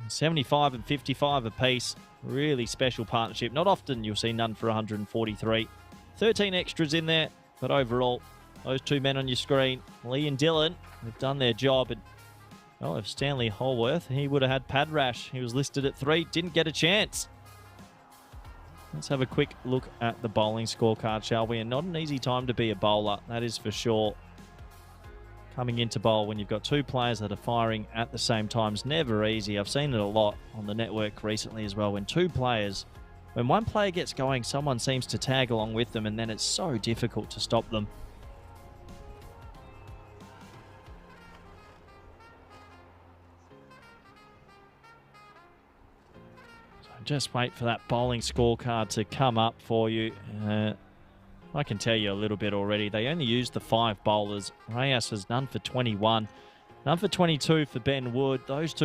75 and 55 apiece. Really special partnership. Not often you'll see none for 143. 13 extras in there, but overall, those 2 men on your screen, Lee and Dylan, have done their job. And well, if Stanley Holworth, he would have had pad rash. He was listed at 3, didn't get a chance. Let's have a quick look at the bowling scorecard, shall we? And not an easy time to be a bowler, that is for sure. Coming into bowl when you've got 2 players that are firing at the same time is never easy. I've seen it a lot on the network recently as well. When 2 players, when one player gets going, someone seems to tag along with them, and then it's so difficult to stop them. So just wait for that bowling scorecard to come up for you. I can tell you a little bit already. They only used the 5 bowlers. Reyes has none for 21. None for 22 for Ben Wood. Those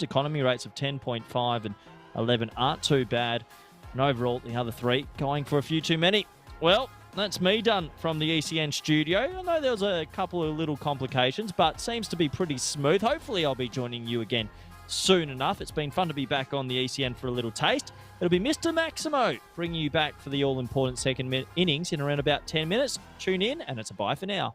economy rates of 10.5 and 11 aren't too bad. And overall, the other 3 going for a few too many. Well, that's me done from the ECN studio. I know there was a couple of little complications, but seems to be pretty smooth. Hopefully, I'll be joining you again soon enough. It's been fun to be back on the ECN for a little taste. It'll be Mr. Maximo bringing you back for the all-important second innings in around about 10 minutes. Tune in, and it's a bye for now.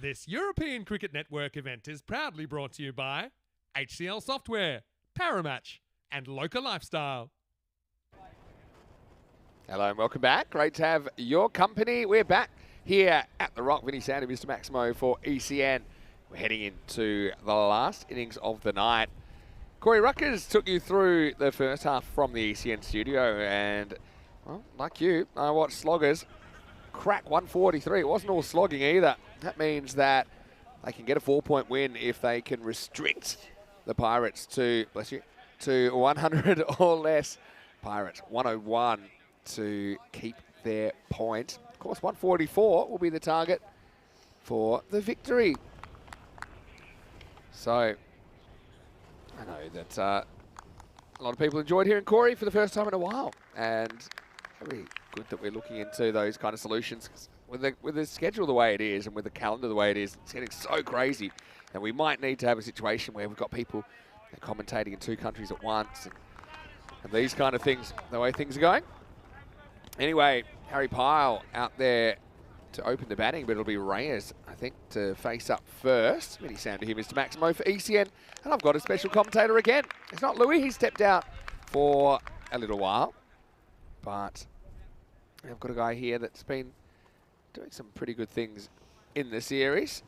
This European Cricket Network event is proudly brought to you by HCL Software, Paramatch, and Local Lifestyle. Hello and welcome back. Great to have your company. We're back here at the Rock. Vinny Sandy, Mr. Maximo for ECN. We're heading into the last innings of the night. Corey Ruckers took you through the first half from the ECN studio, and, well, like you, I watched Sloggers crack 143. It wasn't all slogging either. That means that they can get a 4-point win if they can restrict the Pirates to, bless you, to 100 or less. Pirates 101 to keep their point. Of course, 144 will be the target for the victory. So, I know that a lot of people enjoyed hearing Corey for the first time in a while, and very good that we're looking into those kind of solutions. With the schedule the way it is and with the calendar the way it is, it's getting so crazy, and we might need to have a situation where we've got people commentating in 2 countries at once, and these kind of things, the way things are going. Anyway, Harry Pyle out there to open the batting, but it'll be Reyes, I think, to face up first. Many sound to hear Mr. Maximo for ECN, and I've got a special commentator again. It's not Louis, he stepped out for a little while, but I've got a guy here that's been doing some pretty good things in the series.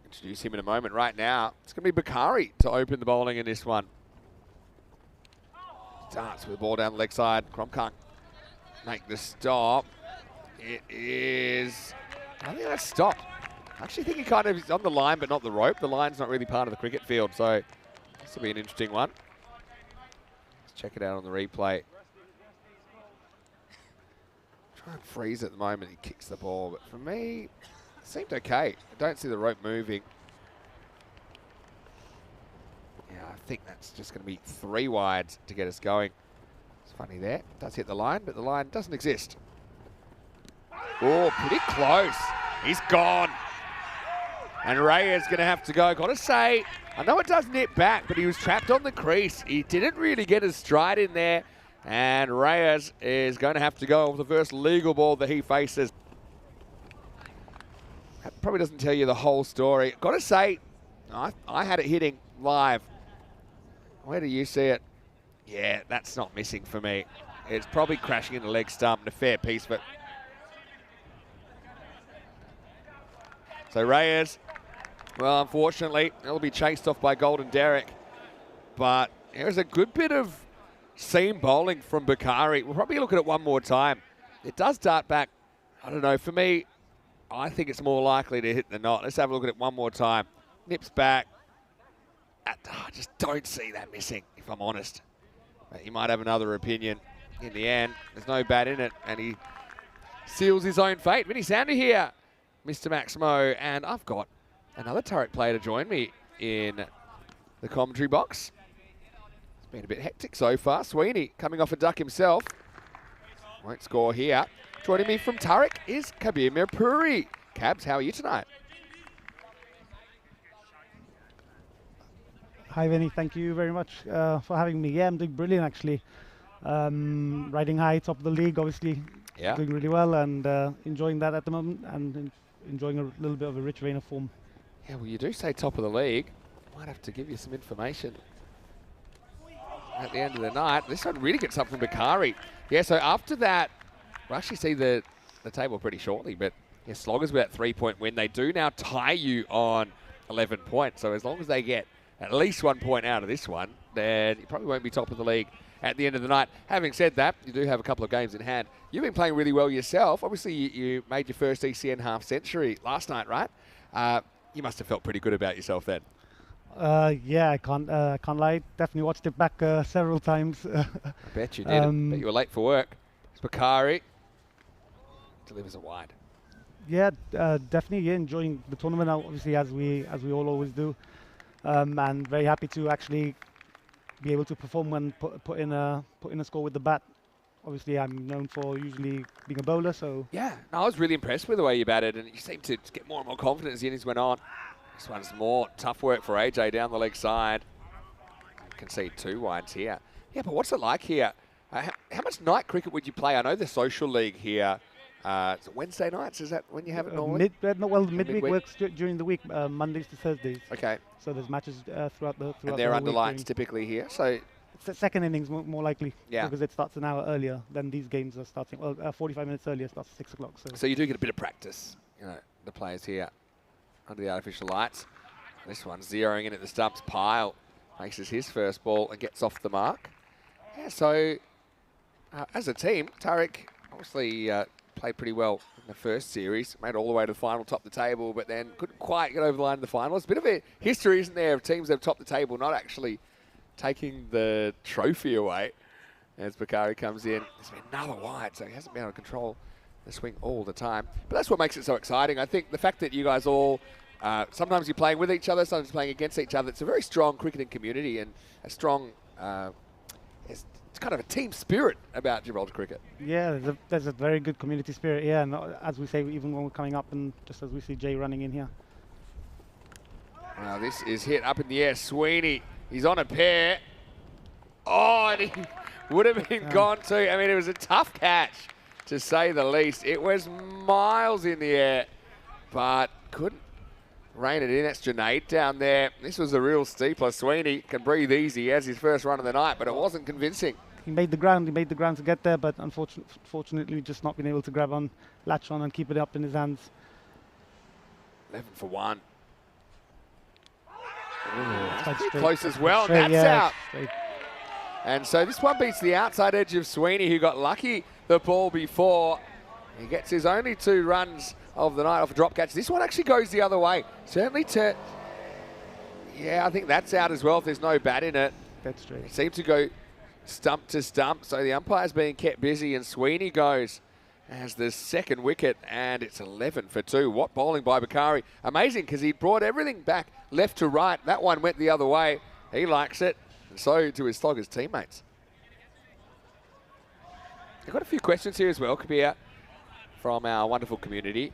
Introduce him in a moment. Right now, it's going to be Bakari to open the bowling in this one. Starts with the ball down the leg side. Crom can't make the stop. It is, I think that's stopped. I actually think he kind of is on the line, but not the rope. The line's not really part of the cricket field, so this will be an interesting one. Let's check it out on the replay. Try and freeze at the moment, he kicks the ball, but for me, it seemed okay. I don't see the rope moving. Yeah, I think that's just going to be 3 wides to get us going. It's funny there, it does hit the line, but the line doesn't exist. Oh, pretty close. He's gone. And Reyes going to have to go. Got to say, I know it does nip back, but he was trapped on the crease. He didn't really get his stride in there. And Reyes is going to have to go with the first legal ball that he faces. That probably doesn't tell you the whole story. Got to say, I had it hitting live. Where do you see it? Yeah, that's not missing for me. It's probably crashing in the leg stump and a fair piece of it. So Reyes, well, unfortunately, he'll be chased off by Golden Derek. But there's a good bit of seam bowling from Bakari. We'll probably look at it one more time. It does dart back. I don't know. For me, I think it's more likely to hit than not. Let's have a look at it one more time. Nips back. I just don't see that missing, if I'm honest. But he might have another opinion in the end. There's no bat in it, and he seals his own fate. Vinny Sander here, Mr. Maximo, and I've got another Turret player to join me in the commentary box. It's been a bit hectic so far. Sweeney coming off a duck himself. Won't score here. Joining me from Turret is Kabir Mirpuri. Cabs, how are you tonight? Hi Vinny, thank you very much for having me. Yeah, I'm doing brilliant actually. Riding high, top of the league, obviously. Yeah. Doing really well and enjoying that at the moment and enjoying a little bit of a rich vein of form. Yeah, well, you do say top of the league. Might have to give you some information at the end of the night. This one really gets up from Bakari. Yeah, so after that, we'll actually see the table pretty shortly, but yeah, Sloggers with that 3-point win. They do now tie you on 11 points, so as long as they get at least 1 point out of this one, then you probably won't be top of the league at the end of the night. Having said that, you do have a couple of games in hand. You've been playing really well yourself. Obviously, you made your first ECN half century last night, right? You must have felt pretty good about yourself then. Yeah, I can't lie. Definitely watched it back several times. I bet you did. Bet you were late for work. It's Bakari. Delivers it wide. Yeah, definitely. Yeah, enjoying the tournament obviously as we all always do, and very happy to actually be able to perform when put in a score with the bat. Obviously, I'm known for usually being a bowler, so Yeah, no, I was really impressed with the way you batted, and you seemed to get more and more confident as the innings went on. This one's more tough work for AJ down the leg side. Concede 2 wides here. Yeah, but what's it like here? How much night cricket would you play? I know the social league here. Is it Wednesday nights? Is that when you have it normally? midweek works during the week, Mondays to Thursdays. Okay. So there's matches throughout the And they're whole under week lights typically here. So second innings more likely, Yeah. because it starts an hour earlier than these games are starting. Well, 45 minutes earlier, starts at 6 o'clock. So you do get a bit of practice, the players here under the artificial lights. This one's zeroing in at the stumps. Pyle makes this his first ball and gets off the mark. Yeah, so as a team, Tariq obviously played pretty well in the first series, made it all the way to the final, topped the table, but then couldn't quite get over the line in the final. It's a bit of a history, isn't there, of teams that have topped the table not actually taking the trophy away. As Bakari comes in, there's been another wide, so he hasn't been able to control the swing all the time. But that's what makes it so exciting. I think the fact that you guys all, sometimes you're playing with each other, sometimes playing against each other. It's a very strong cricketing community and a strong, it's kind of a team spirit about Gibraltar cricket. Yeah, there's a very good community spirit. Yeah, and as we say, even when we're coming up, and just as we see Jay running in here. Wow, this is hit up in the air. Sweeney, he's on a pair. Oh, and he would have been gone too. I mean, it was a tough catch, to say the least. It was miles in the air, but couldn't rein it in. That's Junaid down there. This was a real steeper. Sweeney can breathe easy. He has his first run of the night, but it wasn't convincing. He made the ground to get there, but unfortunately just not been able to grab on, latch on and keep it up in his hands. 11 for 1. Quite straight. Close as well. Straight, That's yeah, out. straight. And so this one beats the outside edge of Sweeney, who got lucky the ball before. He gets his only 2 runs of the night off a drop catch. This one actually goes the other way. Certainly to... Yeah, I think that's out as well if there's no bat in it. That's straight. It seemed to go stump to stump, so the umpire's being kept busy, and Sweeney goes as the second wicket, and it's 11 for 2. What bowling by Bakari. Amazing, because he brought everything back left to right. That one went the other way. He likes it, and so do his Sloggers teammates. I've got a few questions here as well, Kabir, from our wonderful community.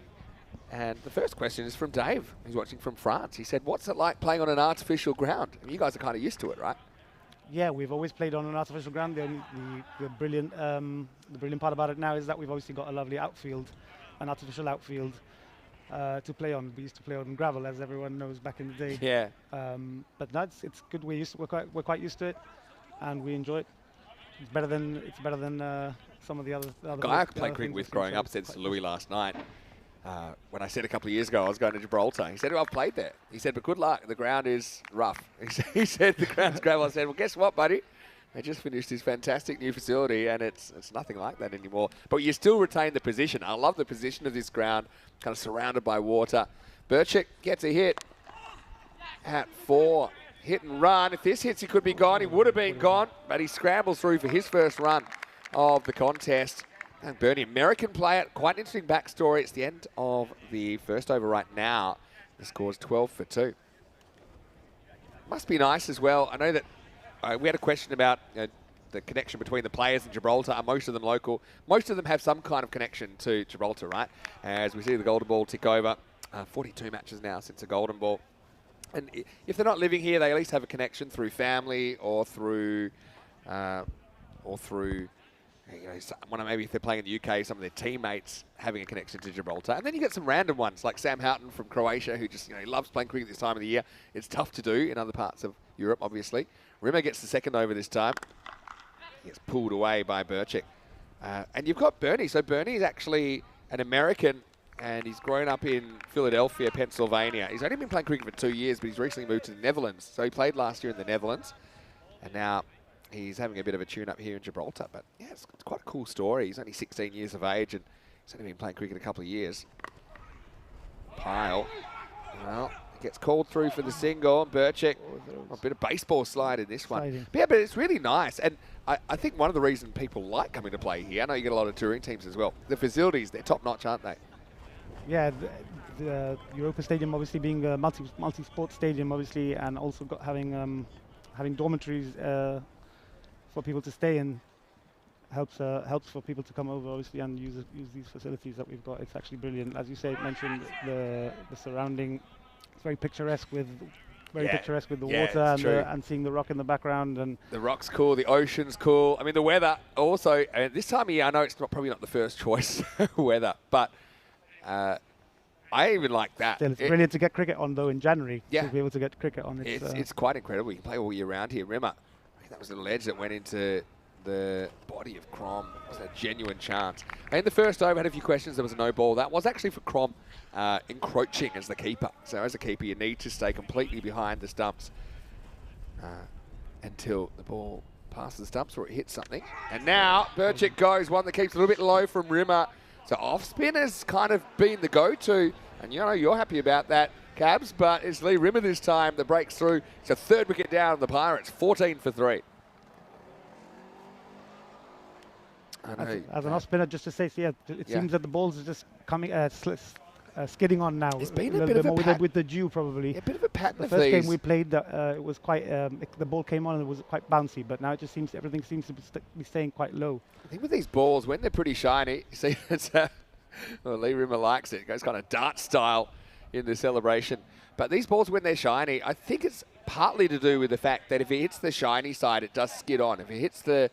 And the first question is from Dave, who's watching from France. He said, what's it like playing on an artificial ground? I mean, you guys are kind of used to it, right? Yeah, we've always played on an artificial ground. The brilliant part about it now is that we've obviously got a lovely outfield, an artificial outfield to play on. We used to play on gravel, as everyone knows, back in the day. Yeah. But no, it's good. We're quite used to it, and we enjoy it. It's better than some of the other. Guy I played cricket with growing up said to Louis last night, when I said a couple of years ago I was going to Gibraltar, he said, oh, I've played there. He said, but good luck, the ground is rough. He said the ground's gravel. I said, well, guess what, buddy? They just finished this fantastic new facility, and it's nothing like that anymore. But you still retain the position. I love the position of this ground, kind of surrounded by water. Birchick gets a hit at 4. Hit and run. If this hits, he could be gone. He would have been gone, but he scrambles through for his first run of the contest. And Bernie, American player, quite an interesting backstory. It's the end of the first over right now. The score's 12 for 2. Must be nice as well. I know that we had a question about the connection between the players in Gibraltar. Are most of them local? Most of them have some kind of connection to Gibraltar, right? As we see the Golden Ball tick over. 42 matches now since the Golden Ball. And if they're not living here, they at least have a connection through family or through maybe if they're playing in the UK, some of their teammates having a connection to Gibraltar. And then you get some random ones like Sam Houghton from Croatia, who just he loves playing cricket this time of the year. It's tough to do in other parts of Europe, obviously. Rimmer gets the second over this time. He gets pulled away by Birchick. And you've got Bernie. So Bernie is actually an American, and he's grown up in Philadelphia, Pennsylvania. He's only been playing cricket for 2 years, but he's recently moved to the Netherlands. So he played last year in the Netherlands, and now he's having a bit of a tune-up here in Gibraltar. But yeah, it's quite a cool story. He's only 16 years of age, and he's only been playing cricket a couple of years. Pyle, well, gets called through for the single. And Birchick, a bit of baseball slide in this one. Sliding. But yeah, but it's really nice. And I think one of the reasons people like coming to play here, I know you get a lot of touring teams as well, the facilities, they're top-notch, aren't they? Yeah, the Europa Stadium obviously being a multi-sport stadium, obviously, and also having dormitories for people to stay in helps for people to come over, obviously, and use these facilities that we've got. It's actually brilliant. As you say, mentioned the surrounding. It's very picturesque with the water and seeing the rock in the background. And the rock's cool, the ocean's cool. I mean, the weather also. This time of year, I know it's probably not the first choice weather, but I even like that. Still, it's brilliant to get cricket on though in January. Yeah. To be able to get cricket on. It's quite incredible. You can play all year round here. Remember, I think that was the ledge that went into the body of Crom. It was a genuine chance. In the first over, had a few questions. There was a no ball. That was actually for Crom encroaching as the keeper. So as a keeper, you need to stay completely behind the stumps until the ball passes the stumps or it hits something. And now Birchick goes, one that keeps a little bit low from Rimmer. So off spin has kind of been the go-to. And you know, you're happy about that, Cabs, but it's Lee Rimmer this time that breaks through. It's a third wicket down on the Pirates, 14 for 3. As an off spinner, just to say, it seems that the balls are just coming, skidding on now. It's been a bit of a pattern with the dew, probably. Yeah, a bit of a pattern the of first these. game we played, it was quite. The ball came on and it was quite bouncy, but now it just seems everything seems to be staying quite low. I think with these balls, when they're pretty shiny, you see, it's well, Lee Rimmer likes it. It goes kind of dart style in the celebration. But these balls, when they're shiny, I think it's partly to do with the fact that if it hits the shiny side, it does skid on. If it hits the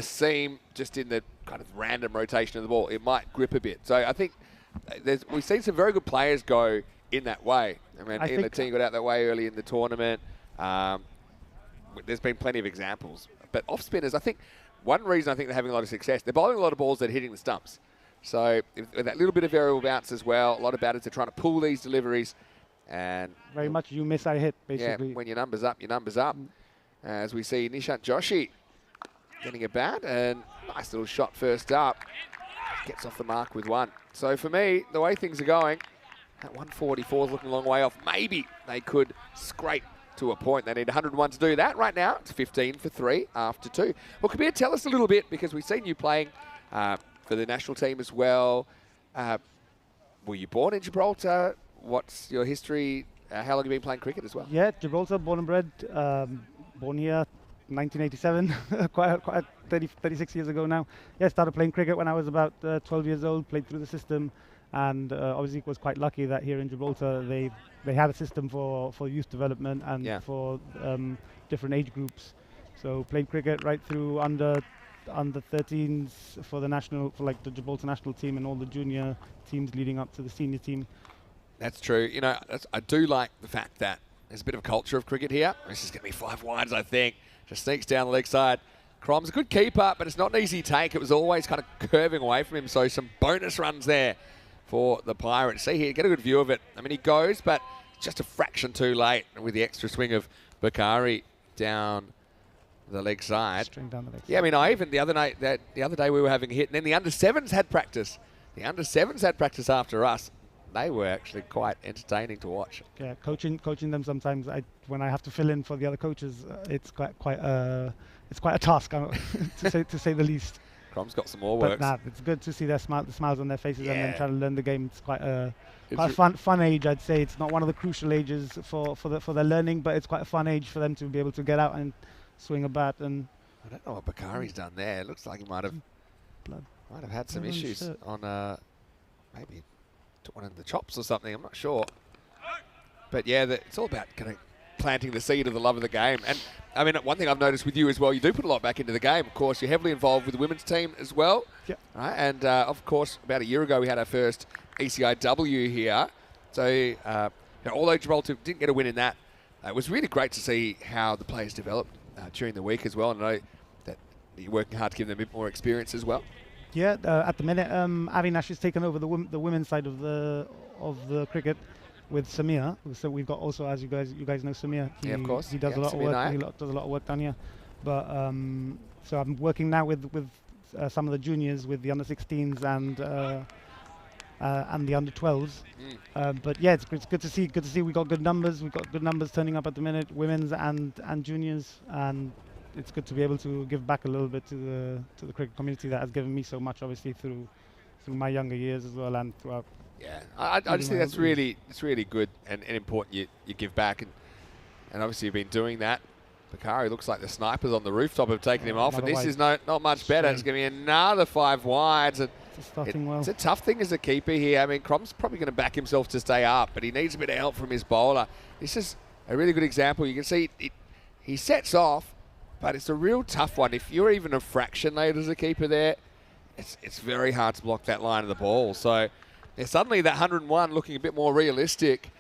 seam just in the kind of random rotation of the ball, it might grip a bit. So I think we've seen some very good players go in that way. I mean, Ian Latine got out that way early in the tournament. There's been plenty of examples. But off-spinners, I think one reason I think they're having a lot of success, they're bowling a lot of balls that are hitting the stumps. So with that little bit of variable bounce as well, a lot of batters are trying to pull these deliveries. And very much you miss, I hit, basically. Yeah, when your number's up, your number's up. As we see Nishant Joshi getting a bat, and nice little shot first up. Gets off the mark with one. So for me, the way things are going, that 144 is looking a long way off. Maybe they could scrape to a point. They need 101 to do that. Right now, it's 15 for 3 after 2. Well, Kabir, tell us a little bit, because we've seen you playing for the national team as well. Were you born in Gibraltar? What's your history? How long have you been playing cricket as well? Yeah, Gibraltar, born and bred. Born here, 1987, quite 36 years ago now. Yeah, started playing cricket when I was about 12 years old, played through the system, and obviously was quite lucky that here in Gibraltar they had a system for youth development and for different age groups. So played cricket right through under 13s for the national, for like the Gibraltar national team and all the junior teams leading up to the senior team. That's true. You know, I do like the fact that there's a bit of a culture of cricket here. This is going to be 5 wides, I think. Just sneaks down the leg side. Crom's a good keeper, but it's not an easy take. It was always kind of curving away from him, so some bonus runs there for the Pirates. See here, get a good view of it. I mean, he goes, but just a fraction too late with the extra swing of Bakari down the leg side. String down the leg side. Yeah, I mean, even the other day we were having a hit, and then the under-7s had practice. The under-7s had practice after us. They were actually quite entertaining to watch. Yeah, coaching them sometimes. When I have to fill in for the other coaches, it's quite a task to say the least. Crom's got some more work. But it's good to see the smiles on their faces and then trying to learn the game. It's quite a fun age, I'd say. It's not one of the crucial ages for their learning, but it's quite a fun age for them to be able to get out and swing a bat. And I don't know what Bakari's done there. It looks like he might have had some issues on maybe took one in the chops or something. I'm not sure. But yeah, it's all about kind of planting the seed of the love of the game. And I mean, one thing I've noticed with you as well, you do put a lot back into the game. Of course, you're heavily involved with the women's team as well. Yeah. Right? And of course, about a year ago, we had our first ECIW here. So you know, although Gibraltar didn't get a win in that, it was really great to see how the players developed during the week as well. And I know that you're working hard to give them a bit more experience as well. Yeah, at the minute, Avinash has taken over the women's side of the cricket with Samir. So we've got also, as you guys know, Samir. Yeah, of course. He does a lot of work. He does a lot of work down here. But so I'm working now with some of the juniors, with the under-16s and and the under 12s. But yeah, it's good to see. Good to see we got good numbers. We've got good numbers turning up at the minute, women's and juniors, and it's good to be able to give back a little bit to the cricket community that has given me so much, obviously through my younger years as well and throughout. Yeah, I just think that's really good and important. You give back, and obviously you've been doing that. Bakari looks like the snipers on the rooftop have taken him off, and this is not much better. It's going to be another 5 wides. And it's a tough thing as a keeper here. I mean, Crom's probably going to back himself to stay up, but he needs a bit of help from his bowler. This is a really good example. You can see he sets off, but it's a real tough one. If you're even a fraction late as a keeper there, it's very hard to block that line of the ball. So suddenly that 101 looking a bit more realistic,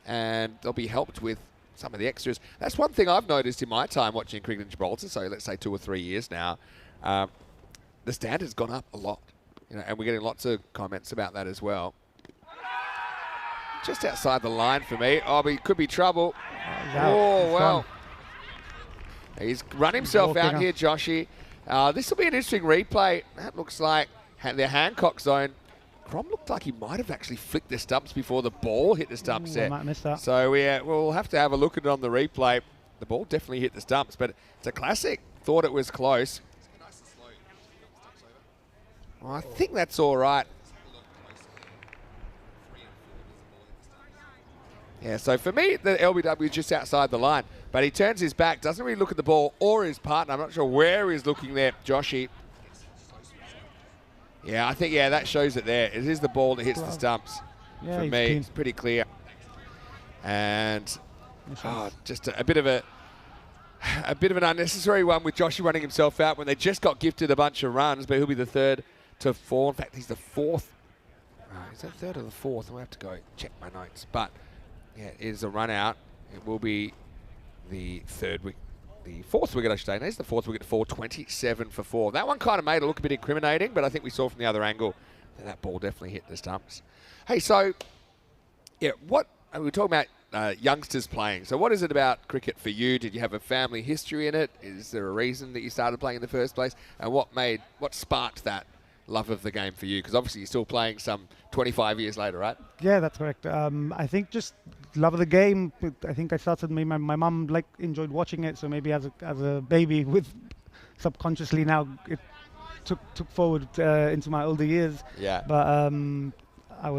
and they'll be helped with some of the extras. That's one thing I've noticed in my time watching cricket in Gibraltar, so let's say 2 or 3 years now. The standard's gone up a lot, and we're getting lots of comments about that as well. Just outside the line for me. Oh, but it could be trouble. Oh, well. He's run himself out here, Joshy. This will be an interesting replay. That looks like the Hancock zone. Crom looked like he might have actually flicked the stumps before the ball hit the stump set. I might miss that. So we'll have to have a look at it on the replay. The ball definitely hit the stumps, but it's a classic. Thought it was close. Well, I think that's all right. Yeah, so for me, the LBW is just outside the line, but he turns his back, doesn't really look at the ball or his partner. I'm not sure where he's looking there, Joshy. Yeah, I think, that shows it there. It is the ball that hits the stumps. Yeah, for me, it's pretty clear. And just a bit of an unnecessary one with Joshy running himself out when they just got gifted a bunch of runs, but he'll be the 3rd to 4. In fact, he's the 4th. Is that 3rd or the 4th? I'll have to go check my notes. But yeah, it is a run out. It will be the 4th wicket, I should say. And it's the 4th wicket for 27 for 4. That one kind of made it look a bit incriminating, but I think we saw from the other angle that ball definitely hit the stumps. Hey, so, we were talking about youngsters playing. So what is it about cricket for you? Did you have a family history in it? Is there a reason that you started playing in the first place? And what sparked that love of the game for you? Because obviously you're still playing some 25 years later, right? Yeah, that's correct. I think just love of the game. I think I started, my mum enjoyed watching it, so maybe as a baby, with subconsciously now it took forward into my older years. Yeah. But I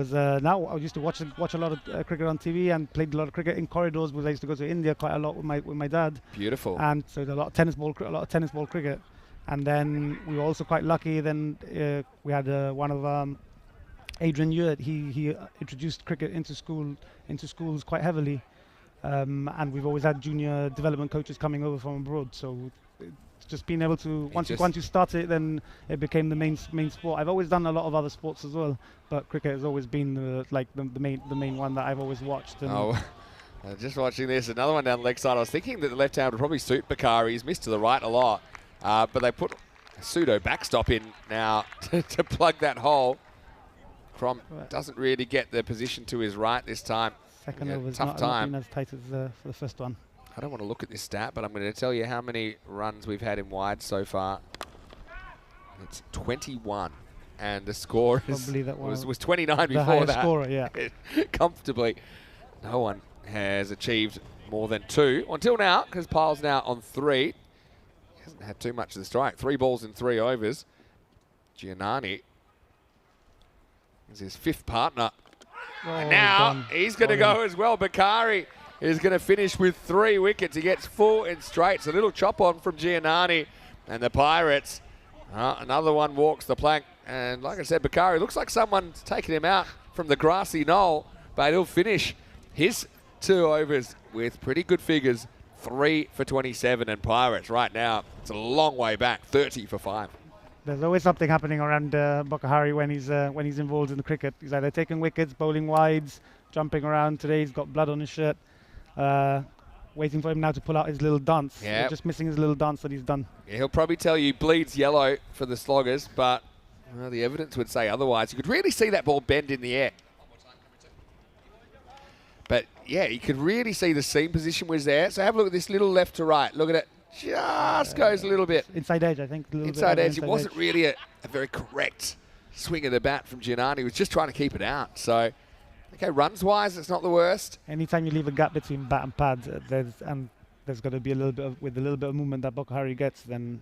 used to watch a lot of cricket on TV and played a lot of cricket in corridors because I used to go to India quite a lot with my dad. Beautiful. And so a lot of tennis ball cricket. And then we were also quite lucky. Then we had one of Adrian Ewart. He introduced cricket into schools quite heavily, and we've always had junior development coaches coming over from abroad. So it's just being able to once you start it, then it became the main sport. I've always done a lot of other sports as well, but cricket has always been the main one that I've always watched. And just watching this, another one down the leg side. I was thinking that the left hand would probably suit Bakari. He's missed to the right a lot. But they put a pseudo backstop in now to plug that hole. Crom doesn't really get the position to his right this time. Second over's tough time. not been as tight as for the first one. I don't want to look at this stat, but I'm going to tell you how many runs we've had in wide so far. It's 21. And the score was 29 before that. Scorer, yeah. Comfortably. No one has achieved more than 2 until now, because Pyle's now on 3. Hasn't had too much of the strike. 3 balls in 3 overs. Giannani is his 5th partner. And now he's going to go as well. Bakari is going to finish with 3 wickets. He gets 4 in straight. It's a little chop on from Giannani. And the Pirates, another one walks the plank. And like I said, Bakari looks like someone's taken him out from the grassy knoll. But he'll finish his 2 overs with pretty good figures. 3 for 27, and Pirates right now, it's a long way back, 30 for 5. There's always something happening around Bakari when he's involved in the cricket. He's either taking wickets, bowling wides, jumping around. Today he's got blood on his shirt. Waiting for him now to pull out his little dance. Yeah. Just missing his little dance that he's done. Yeah, he'll probably tell you bleeds yellow for the sloggers, but the evidence would say otherwise. You could really see that ball bend in the air. But yeah, you could really see the seam position was there. So have a look at this little left to right. Look at it. Just goes a little bit. Inside edge, I think. Inside edge. It wasn't really a very correct swing of the bat from Giannani. He was just trying to keep it out. So, okay, runs-wise, it's not the worst. Anytime you leave a gap between bat and pad, there's got to be a little bit of movement that Bokhari gets. Then,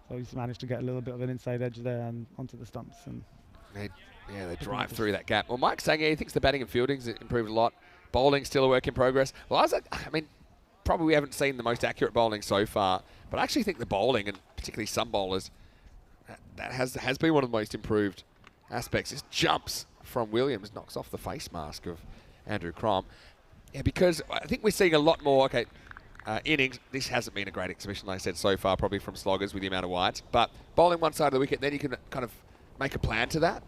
so he's managed to get a little bit of an inside edge there and onto the stumps. And They drive through that gap. Well, Mike's saying he thinks the batting and fielding's improved a lot. Bowling's still a work in progress. Well, I mean, probably we haven't seen the most accurate bowling so far, but I actually think the bowling, and particularly some bowlers, that has been one of the most improved aspects. This jumps from Williams, knocks off the face mask of Andrew Crom. Yeah, because I think we're seeing a lot more, innings. This hasn't been a great exhibition, like I said, so far, probably from sloggers with the amount of wides. But bowling one side of the wicket, then you can kind of make a plan to that.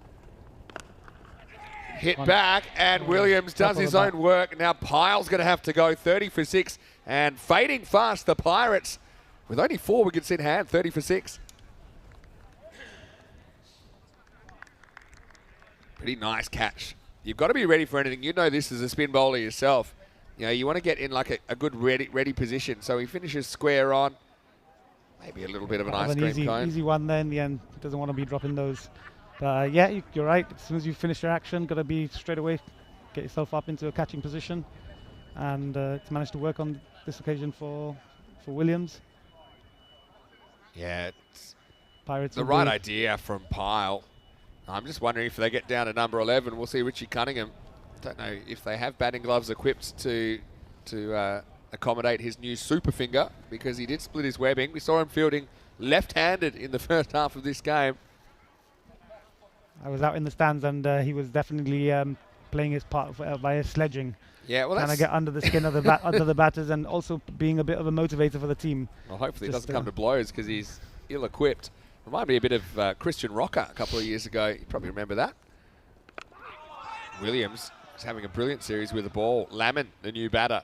Hit back, and Williams does his own work. Now Pyle's going to have to go 30 for 6, and fading fast, the Pirates, with only 4 wickets in hand, 30 for 6. Pretty nice catch. You've got to be ready for anything. You know this as a spin bowler yourself. You know, you want to get in like a good ready position. So he finishes square on. Maybe a little bit of an ice cream cone. Easy one there in the end. Doesn't want to be dropping those. But yeah, you're right. As soon as you finish your action, got to be straight away, get yourself up into a catching position. And it's managed to work on this occasion for Williams. Yeah, it's Pirates the right idea from Pyle. I'm just wondering if they get down to number 11, we'll see Richie Cunningham. Don't know if they have batting gloves equipped to accommodate his new super finger, because he did split his webbing. We saw him fielding left-handed in the first half of this game. I was out in the stands, and he was definitely playing his part via sledging. Yeah, well, trying to get under the skin of the under the batters, and also being a bit of a motivator for the team. Well, hopefully it doesn't come to blows, because he's ill-equipped. Reminded me a bit of Christian Rocker a couple of years ago. You probably remember that. Williams is having a brilliant series with the ball. Lamon, the new batter,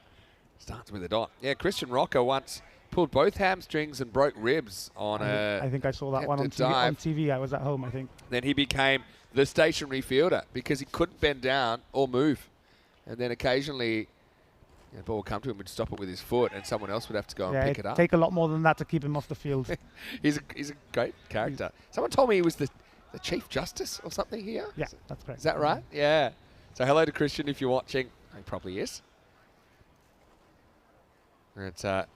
starts with a dot. Yeah, Christian Rocker once pulled both hamstrings and broke ribs on I think I saw that one on TV. I was at home, I think. Then he became the stationary fielder because he couldn't bend down or move. And then occasionally the ball would come to him, would stop it with his foot, and someone else would have to go and pick it up. Take a lot more than that to keep him off the field. He's a great character. Someone told me he was the Chief Justice or something here. Yeah, that's correct. Is that right? Yeah. So hello to Christian if you're watching. He probably is. And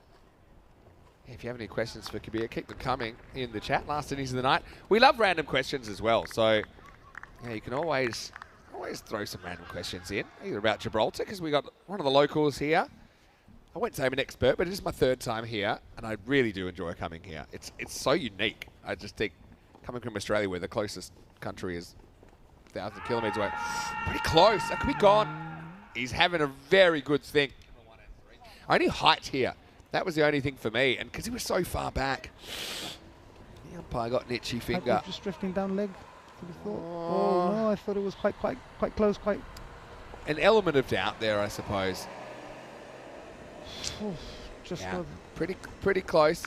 if you have any questions for Kabir, keep them coming in the chat. Last innings of the night. We love random questions as well. So yeah, you can always throw some random questions in, either about Gibraltar, because we got one of the locals here. I won't say I'm an expert, but it is my 3rd time here, and I really do enjoy coming here. It's so unique. I just think coming from Australia, where the closest country is 1,000 kilometres away, pretty close. That could be gone. He's having a very good thing. Only height here. That was the only thing for me, and because he was so far back, the umpire got an itchy finger. Just drifting down leg. Oh no, I thought it was quite close, quite. An element of doubt there, I suppose. Just pretty close.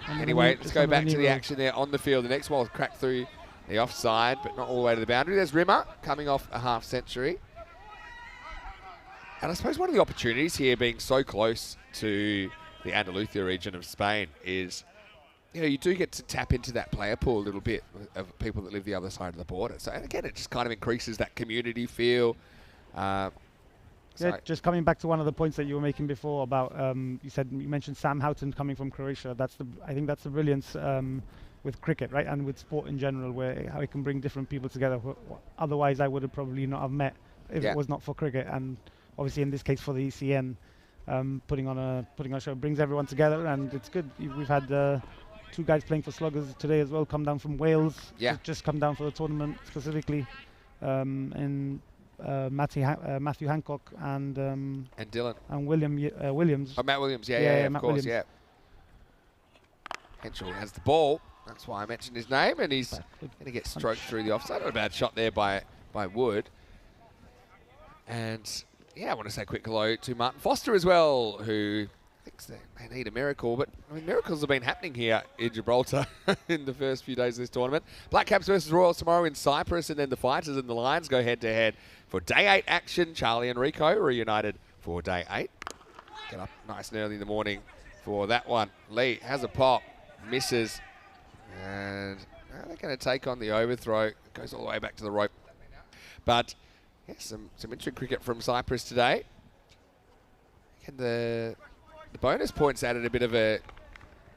Anyway, let's go back to the action there on the field. The next ball cracked through the offside, but not all the way to the boundary. There's Rimmer coming off a half century. And I suppose one of the opportunities here, being so close to the Andalusia region of Spain, is you do get to tap into that player pool a little bit of people that live the other side of the border. So again, it just kind of increases that community feel. Just coming back to one of the points that you were making before about you mentioned Sam Houghton coming from Croatia. I think that's the brilliance with cricket, right, and with sport in general, where how it can bring different people together. Otherwise, I would have probably not have met if it was not for cricket. And obviously, in this case, for the ECN, putting on a show brings everyone together, and it's good. We've had 2 guys playing for Sloggers today as well, come down from Wales. Just come down for the tournament specifically, and Matthew Hancock and Dylan and Williams. Oh, Matt Williams, of Matt course, Williams. yeah. Henschel has the ball. That's why I mentioned his name, and he's going to get stroked through the offside. Not a bad shot there by Wood. And yeah, I want to say a quick hello to Martin Foster as well, who thinks they need a miracle. But I mean, miracles have been happening here in Gibraltar in the first few days of this tournament. Black Caps versus Royals tomorrow in Cyprus, and then the Fighters and the Lions go head-to-head for Day 8 action. Charlie and Rico reunited for Day 8. Get up nice and early in the morning for that one. Lee has a pop, misses, and They're going to take on the overthrow. It goes all the way back to the rope. But yeah, some interesting cricket from Cyprus today. And the bonus points added a bit of a...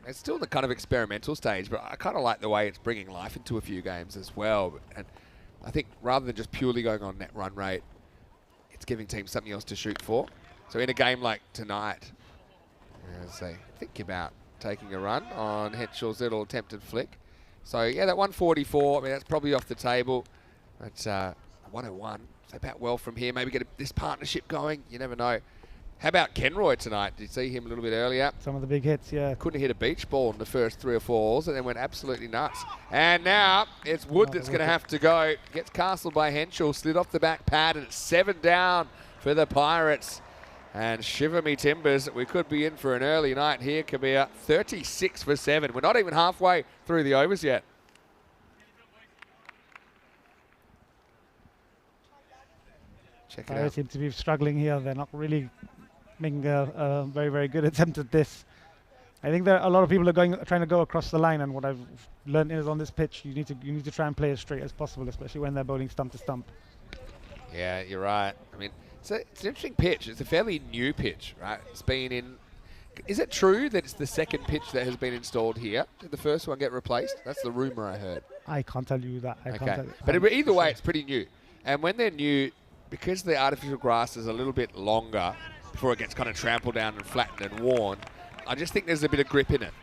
It's still in the kind of experimental stage, but I kind of like the way it's bringing life into a few games as well. And I think rather than just purely going on net run rate, it's giving teams something else to shoot for. So in a game like tonight, as they think about taking a run on Henschel's little attempted flick. So yeah, that 144, I mean, that's probably off the table. But 101, so bat well from here. Maybe get this partnership going. You never know. How about Kenroy tonight? Did you see him a little bit earlier? Some of the big hits, yeah. Couldn't hit a beach ball in the first 3 or 4 balls and then went absolutely nuts. And now it's Wood that's going to have to go. Gets castled by Henschel, slid off the back pad, and it's 7 down for the Pirates. And shiver me timbers, we could be in for an early night here, Kabir. 36 for 7. We're not even halfway through the overs yet. Check it Pirates out. seem to be struggling here. They're not really making a very, very good attempt at this. I think there are a lot of people are trying to go across the line, and what I've learned is on this pitch, you need to try and play as straight as possible, especially when they're bowling stump to stump. Yeah, you're right. I mean, it's an interesting pitch. It's a fairly new pitch, right? It's been in... Is it true that it's the second pitch that has been installed here? Did the first one get replaced? That's the rumour I heard. I can't tell you that. I can't tell you. But either way, it's pretty new. And when they're new, because the artificial grass is a little bit longer before it gets kind of trampled down and flattened and worn, I just think there's a bit of grip in it.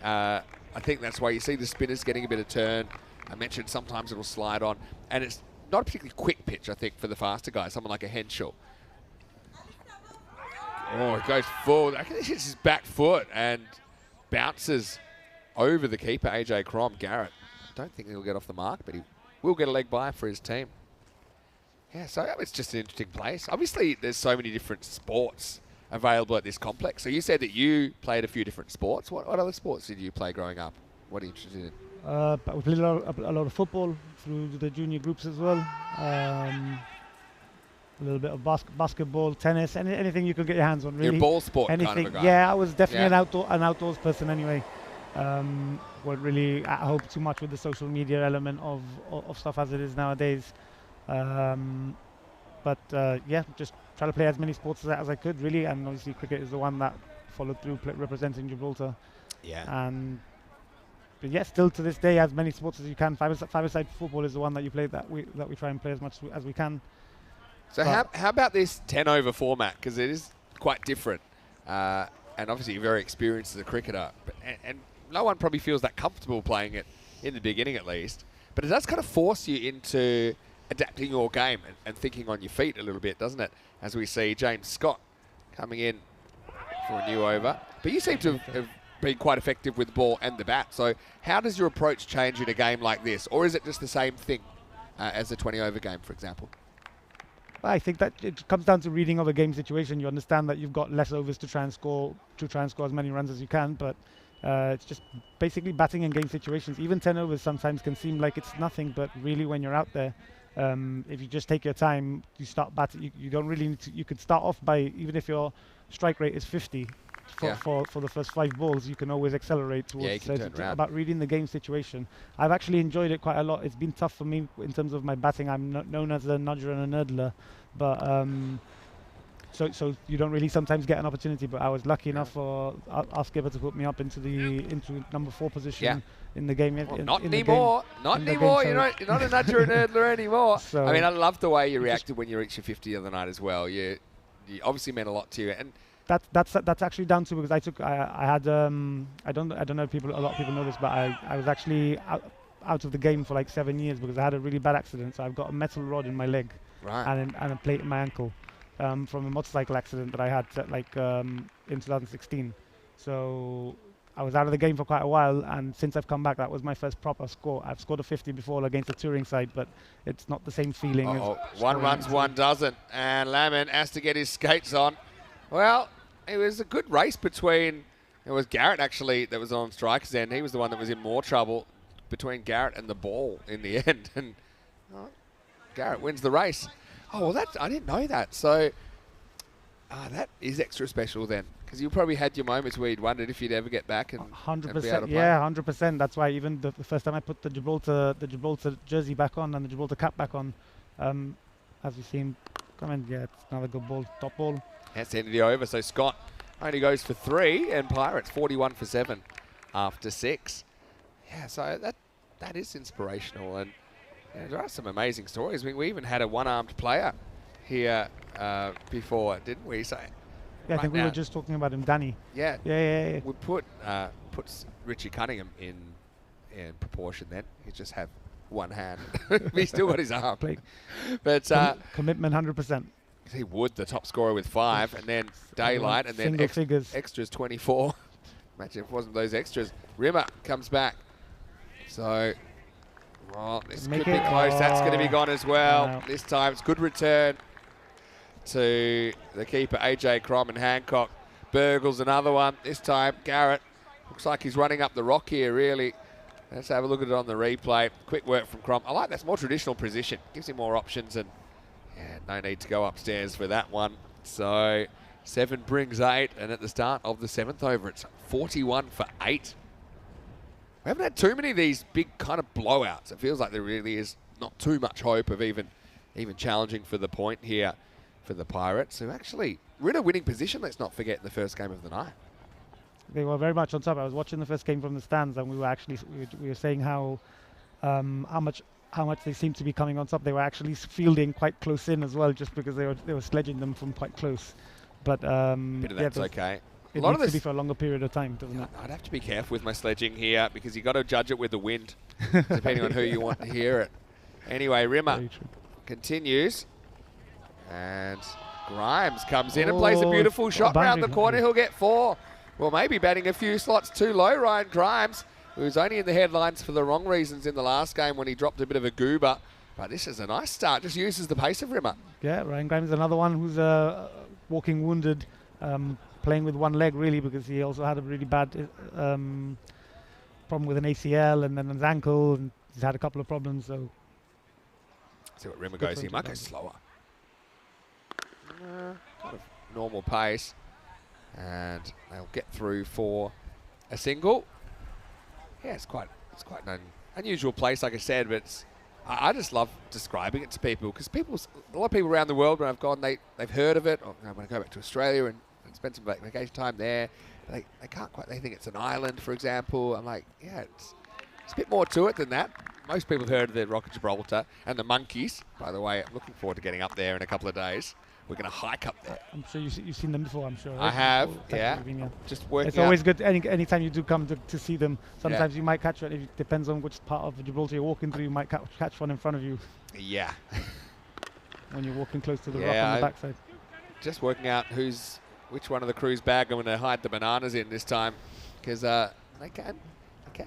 I think that's why you see the spinners getting a bit of turn. I mentioned sometimes it'll slide on. And it's not a particularly quick pitch, I think, for the faster guys, someone like a Henschel. Oh, it goes forward. I think it hits his back foot and bounces over the keeper, AJ Crom. Garrett, don't think he'll get off the mark, but he will get a leg by for his team. Yeah, so it's just an interesting place. Obviously, there's so many different sports available at this complex. So you said that you played a few different sports. What other sports did you play growing up? What are you interested in? But we played a lot of football through the junior groups as well. A little bit of basketball, tennis, anything you could get your hands on. Really, you're a ball sport anything. kind of a guy. Yeah, I was definitely an outdoors person anyway. Weren't really at home too much with the social media element of stuff as it is nowadays. But just try to play as many sports as I could, really. And obviously, cricket is the one that followed through, representing Gibraltar. Yeah. But yeah, still to this day, as many sports as you can. Five-a-side football is the one that you play that we try and play as much as we can. So how about this 10-over format? Because it is quite different. And obviously you're very experienced as a cricketer. And no one probably feels that comfortable playing it in the beginning at least. But it does kind of force you into adapting your game and thinking on your feet a little bit, doesn't it? As we see James Scott coming in for a new over. But you seem to have been quite effective with the ball and the bat. So how does your approach change in a game like this? Or is it just the same thing as a 20-over game, for example? I think that it comes down to reading of a game situation. You understand that you've got less overs to try and score as many runs as you can, but it's just basically batting in game situations. Even 10 overs sometimes can seem like it's nothing, but really when you're out there, if you just take your time, you start batting. You don't really need to. You could start off by, even if your strike rate is 50 for the first 5 balls, you can always accelerate towards. Yeah, you can turn it's around. about reading the game situation. I've actually enjoyed it quite a lot. It's been tough for me in terms of my batting. I'm known as a nudger and a nerdler, but so you don't really sometimes get an opportunity. But I was lucky enough for our skipper to put me up into number 4 position in the game. Not anymore. Not anymore. You're not a nudger and nerdler anymore. So I mean, I love the way you reacted when you reached your 50 the other night as well. You obviously meant a lot to you. And that's actually down to because I had I don't know if a lot of people know this, but I was actually out of the game for like 7 years because I had a really bad accident. So I've got a metal rod in my leg and a plate in my ankle from a motorcycle accident that I had in 2016. So I was out of the game for quite a while, and since I've come back, that was my first proper score. I've scored a 50 before against a touring side, but it's not the same feeling. One runs, one doesn't, and Lamont has to get his skates on. Well, it was a good race between... It was Garrett, actually, that was on strikers end. He was the one that was in more trouble between Garrett and the ball in the end. And Garrett wins the race. Oh, well, I didn't know that. So that is extra special then. Because you probably had your moments where you'd wondered if you'd ever get back and be able to 100%. play. Yeah, 100%. That's why even the first time I put the Gibraltar jersey back on and the Gibraltar cap back on, as we've seen, come in. Yeah, it's another good ball, top ball. That's the end of the over. So Scott only goes for 3, and Pirates 41 for 7 after 6. Yeah, so that is inspirational, and there are some amazing stories. I mean, we even had a one-armed player here before, didn't we? So Yeah, I think we were just talking about him, Danny. Yeah. Yeah. We put Richie Cunningham in proportion then. He just have one hand. He's still got his arm. But commitment 100%. he would, the top scorer with 5, and then Daylight, and then Single figures. extras 24. Imagine if it wasn't those extras. Rimmer comes back. So, well, this could be close. That's going to be gone as well. No. This time it's good return to the keeper, AJ Crom, and Hancock burgles another one. This time Garrett looks like he's running up the rock here, really. Let's have a look at it on the replay. Quick work from Crom. I like that's more traditional position. Gives him more options, and yeah, no need to go upstairs for that one. So 7 brings 8, and at the start of the 7th over, it's 41 for 8. We haven't had too many of these big kind of blowouts. It feels like there really is not too much hope of even challenging for the point here for the Pirates, who actually were in a winning position, let's not forget, in the first game of the night. They were very much on top. I was watching the first game from the stands, and we were saying how much they seemed to be coming on top. They were actually fielding quite close in as well, just because they were sledging them from quite close. But Bit of that's okay. It needs to be for a longer period of time, doesn't it? I'd have to be careful with my sledging here, because you've got to judge it with the wind, depending on who you want to hear it. Anyway, Rimmer continues, and Grimes comes in and plays a beautiful shot round the corner. He'll get 4. Well, maybe batting a few slots too low, Ryan Grimes, who was only in the headlines for the wrong reasons in the last game when he dropped a bit of a goober. But this is a nice start, just uses the pace of Rimmer. Yeah, Ryan Grimes is another one who's walking wounded, playing with one leg really, because he also had a really bad problem with an ACL and then his ankle, and he's had a couple of problems. So see what Rimmer goes here. Might go slower. Kind of normal pace, and they'll get through for a single. Yeah, it's quite an unusual place, like I said, but I just love describing it to people, because a lot of people around the world, when I've gone, they've heard of it. Or when I go back to Australia and spend some vacation time there, they can't quite. They think it's an island, for example. I'm like, yeah, it's a bit more to it than that. Most people have heard of the Rock of Gibraltar and the monkeys. By the way, I'm looking forward to getting up there in a couple of days. We're going to hike up there. I'm sure you've seen them before, I'm sure. Right? I have, yeah. Just working It's always good anytime you do come to see them. Sometimes you might catch one. It depends on which part of Gibraltar you're walking through. You might catch one in front of you. Yeah. When you're walking close to the rock on the backside. Just working out which one of the crew's bag I'm going to hide the bananas in this time, because they can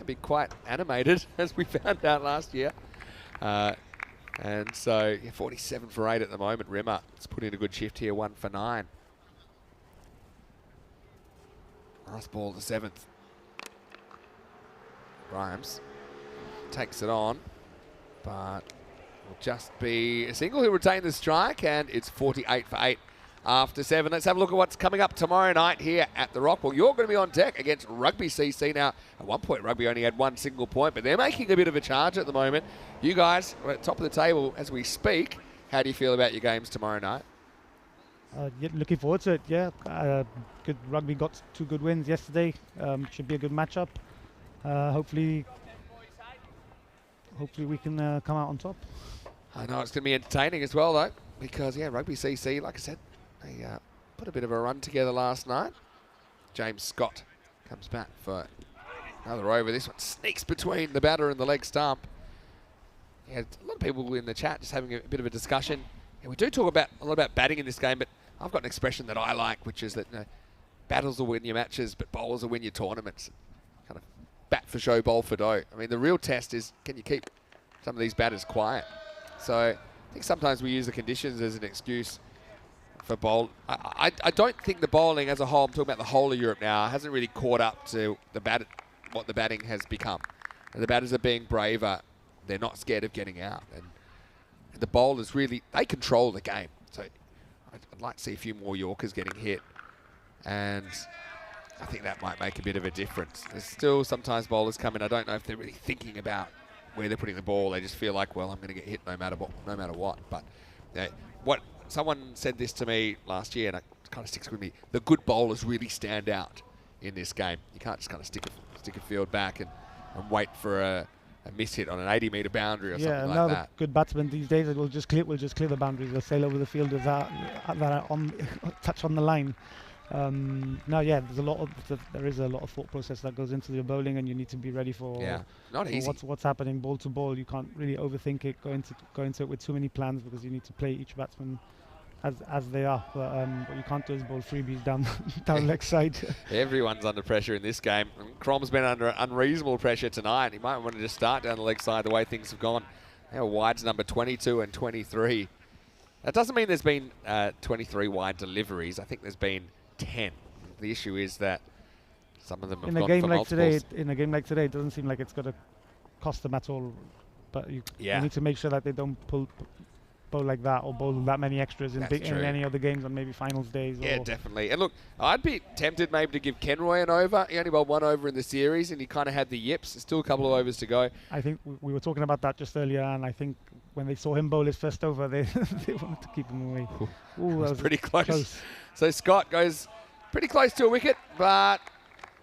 be quite animated, as we found out last year. And so, 47 for 8 at the moment. Rimmer has put in a good shift here, 1 for 9. Last ball, the 7th. Grimes takes it on, but will just be a single. He'll retain the strike, and it's 48 for 8 after 7. Let's have a look at what's coming up tomorrow night here at the Rock. Well, you're going to be on deck against Rugby CC. Now, at one point, Rugby only had 1 single point, but they're making a bit of a charge at the moment. You guys are at the top of the table as we speak. How do you feel about your games tomorrow night? Yeah, looking forward to it, yeah. Good Rugby got 2 good wins yesterday. Should be a good matchup. Hopefully we can come out on top. I know it's going to be entertaining as well, though, because, yeah, Rugby CC, like I said, they put a bit of a run together last night. James Scott comes back for another over. This one sneaks between the batter and the leg stump. Yeah, a lot of people in the chat just having a bit of a discussion. And we do talk a lot about batting in this game, but I've got an expression that I like, which is that battles will win your matches, but bowlers will win your tournaments. Kind of bat for show, bowl for dough. I mean, the real test is, can you keep some of these batters quiet? So I think sometimes we use the conditions as an excuse for bowl. I don't think the bowling as a whole, I'm talking about the whole of Europe now, hasn't really caught up to what the batting has become. And the batters are being braver. They're not scared of getting out. And the bowlers really, they control the game. So I'd like to see a few more Yorkers getting hit. And I think that might make a bit of a difference. There's still sometimes bowlers come in, I don't know if they're really thinking about where they're putting the ball. They just feel like, well, I'm going to get hit no matter what. But what someone said this to me last year, and it kind of sticks with me. The good bowlers really stand out in this game. You can't just kind of stick a field back and wait for a miss hit on an 80-metre boundary or something like that. Good batsmen these days will just clear the boundaries. They'll sail over the fielders that are on touch on the line. There is a lot of thought process that goes into your bowling, and you need to be ready for what's happening ball to ball. You can't really overthink it, go into it with too many plans, because you need to play each batsman as they are. But what you can't do is bowl freebies down leg side. Everyone's under pressure in this game. Crom's been under unreasonable pressure tonight. He might want to just start down the leg side the way things have gone. Now wide's number 22 and 23. That doesn't mean there's been 23 wide deliveries. I think there's been 10. The issue is that some of them have gone for multiples. In a game like today, it doesn't seem like it's going to cost them at all. But you need to make sure that they don't bowl like that or bowl that many extras in any other games on maybe finals days. Yeah, definitely. And look, I'd be tempted maybe to give Kenroy an over. He only bowled 1 over in the series, and he kind of had the yips. There's still a couple of overs to go. I think we were talking about that just earlier, and I think when they saw him bowl his first over, they wanted to keep him away. Ooh, that was pretty close. So Scott goes pretty close to a wicket, but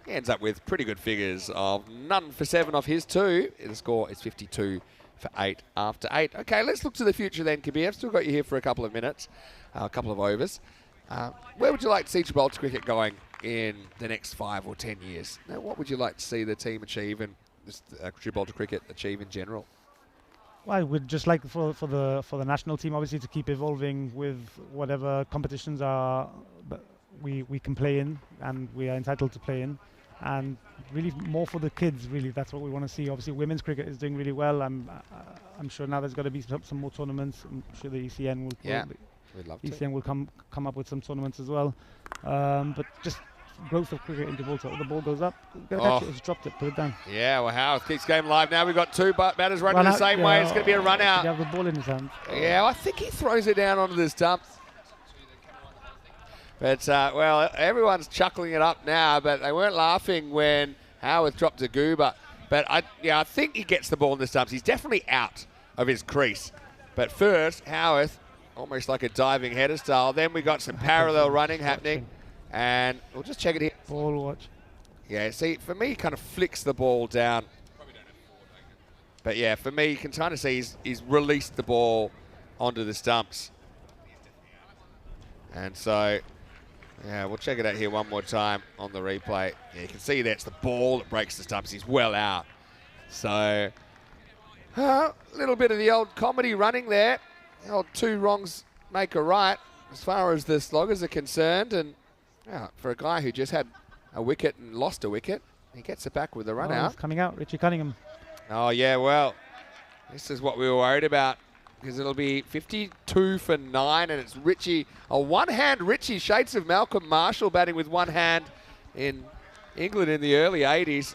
he ends up with pretty good figures of none for 7 off his 2. The score is 52 for 8 after 8. Okay, let's look to the future then, Kabir. I've still got you here for a couple of minutes, a couple of overs. Where would you like to see Gibraltar cricket going in the next 5 or 10 years? Now, what would you like to see the team achieve and Gibraltar cricket achieve in general? Well, I would just like for the national team, obviously, to keep evolving with whatever competitions we can play in and we are entitled to play in, and really more for the kids. Really, that's what we want to see. Obviously, women's cricket is doing really well. I'm sure now there's got to be some more tournaments. I'm sure the ECN will. Yeah, we'd love to. ECN will come up with some tournaments as well. But just growth of cricket in Gibraltar. The ball goes up. Catch it. It's dropped it. Put it down. Yeah, well, Howarth keeps game live now. We've got 2 batters running the same way. It's going to be a run out. Did he have the ball in his hand? Yeah, I think he throws it down onto the stumps. But, well, everyone's chuckling it up now, but they weren't laughing when Howarth dropped to Goober. But, I think he gets the ball in the stumps. He's definitely out of his crease. But first, Howarth, almost like a diving header style. Then we got some parallel running happening. And we'll just check it here. Ball watch. Yeah, see, for me, he kind of flicks the ball down. But, yeah, for me, you can kind of see he's released the ball onto the stumps. And so... yeah, we'll check it out here one more time on the replay. Yeah, you can see that's the ball that breaks the stumps. He's well out. So, a little bit of the old comedy running there. The old 2 wrongs make a right as far as the sloggers are concerned. And for a guy who just had a wicket and lost a wicket, he gets it back with a run out. He's coming out, Richie Cunningham. Oh, yeah, well, this is what we were worried about. Because it'll be 52 for 9, and it's Richie, a one-hand Richie, shades of Malcolm Marshall batting with one hand in England in the early 80s.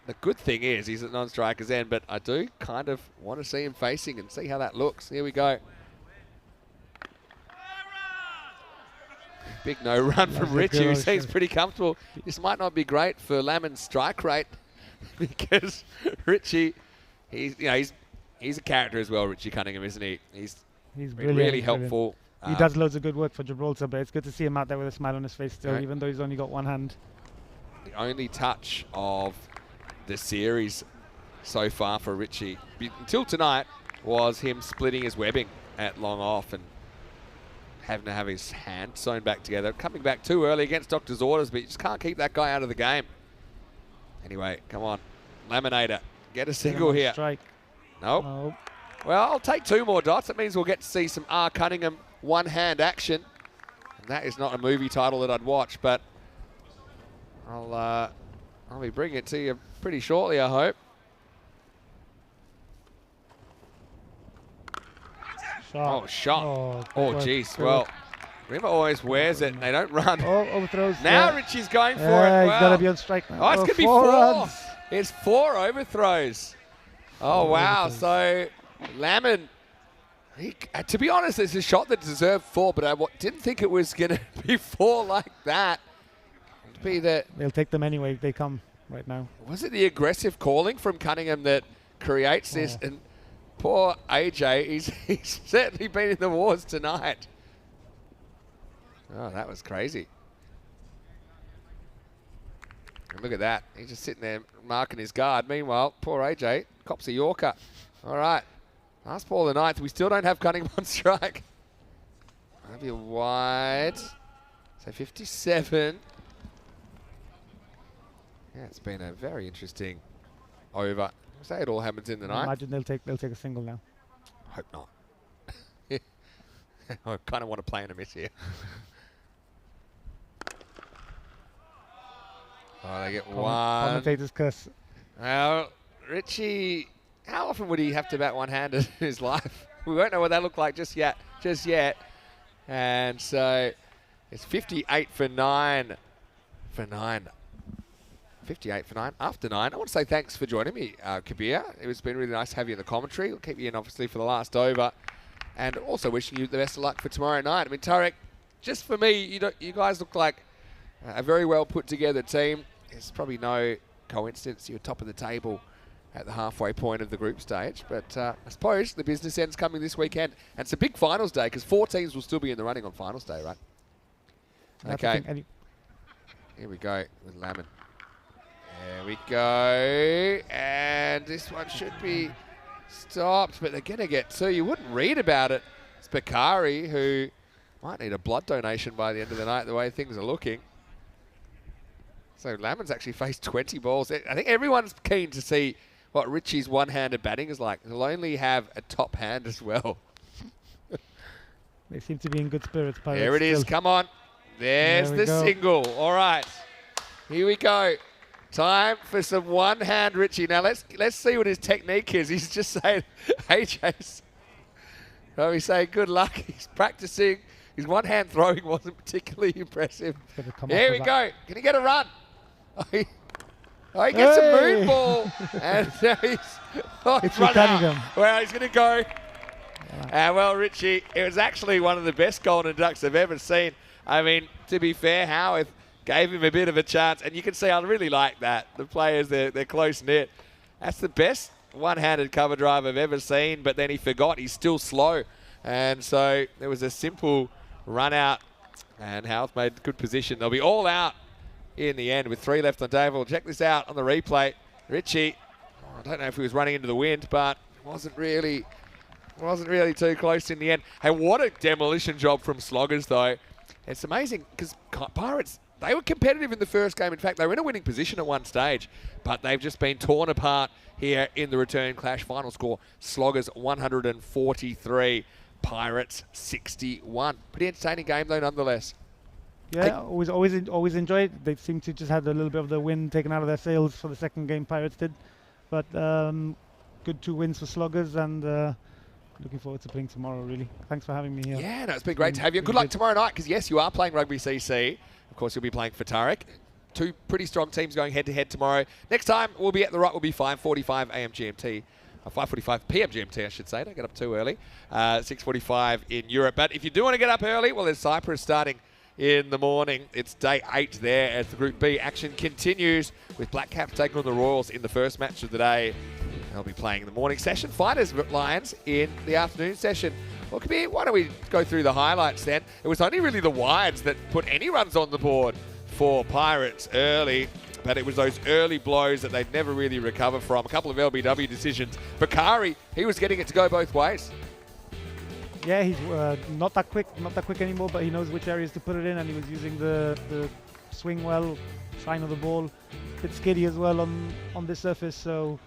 The good thing is he's at non-striker's end, but I do kind of want to see him facing and see how that looks. Here we go. Big no run from Richie, who seems pretty comfortable. This might not be great for Lamon's strike rate because Richie, he's a character as well, Richie Cunningham, isn't he? He's really helpful. He does loads of good work for Gibraltar, but it's good to see him out there with a smile on his face still, even though he's only got one hand. The only touch of the series so far for Richie, until tonight, was him splitting his webbing at long off and having to have his hand sewn back together. Coming back too early against doctor's orders, but you just can't keep that guy out of the game. Anyway, come on. Laminator, get a single here. Strike. Nope. Nope. Well, I'll take 2 more dots. That means we'll get to see some R. Cunningham one-hand action. And that is not a movie title that I'd watch, but I'll be bringing it to you pretty shortly, I hope. Shot. Oh, shot. Oh, jeez. Well, River always wears it and they don't run. Oh, overthrows. Now Richie's going for it. He's got to be on strike now. Oh, it's going to be 4. Runs. It's 4 overthrows. Oh, wow. So, Lamon To be honest, it's a shot that deserved 4, but I didn't think it was going to be 4 like that. They'll take them anyway. They come right now. Was it the aggressive calling from Cunningham that creates this? And poor AJ, he's certainly been in the wars tonight. Oh, that was crazy. And look at that. He's just sitting there marking his guard. Meanwhile, poor AJ cops a Yorker. All right. Last ball of the ninth. We still don't have Cunningham on strike. Maybe a wide. So 57. Yeah, it's been a very interesting over. Say it all happens in the I ninth. imagine they'll take a single now. Hope not. I kind of want to play in a miss here. Oh, they get one. Commentator's curse. Well, Richie, how often would he have to bat one-handed in his life? We won't know what that looked like just yet. And so it's 58 for 9. 58 for 9 after 9. I want to say thanks for joining me, Kabir. It's been really nice to have you in the commentary. We'll keep you in, obviously, for the last over. And also wishing you the best of luck for tomorrow night. I mean, Tarek, just for me, you guys look like a very well put together team. It's probably no coincidence you're top of the table at the halfway point of the group stage. But I suppose the business end's coming this weekend. And it's a big finals day because 4 teams will still be in the running on finals day, right? Okay. Here we go with Lamond. There we go. And this one should be stopped, but they're going to get 2. You wouldn't read about it. It's Bakari, who might need a blood donation by the end of the night, the way things are looking. So Lamon's actually faced 20 balls. I think everyone's keen to see what Richie's one-handed batting is like. He'll only have a top hand as well. They seem to be in good spirits. Pirates there it is. still. Come on. There's the single. All right. Here we go. Time for some one-hand Richie. Now let's see what his technique is. He's just saying, AJ's. So he's saying good luck. He's practicing. His one-hand throwing wasn't particularly impressive. Here we go. Can he get a run? Oh, he gets a moon ball. And now he's run out. Well, he's going to go. Well, Richie, it was actually one of the best golden ducks I've ever seen. I mean, to be fair, Howarth gave him a bit of a chance. And you can see I really like that. The players, they're close-knit. That's the best one-handed cover drive I've ever seen. But then he forgot he's still slow. And so there was a simple run out. And Howarth made good position. They'll be all out in the end with 3 left on the table. Check this out on the replay. Richie, I don't know if he was running into the wind, but wasn't really too close in the end. Hey, what a demolition job from Sloggers, though. It's amazing because Pirates, they were competitive in the first game. In fact, they were in a winning position at one stage, but they've just been torn apart here in the return clash. Final score, Sloggers 143, Pirates 61. Pretty entertaining game, though, nonetheless. Yeah, always enjoy it. They seem to just had a little bit of the wind taken out of their sails for the second game, Pirates did. But good 2 wins for Sloggers, and looking forward to playing tomorrow, really. Thanks for having me here. Yeah, no, it's been great to have you. Good luck tomorrow night, because yes, you are playing Rugby CC. Of course, you'll be playing for Tarek. 2 pretty strong teams going head-to-head tomorrow. Next time, we'll be at the right. We'll be 5:45 a.m. GMT. 5:45 p.m. GMT, I should say. Don't get up too early. 6:45 in Europe. But if you do want to get up early, well, there's Cyprus starting in the morning. It's day 8 there as the Group B action continues with Black Caps taking on the Royals in the first match of the day. They'll be playing in the morning session. Fighters Lions in the afternoon session. Well, Kabir, why don't we go through the highlights then? It was only really the wides that put any runs on the board for Pirates early, but it was those early blows that they'd never really recover from. A couple of LBW decisions. Bakari, he was getting it to go both ways. Yeah, he's not that quick anymore, but he knows which areas to put it in, and he was using the swing well, sign of the ball, a bit skiddy as well on this surface. So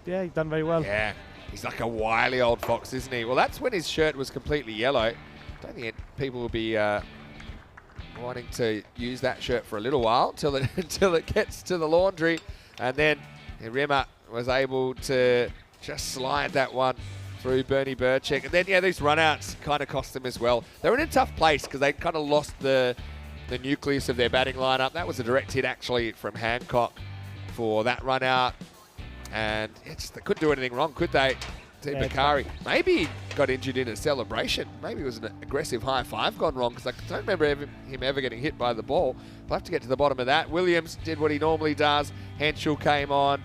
yeah, he's done very well. Yeah, he's like a wily old fox, isn't he? Well, that's when his shirt was completely yellow. Don't think people will be wanting to use that shirt for a little while until it gets to the laundry, and then Rimmer was able to just slide that one through Bernie Burchek. And then, yeah, these run-outs kind of cost them as well. They were in a tough place because they kind of lost the nucleus of their batting lineup. That was a direct hit, actually, from Hancock for that run-out. And they couldn't do anything wrong, could they? to Yeah, Bakari. Maybe he got injured in a celebration. Maybe it was an aggressive high five gone wrong, because I don't remember him ever getting hit by the ball. We'll have to get to the bottom of that. Williams did what he normally does. Henschel came on.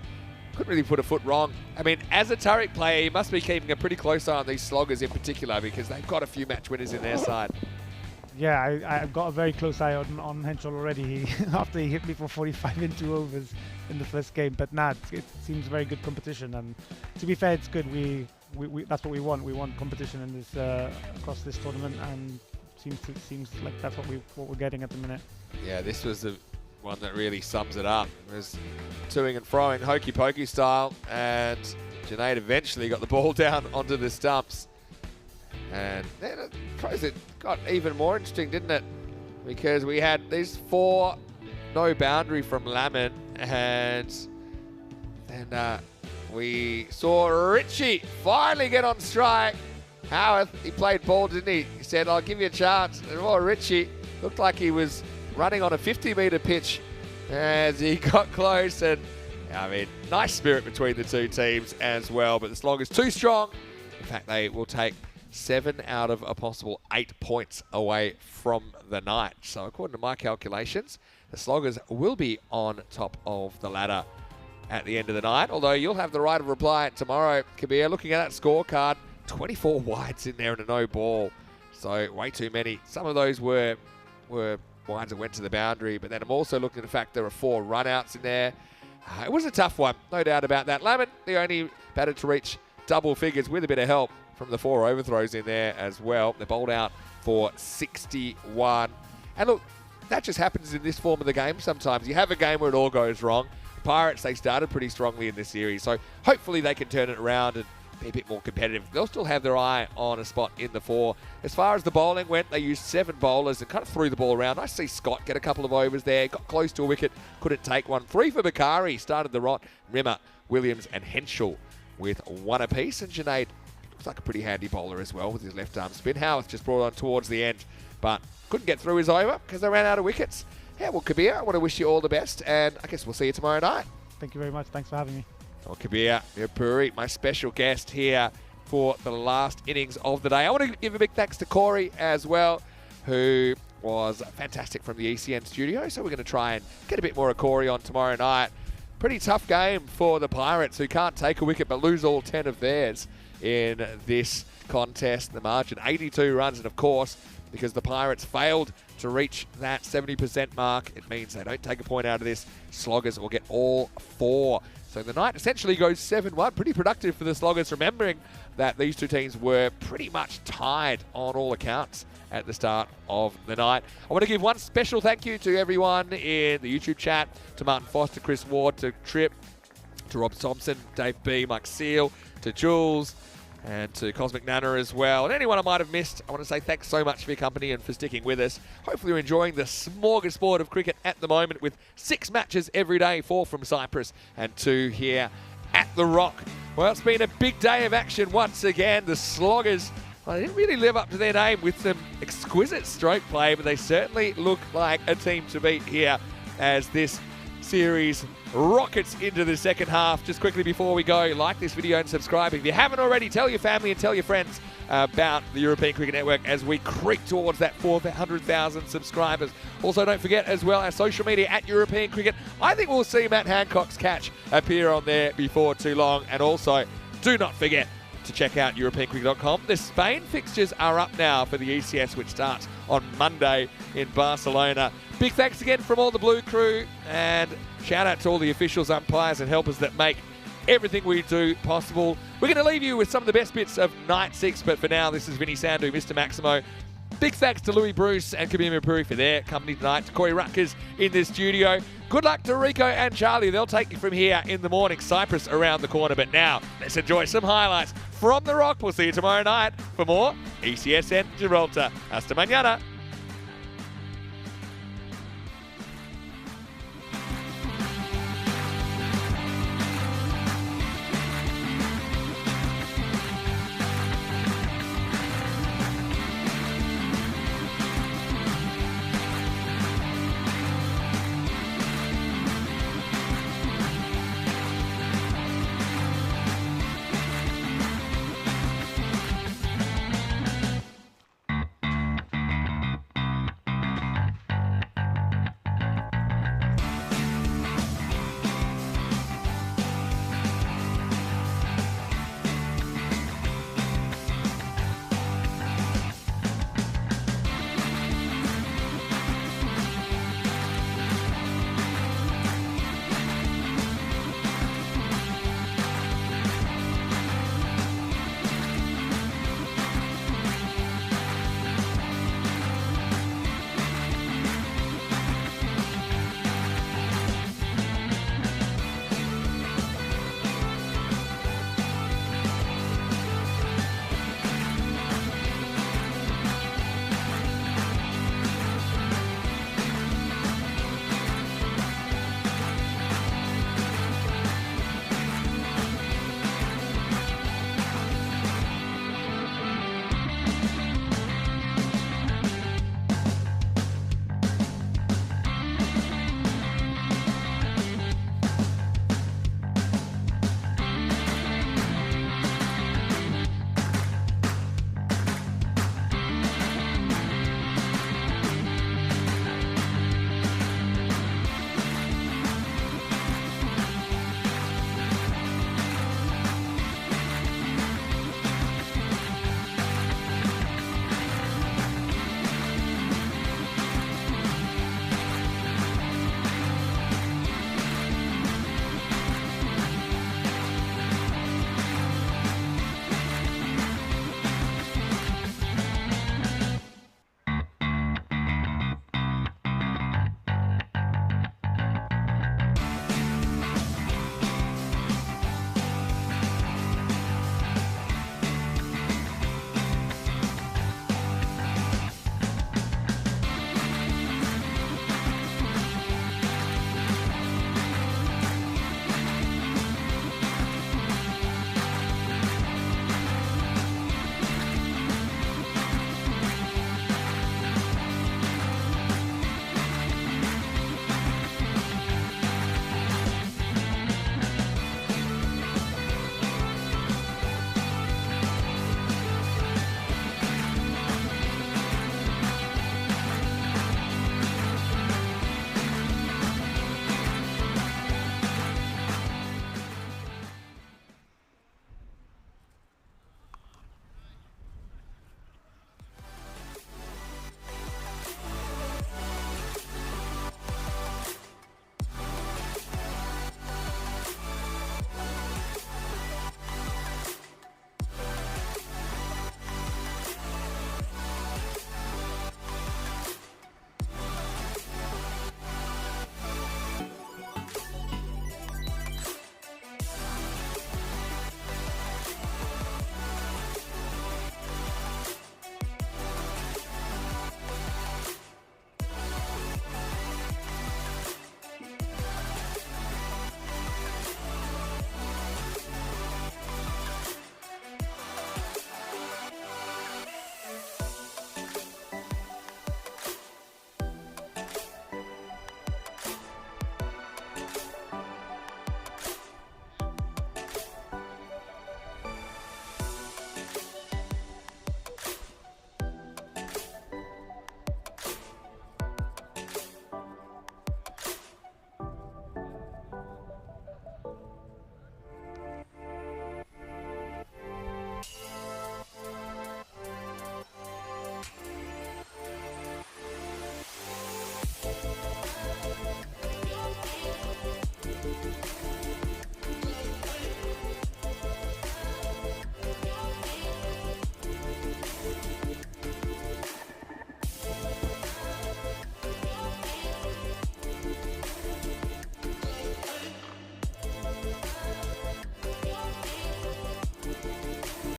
Couldn't really put a foot wrong. I mean, as a Turek player, he must be keeping a pretty close eye on these sloggers in particular, because they've got a few match winners in their side. Yeah, I've got a very close eye on Henschel already. After he hit me for 45 in 2 overs in the first game. But nah, it seems very good competition. And to be fair, it's good. We that's what we want. We want competition in this across this tournament, and seems like that's what we're getting at the minute. Yeah, this was the one that really sums it up. It was toing and froing, hokey pokey style, and Junaid eventually got the ball down onto the stumps. And then it got even more interesting, didn't it? Because we had these 4 no boundary from Lamin, and then we saw Richie finally get on strike. Howarth, he played ball, didn't he? He said, I'll give you a chance. And Richie looked like he was running on a 50-metre pitch as he got close. And, I mean, nice spirit between the two teams as well. But the Sloggers too strong. In fact, they will take 7 out of a possible 8 points away from the night. So according to my calculations, the Sloggers will be on top of the ladder at the end of the night. Although you'll have the right of reply tomorrow, Kabir. Looking at that scorecard, 24 wides in there and a no ball. So way too many. Some of those were wides that went to the boundary. But then I'm also looking at the fact there are 4 runouts in there. It was a tough one, no doubt about that. Lamin, the only batter to reach double figures with a bit of help from the 4 overthrows in there as well. They're bowled out for 61. And look, that just happens in this form of the game sometimes. You have a game where it all goes wrong. Pirates, they started pretty strongly in this series, so hopefully they can turn it around and be a bit more competitive. They'll still have their eye on a spot in the 4. As far as the bowling went, they used 7 bowlers and kind of threw the ball around. I see Scott get a couple of overs there, got close to a wicket, couldn't take one. 3 for Bakari, started the rot. Rimmer, Williams and Henschel with 1 apiece, and Junaid looks like a pretty handy bowler as well with his left arm spin. Howarth just brought on towards the end, but couldn't get through his over because they ran out of wickets. Yeah, well, Kabir, I want to wish you all the best, and I guess we'll see you tomorrow night. Thank you very much. Thanks for having me. Well, Kabir Mirpuri, my special guest here for the last innings of the day. I want to give a big thanks to Corey as well, who was fantastic from the ECN studio. So we're going to try and get a bit more of Corey on tomorrow night. Pretty tough game for the Pirates, who can't take a wicket but lose all 10 of theirs in this contest. The margin, 82 runs, and of course, because the Pirates failed to reach that 70% mark, it means they don't take a point out of this. Sloggers will get all 4. So the night essentially goes 7-1. Pretty productive for the Sloggers, remembering that these two teams were pretty much tied on all accounts at the start of the night. I want to give one special thank you to everyone in the YouTube chat, to Martin Foster, Chris Ward, to Tripp, to Rob Thompson, Dave B, Mike Seal, to Jules, and to Cosmic Nana as well. And anyone I might have missed, I want to say thanks so much for your company and for sticking with us. Hopefully you're enjoying the smorgasbord of cricket at the moment, with 6 matches every day, 4 from Cyprus and 2 here at the Rock. Well, it's been a big day of action once again. The Sloggers, well, they didn't really live up to their name with some exquisite stroke play, but they certainly look like a team to beat here as this series rockets into the second half. Just quickly before we go, like this video and subscribe. If you haven't already, tell your family and tell your friends about the European Cricket Network as we creep towards that 400,000 subscribers. Also, don't forget as well our social media at European Cricket. I think we'll see Matt Hancock's catch appear on there before too long. And also, do not forget to check out EuropeanCricket.com. The Spain fixtures are up now for the ECS, which starts on Monday in Barcelona. Big thanks again from all the Blue crew, and shout out to all the officials, umpires and helpers that make everything we do possible. We're going to leave you with some of the best bits of Night 6, but for now, this is Vinny Sandhu, Mr. Maximo. Big thanks to Louis Bruce and Kabir Mirpuri for their company tonight, to Corey Rutgers in the studio. Good luck to Rico and Charlie. They'll take you from here in the morning. Cyprus around the corner, but now let's enjoy some highlights from the Rock. We'll see you tomorrow night for more ECSN Gibraltar. Hasta mañana.